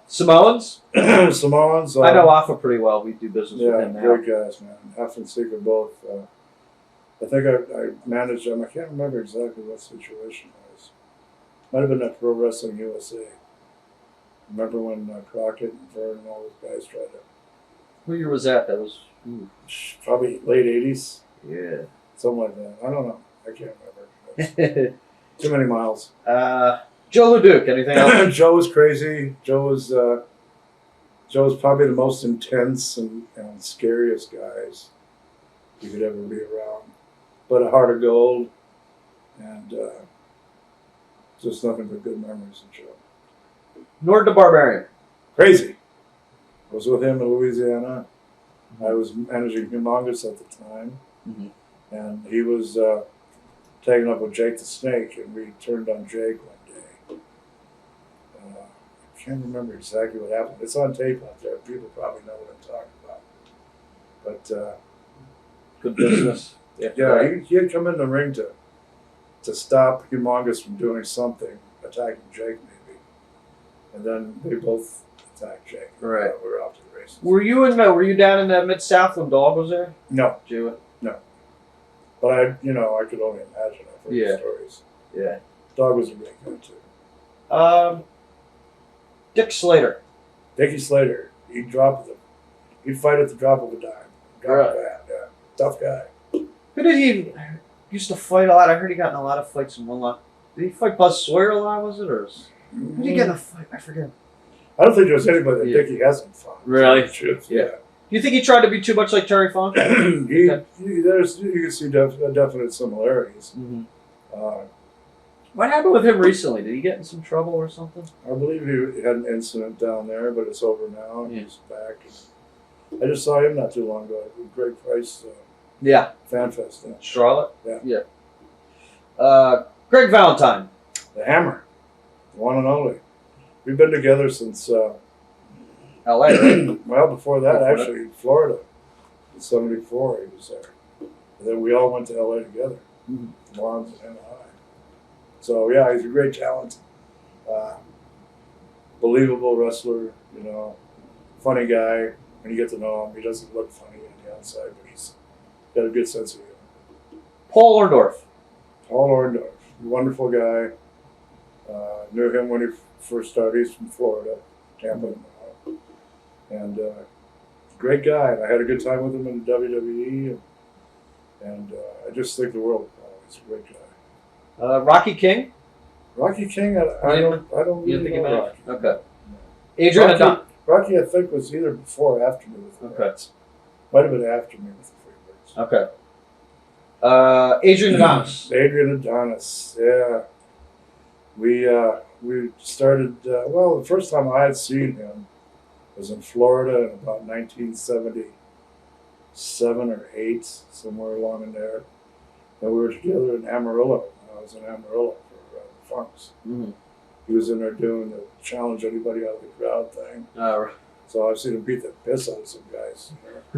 Speaker 2: Samoans.
Speaker 3: Samoans.
Speaker 2: I know Alpha pretty well. We do business with him now.
Speaker 3: great guys, man. Alpha and Sika both. I think I managed them. I can't remember exactly what situation it was. Might have been at Pro Wrestling USA. Remember when Crockett and Verne and all those guys tried to...
Speaker 2: What year was that? That was
Speaker 3: Probably late 80s.
Speaker 2: yeah.
Speaker 3: Something like that. I don't know. I can't remember. Too many miles.
Speaker 2: Joe LeDuc. Anything else?
Speaker 3: Joe was crazy. Joe was probably the most intense and scariest guys you could ever be around. But a heart of gold, and just nothing but good memories of Joe.
Speaker 2: Nord the Barbarian.
Speaker 3: Crazy. I was with him in Louisiana. I was managing Humongous at the time, and he was taken up with Jake the Snake, and we turned on Jake one day. I can't remember exactly what happened. It's on tape out there. People probably know what I'm talking about. But
Speaker 2: Good business.
Speaker 3: yeah, he had come in the ring to stop Humongous from doing something, attacking Jake maybe, and then they both attacked Jake.
Speaker 2: Right.
Speaker 3: We were off to the races.
Speaker 2: Were you down in the Mid-South when Dog was there?
Speaker 3: No,
Speaker 2: Jew.
Speaker 3: but I could only imagine. I've heard
Speaker 2: Yeah.
Speaker 3: the stories.
Speaker 2: Yeah.
Speaker 3: Dog was a great guy too.
Speaker 2: Dick Slater.
Speaker 3: Dickie Slater, he'd fight at the drop of a dime. Yeah. Tough guy.
Speaker 2: Who did he used to fight a lot? I heard he got in a lot of fights in one lot. Did he fight Buzz Sawyer a lot, was it? Or who did he get in a fight? I forget.
Speaker 3: I don't think there's anybody that
Speaker 2: Yeah.
Speaker 3: Dickie hasn't fought.
Speaker 2: Really?
Speaker 3: Yeah.
Speaker 2: Do you think he tried to be too much like Terry Funk?
Speaker 3: You can see definite similarities.
Speaker 2: What happened with him recently? Did he get in some trouble or something?
Speaker 3: I believe he had an incident down there, but it's over now. And he's back. And I just saw him not too long ago at Greg Price
Speaker 2: Yeah.
Speaker 3: Fan Fest. Yeah.
Speaker 2: Charlotte?
Speaker 3: Yeah.
Speaker 2: Greg Valentine.
Speaker 3: The Hammer, the one and only. We've been together since,
Speaker 2: LA, right?
Speaker 3: well, before that,
Speaker 2: Before
Speaker 3: actually, Florida. In 74, he was there. And then we all went to LA together. Lawrence and Anaheim. So, yeah, he's a great talent. Believable wrestler, funny guy. when you get to know him, he doesn't look funny on the outside, but he's got a good sense of humor.
Speaker 2: Paul Orndorff.
Speaker 3: Paul Orndorff, wonderful guy. Knew him when he first started. He's from Florida, Tampa, and great guy. And I had a good time with him in the WWE, and I just think the world of Paul. He's a great guy.
Speaker 2: Rocky King.
Speaker 3: Rocky King, I don't
Speaker 2: You
Speaker 3: really
Speaker 2: think
Speaker 3: know
Speaker 2: about
Speaker 3: Rocky.
Speaker 2: it? Okay. Adrian Adonis.
Speaker 3: Rocky, I think, was either before or after me with the Freebirds. Might have been after me with the Freebirds.
Speaker 2: Okay. Adrian Adonis.
Speaker 3: Adrian Adonis, yeah. We started, well, the first time I had seen him was in Florida in about 1977 or 8, somewhere along in there. And we were together in Amarillo. I was in Amarillo for the Funks.
Speaker 2: Mm-hmm.
Speaker 3: He was in there doing the challenge anybody out of the crowd thing. So I've seen him beat the piss out of some guys.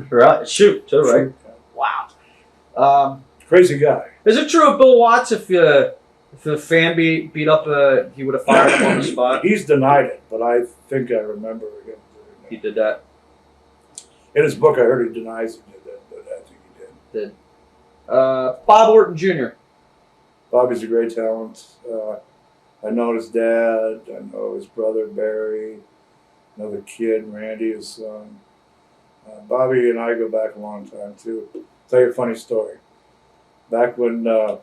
Speaker 2: Right. Shoot, too, right?
Speaker 3: Yeah.
Speaker 2: Wow.
Speaker 3: Crazy guy.
Speaker 2: Is it true of Bill Watts if the fan beat up, he would have fired him on the spot?
Speaker 3: He's denied it, but I think I remember him doing that.
Speaker 2: He did that.
Speaker 3: In his book, I heard he denies he did that, but I think he did.
Speaker 2: Bob Orton Jr.
Speaker 3: Bobby's a great talent. I know his dad. I know his brother Barry. Another kid, Randy, his son. Bobby and I go back a long time too. Tell you a funny story. Back when, what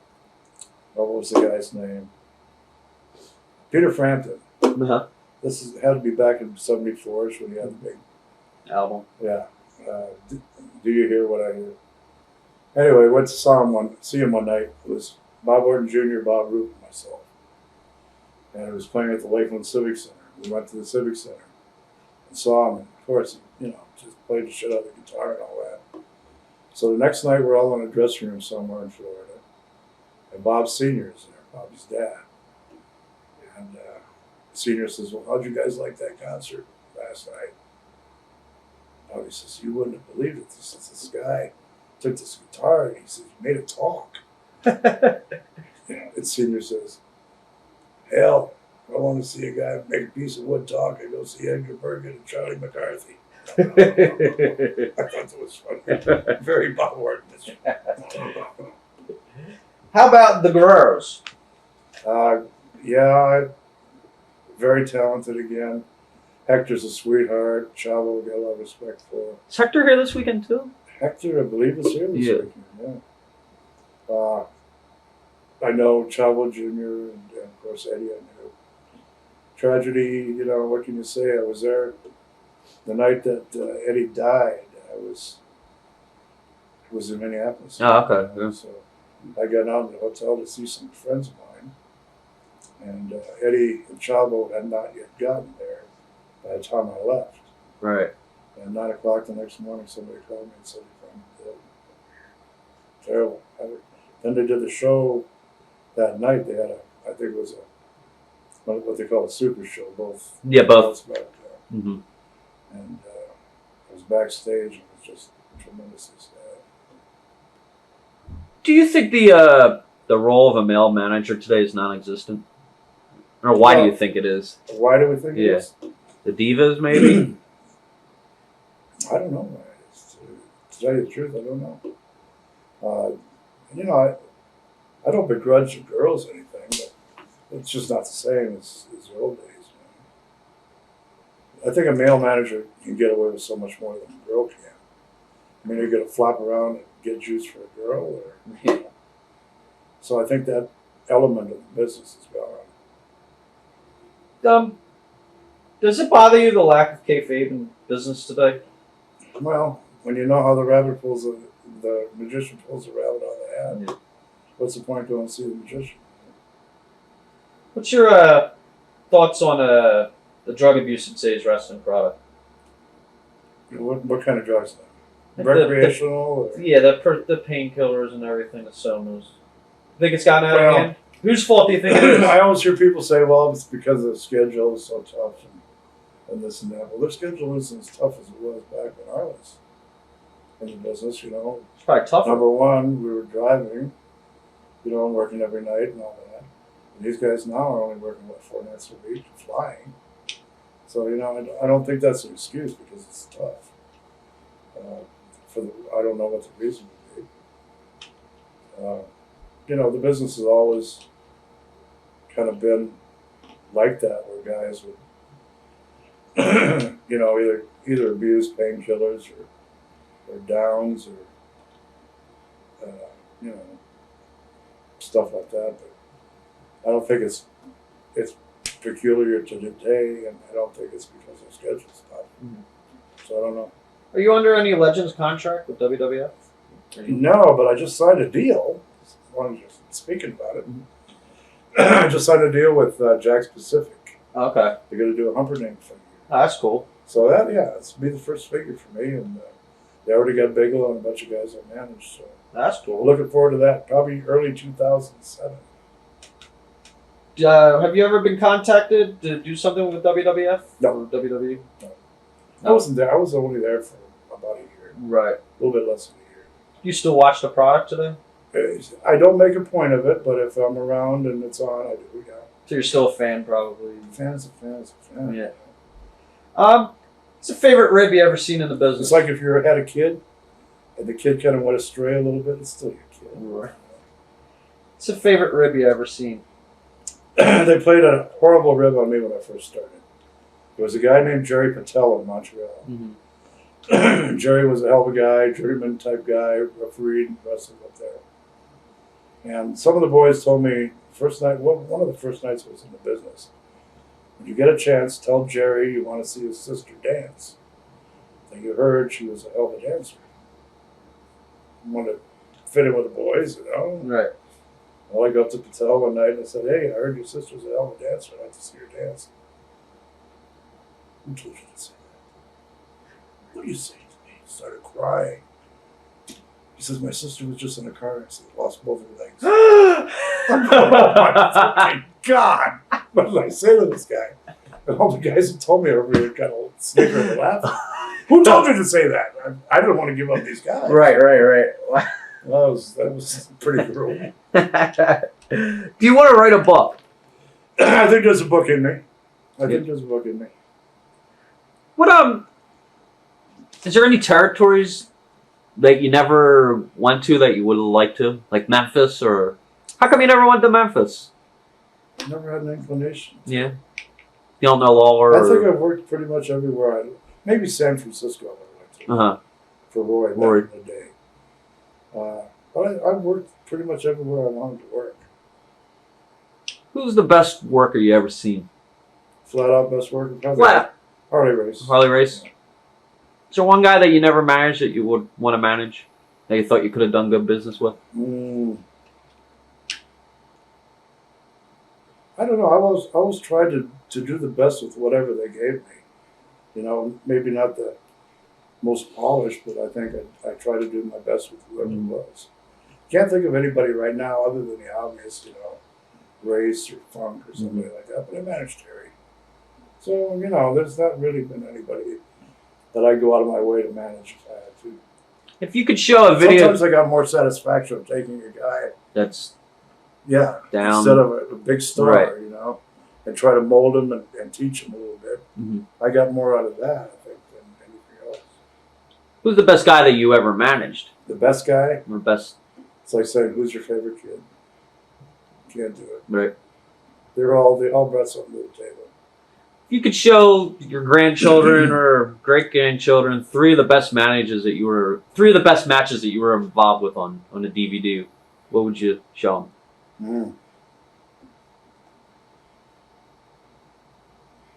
Speaker 3: was the guy's name? Peter Frampton.
Speaker 2: Uh-huh.
Speaker 3: This had to be back in '74 when he had the big
Speaker 2: Album.
Speaker 3: Yeah. Do you hear what I hear? Anyway, went to see him one night. It was Bob Orton Jr., Bob Root, and myself. And it was playing at the Lakeland Civic Center. We went to the Civic Center and saw him. And of course, just played the shit out of the guitar and all that. So the next night, we're all in a dressing room somewhere in Florida. And Bob Sr. is there, Bobby's dad. And Sr. says, well, how'd you guys like that concert last night? Bobby says, you wouldn't have believed it. This guy took this guitar and he said, he made it talk. And Senior says, hell, if I want to see a guy make a piece of wood talk, I go see Edgar Bergen and Charlie McCarthy. I thought that was funny. Very Bob Orton.
Speaker 2: How about the Guerreros?
Speaker 3: Yeah, very talented again. Hector's a sweetheart. Chavo, we got a lot of respect for.
Speaker 2: Is Hector here this weekend too?
Speaker 3: Hector, I believe, is here this weekend. Yeah. I know Chavo Jr. and of course Eddie. I knew. Tragedy. What can you say? I was there the night that Eddie died. I was in Minneapolis.
Speaker 2: Oh, okay. Yeah.
Speaker 3: So I got out in the hotel to see some friends of mine, and Eddie and Chavo had not yet gotten there by the time I left.
Speaker 2: Right.
Speaker 3: And 9 o'clock the next morning, somebody called me and said, terrible. Then they did the show that night. They had I think it was what they call a super show, both.
Speaker 2: Yeah, both.
Speaker 3: Back there.
Speaker 2: Mm-hmm.
Speaker 3: And I was backstage, and it was just tremendously sad.
Speaker 2: Do you think the role of a male manager today is non-existent? Or why do you think it is?
Speaker 3: Why do we think it is?
Speaker 2: The divas, maybe?
Speaker 3: I don't know. To tell you the truth, I don't know. I don't begrudge the girls anything, but it's just not the same as the old days. I think a male manager can get away with so much more than a girl can. I mean, you're going to flop around and get juice for a girl, So I think that element of the business is gone.
Speaker 2: Does it bother you the lack of kayfabe in business today?
Speaker 3: Well, when you know how the magician pulls the rabbit out of the hat, what's the point going to see the magician?
Speaker 2: What's your thoughts on the drug abuse in today's wrestling product?
Speaker 3: What kind of drugs?
Speaker 2: Like
Speaker 3: recreational?
Speaker 2: The painkillers and everything, the somas. Think it's gotten out of hand? Whose fault do you think it is?
Speaker 3: I always hear people say, well, it's because the schedule is so tough and this and that. Well, their schedule isn't as tough as it was back when I was in the business,
Speaker 2: It's probably tougher.
Speaker 3: Number one, we were driving, and working every night and all that. And these guys now are only working, 4 nights a week, flying. So, I don't think that's an excuse because it's tough. I don't know what the reason would be. You know, the business has always kind of been like that, where guys would, you know, either abuse painkillers or downs or you know, stuff like that. But I don't think it's peculiar to today, and I don't think it's because of schedule stuff. So I don't know.
Speaker 2: Are you under any Legends contract with WWF?
Speaker 3: No, but I just signed a deal. As long as you're speaking about it, I just signed a deal with Jack's Pacific.
Speaker 2: Okay.
Speaker 3: They're going to do a Humperdink figure.
Speaker 2: Oh, that's cool.
Speaker 3: So that, it's be the first figure for me, and they already got Bigelow and a bunch of guys I managed. So
Speaker 2: That's cool.
Speaker 3: looking forward to that. Probably early 2007.
Speaker 2: Have you ever been contacted to do something with WWF?
Speaker 3: No.
Speaker 2: Or WWE?
Speaker 3: No. I wasn't there. I was only there for about a year.
Speaker 2: Right.
Speaker 3: A little bit less than a year.
Speaker 2: Do you still watch the product today?
Speaker 3: I don't make a point of it, but if I'm around and it's on, I do. Yeah.
Speaker 2: So you're still a fan, probably.
Speaker 3: Fans.
Speaker 2: Yeah. What's a favorite rib you ever seen in the business?
Speaker 3: It's like if you had a kid, and the kid kind of went astray a little bit. It's still your kid.
Speaker 2: Right. What's a favorite rib you ever seen?
Speaker 3: They played a horrible rib on me when I first started. There was a guy named Jerry Patel in Montreal.
Speaker 2: Mm-hmm.
Speaker 3: Jerry was a hell of a guy, journeyman type guy, refereed and wrestled up there. And some of the boys told me first night, one of the first nights I was in the business, when you get a chance, tell Jerry you want to see his sister dance. And you heard she was a hell of a dancer. You want to fit in with the boys, you know?
Speaker 2: Right.
Speaker 3: Well, I go up to Patel one night and I said, hey, I heard your sister's a hell of a dancer. I'd like to see her dance. Who told you to say that? What do you say to me? He started crying. He says, my sister was just in a car accident, lost both her legs. Oh my fucking God! What did I say to this guy? And all the guys who told me over here kind of snickering and laughing. Who told you to say that? I didn't want to give up these guys.
Speaker 2: Right.
Speaker 3: Well, that was pretty cruel.
Speaker 2: Do you want to write a book?
Speaker 3: I think there's a book in me.
Speaker 2: What is there any territories that you never went to that you would like to, like Memphis, or how come you never went to Memphis?
Speaker 3: Never had an inclination.
Speaker 2: Yeah, you don't know law or.
Speaker 3: I think I've worked pretty much everywhere. Maybe San Francisco I went to for Roy back in the day. But I've worked pretty much everywhere I wanted to work.
Speaker 2: Who's the best worker you ever seen?
Speaker 3: Flat out best worker, probably.
Speaker 2: Flat.
Speaker 3: Harley Race.
Speaker 2: Harley Race. Is there one guy that you never managed that you would want to manage that you thought you could have done good business with?
Speaker 3: I don't know. I always tried to do the best with whatever they gave me. You know, maybe not the most polished, but I think I try to do my best with whoever it was. Can't think of anybody right now other than the obvious, you know, Race or Funk or somebody like that. But I managed Terry. So, you know, there's not really been anybody that I go out of my way to manage if I had to.
Speaker 2: If you could show a video.
Speaker 3: Sometimes I got more satisfaction of taking a guy
Speaker 2: That's
Speaker 3: down instead of a big star, you know, and try to mold him and teach him a little bit. I got more out of that, I think, than anything else.
Speaker 2: Who's the best guy that you ever managed?
Speaker 3: The best guy?
Speaker 2: Or best.
Speaker 3: It's like saying, who's your favorite kid? Can't do it.
Speaker 2: Right.
Speaker 3: They all brought something to the table.
Speaker 2: If you could show your grandchildren or great grandchildren three of the best matches that you were involved with on a DVD, what would you show them?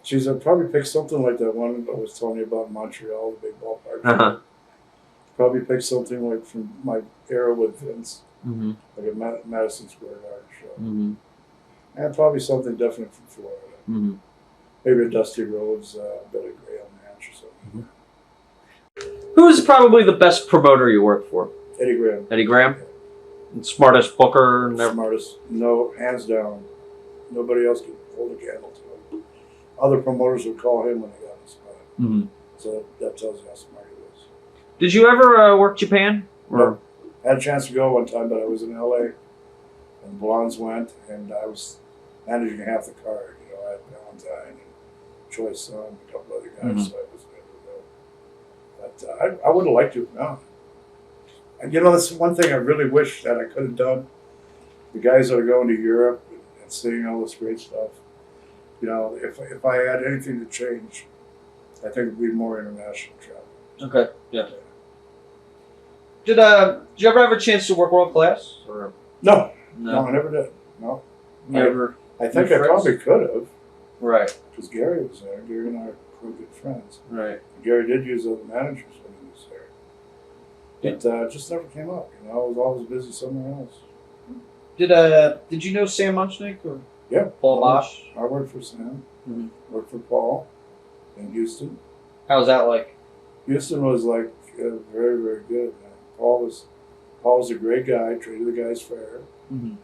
Speaker 3: Geez, I'd probably pick something like that one I was telling you about in Montreal, the big ballpark. Probably pick something like from my era with Vince, like a Madison Square Garden show. And probably something definite from Florida. Maybe a Dusty Rhodes, Billy Graham match or something.
Speaker 2: Who's probably the best promoter you worked for?
Speaker 3: Eddie Graham.
Speaker 2: Eddie Graham? Yeah. Smartest booker?
Speaker 3: Smartest. No, hands down. Nobody else could hold a candle to him. Other promoters would call him when they got the spot. So that tells you how smart he was.
Speaker 2: Did you ever work Japan?
Speaker 3: No. I had a chance to go one time, but I was in LA. And the Blondes went, and I was managing half the card. You know, I had Valentine and Choice Son, a couple other guys, so I wasn't able to go. But I would have liked to have gone. You know, that's one thing I really wish that I could have done. The guys that are going to Europe and seeing all this great stuff. You know, if I had anything to change, I think it'd be more international travel.
Speaker 2: Okay. Yeah. Did you ever have a chance to work world class? Or
Speaker 3: No, I never did. No.
Speaker 2: Never.
Speaker 3: I think I probably could have.
Speaker 2: Right.
Speaker 3: Because Gary was there. Gary and I were good friends.
Speaker 2: Right.
Speaker 3: Gary did use other managers when he was there. But it just never came up. You know, I was always busy somewhere else.
Speaker 2: Did you know Sam Munchnick or
Speaker 3: Yeah.
Speaker 2: Paul Bosch?
Speaker 3: I worked for Sam.
Speaker 2: Mm-hmm.
Speaker 3: Worked for Paul in Houston.
Speaker 2: How was that like?
Speaker 3: Houston was like very, very good. Man. Paul was a great guy. Treated the guys fair.
Speaker 2: Mm-hmm.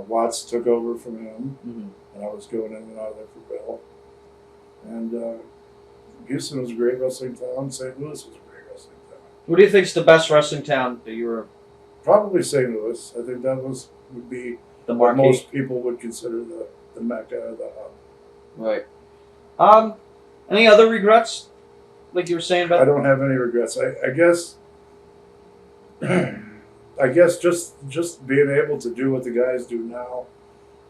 Speaker 3: Watts took over from him,
Speaker 2: Mm-hmm.
Speaker 3: and I was going in and out of there for Bill. And Houston was a great wrestling town. St. Louis was a great wrestling town.
Speaker 2: What do you think's the best wrestling town that you were?
Speaker 3: Probably St. Louis. I think that would be
Speaker 2: The
Speaker 3: what
Speaker 2: marquee?
Speaker 3: most people would consider the Mecca or the hub.
Speaker 2: Right. Any other regrets? Like you were saying about?
Speaker 3: I don't have any regrets. I guess. I guess just being able to do what the guys do now,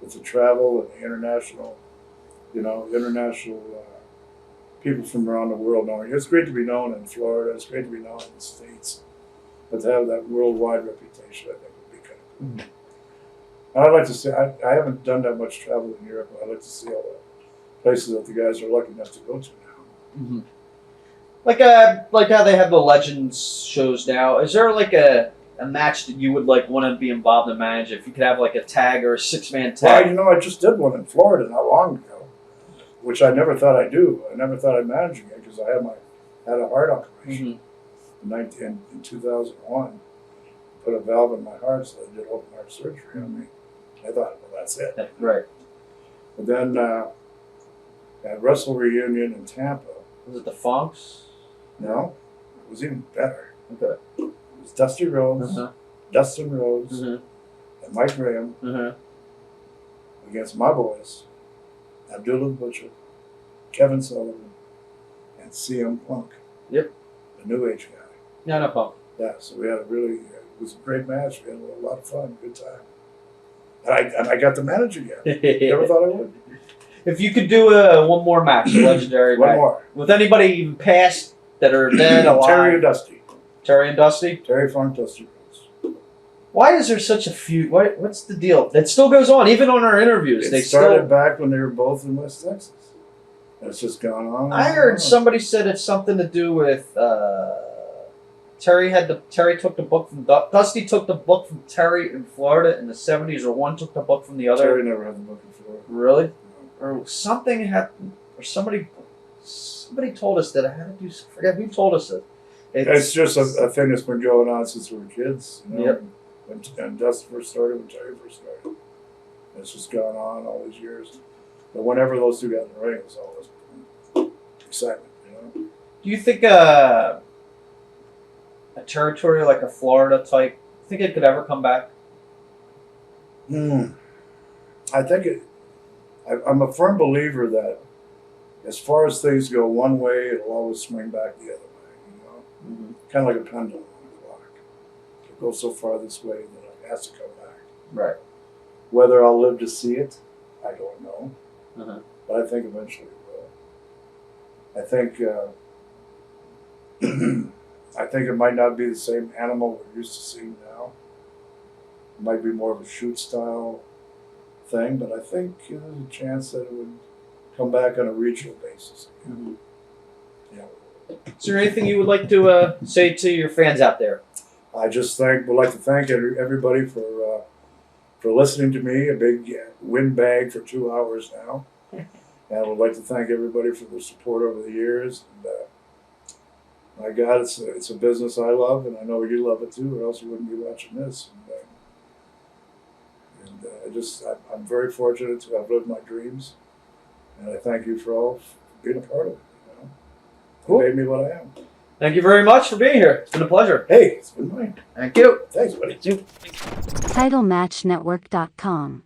Speaker 3: with the travel and the international people from around the world knowing. It's great to be known in Florida. It's great to be known in the States, but to have that worldwide reputation, I think would be kind of cool.
Speaker 2: Mm-hmm.
Speaker 3: And I'd like to see. I haven't done that much travel in Europe. But I'd like to see all the places that the guys are lucky enough to go to now.
Speaker 2: Mm-hmm. Like how they have the Legends shows now. Is there like a match that you would like want to be involved in manage? If you could have like a tag or a 6-man tag?
Speaker 3: Well, I just did one in Florida not long ago, which I never thought I'd do. I never thought I'd manage it because I had a heart operation in 2001. Put a valve in my heart, so they did open heart surgery on me. I thought, well, that's it.
Speaker 2: Right.
Speaker 3: But then at Wrestle Reunion in Tampa.
Speaker 2: Was it the Funks?
Speaker 3: No, it was even better.
Speaker 2: Okay.
Speaker 3: It was Dusty Rhodes, Dustin Rhodes, and Mike Graham against my boys, Abdullah the Butcher, Kevin Sullivan, and CM Punk.
Speaker 2: Yep.
Speaker 3: The New Age guy.
Speaker 2: Yeah, no Punk.
Speaker 3: Yeah, so we had it was a great match. We had a lot of fun, good time. And I got to manage again. Never thought I would.
Speaker 2: If you could do one more match, a legendary
Speaker 3: One
Speaker 2: match,
Speaker 3: more.
Speaker 2: with anybody even past that are dead, alive.
Speaker 3: Terry and Dusty.
Speaker 2: Terry and Dusty?
Speaker 3: Terry Funk, Dusty Rhodes.
Speaker 2: Why is there such a feud? What's the deal? That still goes on, even on our interviews.
Speaker 3: It started back when they were both in West Texas. And it's just gone on.
Speaker 2: I heard somebody said it's something to do with Terry took the book from Dusty took the book from Terry in Florida in the 70s, or one took the book from the other.
Speaker 3: Terry never had the book in Florida.
Speaker 2: Really?
Speaker 3: No.
Speaker 2: Or something happened, or somebody told us that I had to do. I forget who told us it.
Speaker 3: It's just a thing that's been going on since we were kids. You know?
Speaker 2: Yep.
Speaker 3: When Dusty first started, when Terry first started. It's just gone on all these years. But whenever those two got in the ring, it was always excitement, you know?
Speaker 2: Do you think a territory like a Florida type, think it could ever come back?
Speaker 3: I think I'm a firm believer that as far as things go one way, it'll always swing back the other way, you know?
Speaker 2: Mm-hmm.
Speaker 3: Kind of like a pendulum on a clock. It goes so far this way that it has to come back.
Speaker 2: Right.
Speaker 3: Whether I'll live to see it, I don't know.
Speaker 2: Uh-huh.
Speaker 3: But I think eventually it will. I think I think it might not be the same animal we're used to seeing now. It might be more of a shoot style thing, but I think there's a chance that it would come back on a regional basis again.
Speaker 2: Mm-hmm.
Speaker 3: Yeah.
Speaker 2: Is there anything you would like to say to your fans out there?
Speaker 3: I just would like to thank everybody for listening to me. A big windbag for 2 hours now. And I would like to thank everybody for their support over the years. And my God, it's a business I love, and I know you love it too, or else you wouldn't be watching this. I'm very fortunate to have lived my dreams, and I thank you for all being a part of it. You know?
Speaker 2: Cool.
Speaker 3: It made me what I am.
Speaker 2: Thank you very much for being here. It's been a pleasure.
Speaker 3: Hey, it's been mine.
Speaker 2: Thank you.
Speaker 3: Thanks, buddy.
Speaker 1: TitleMatchNetwork.com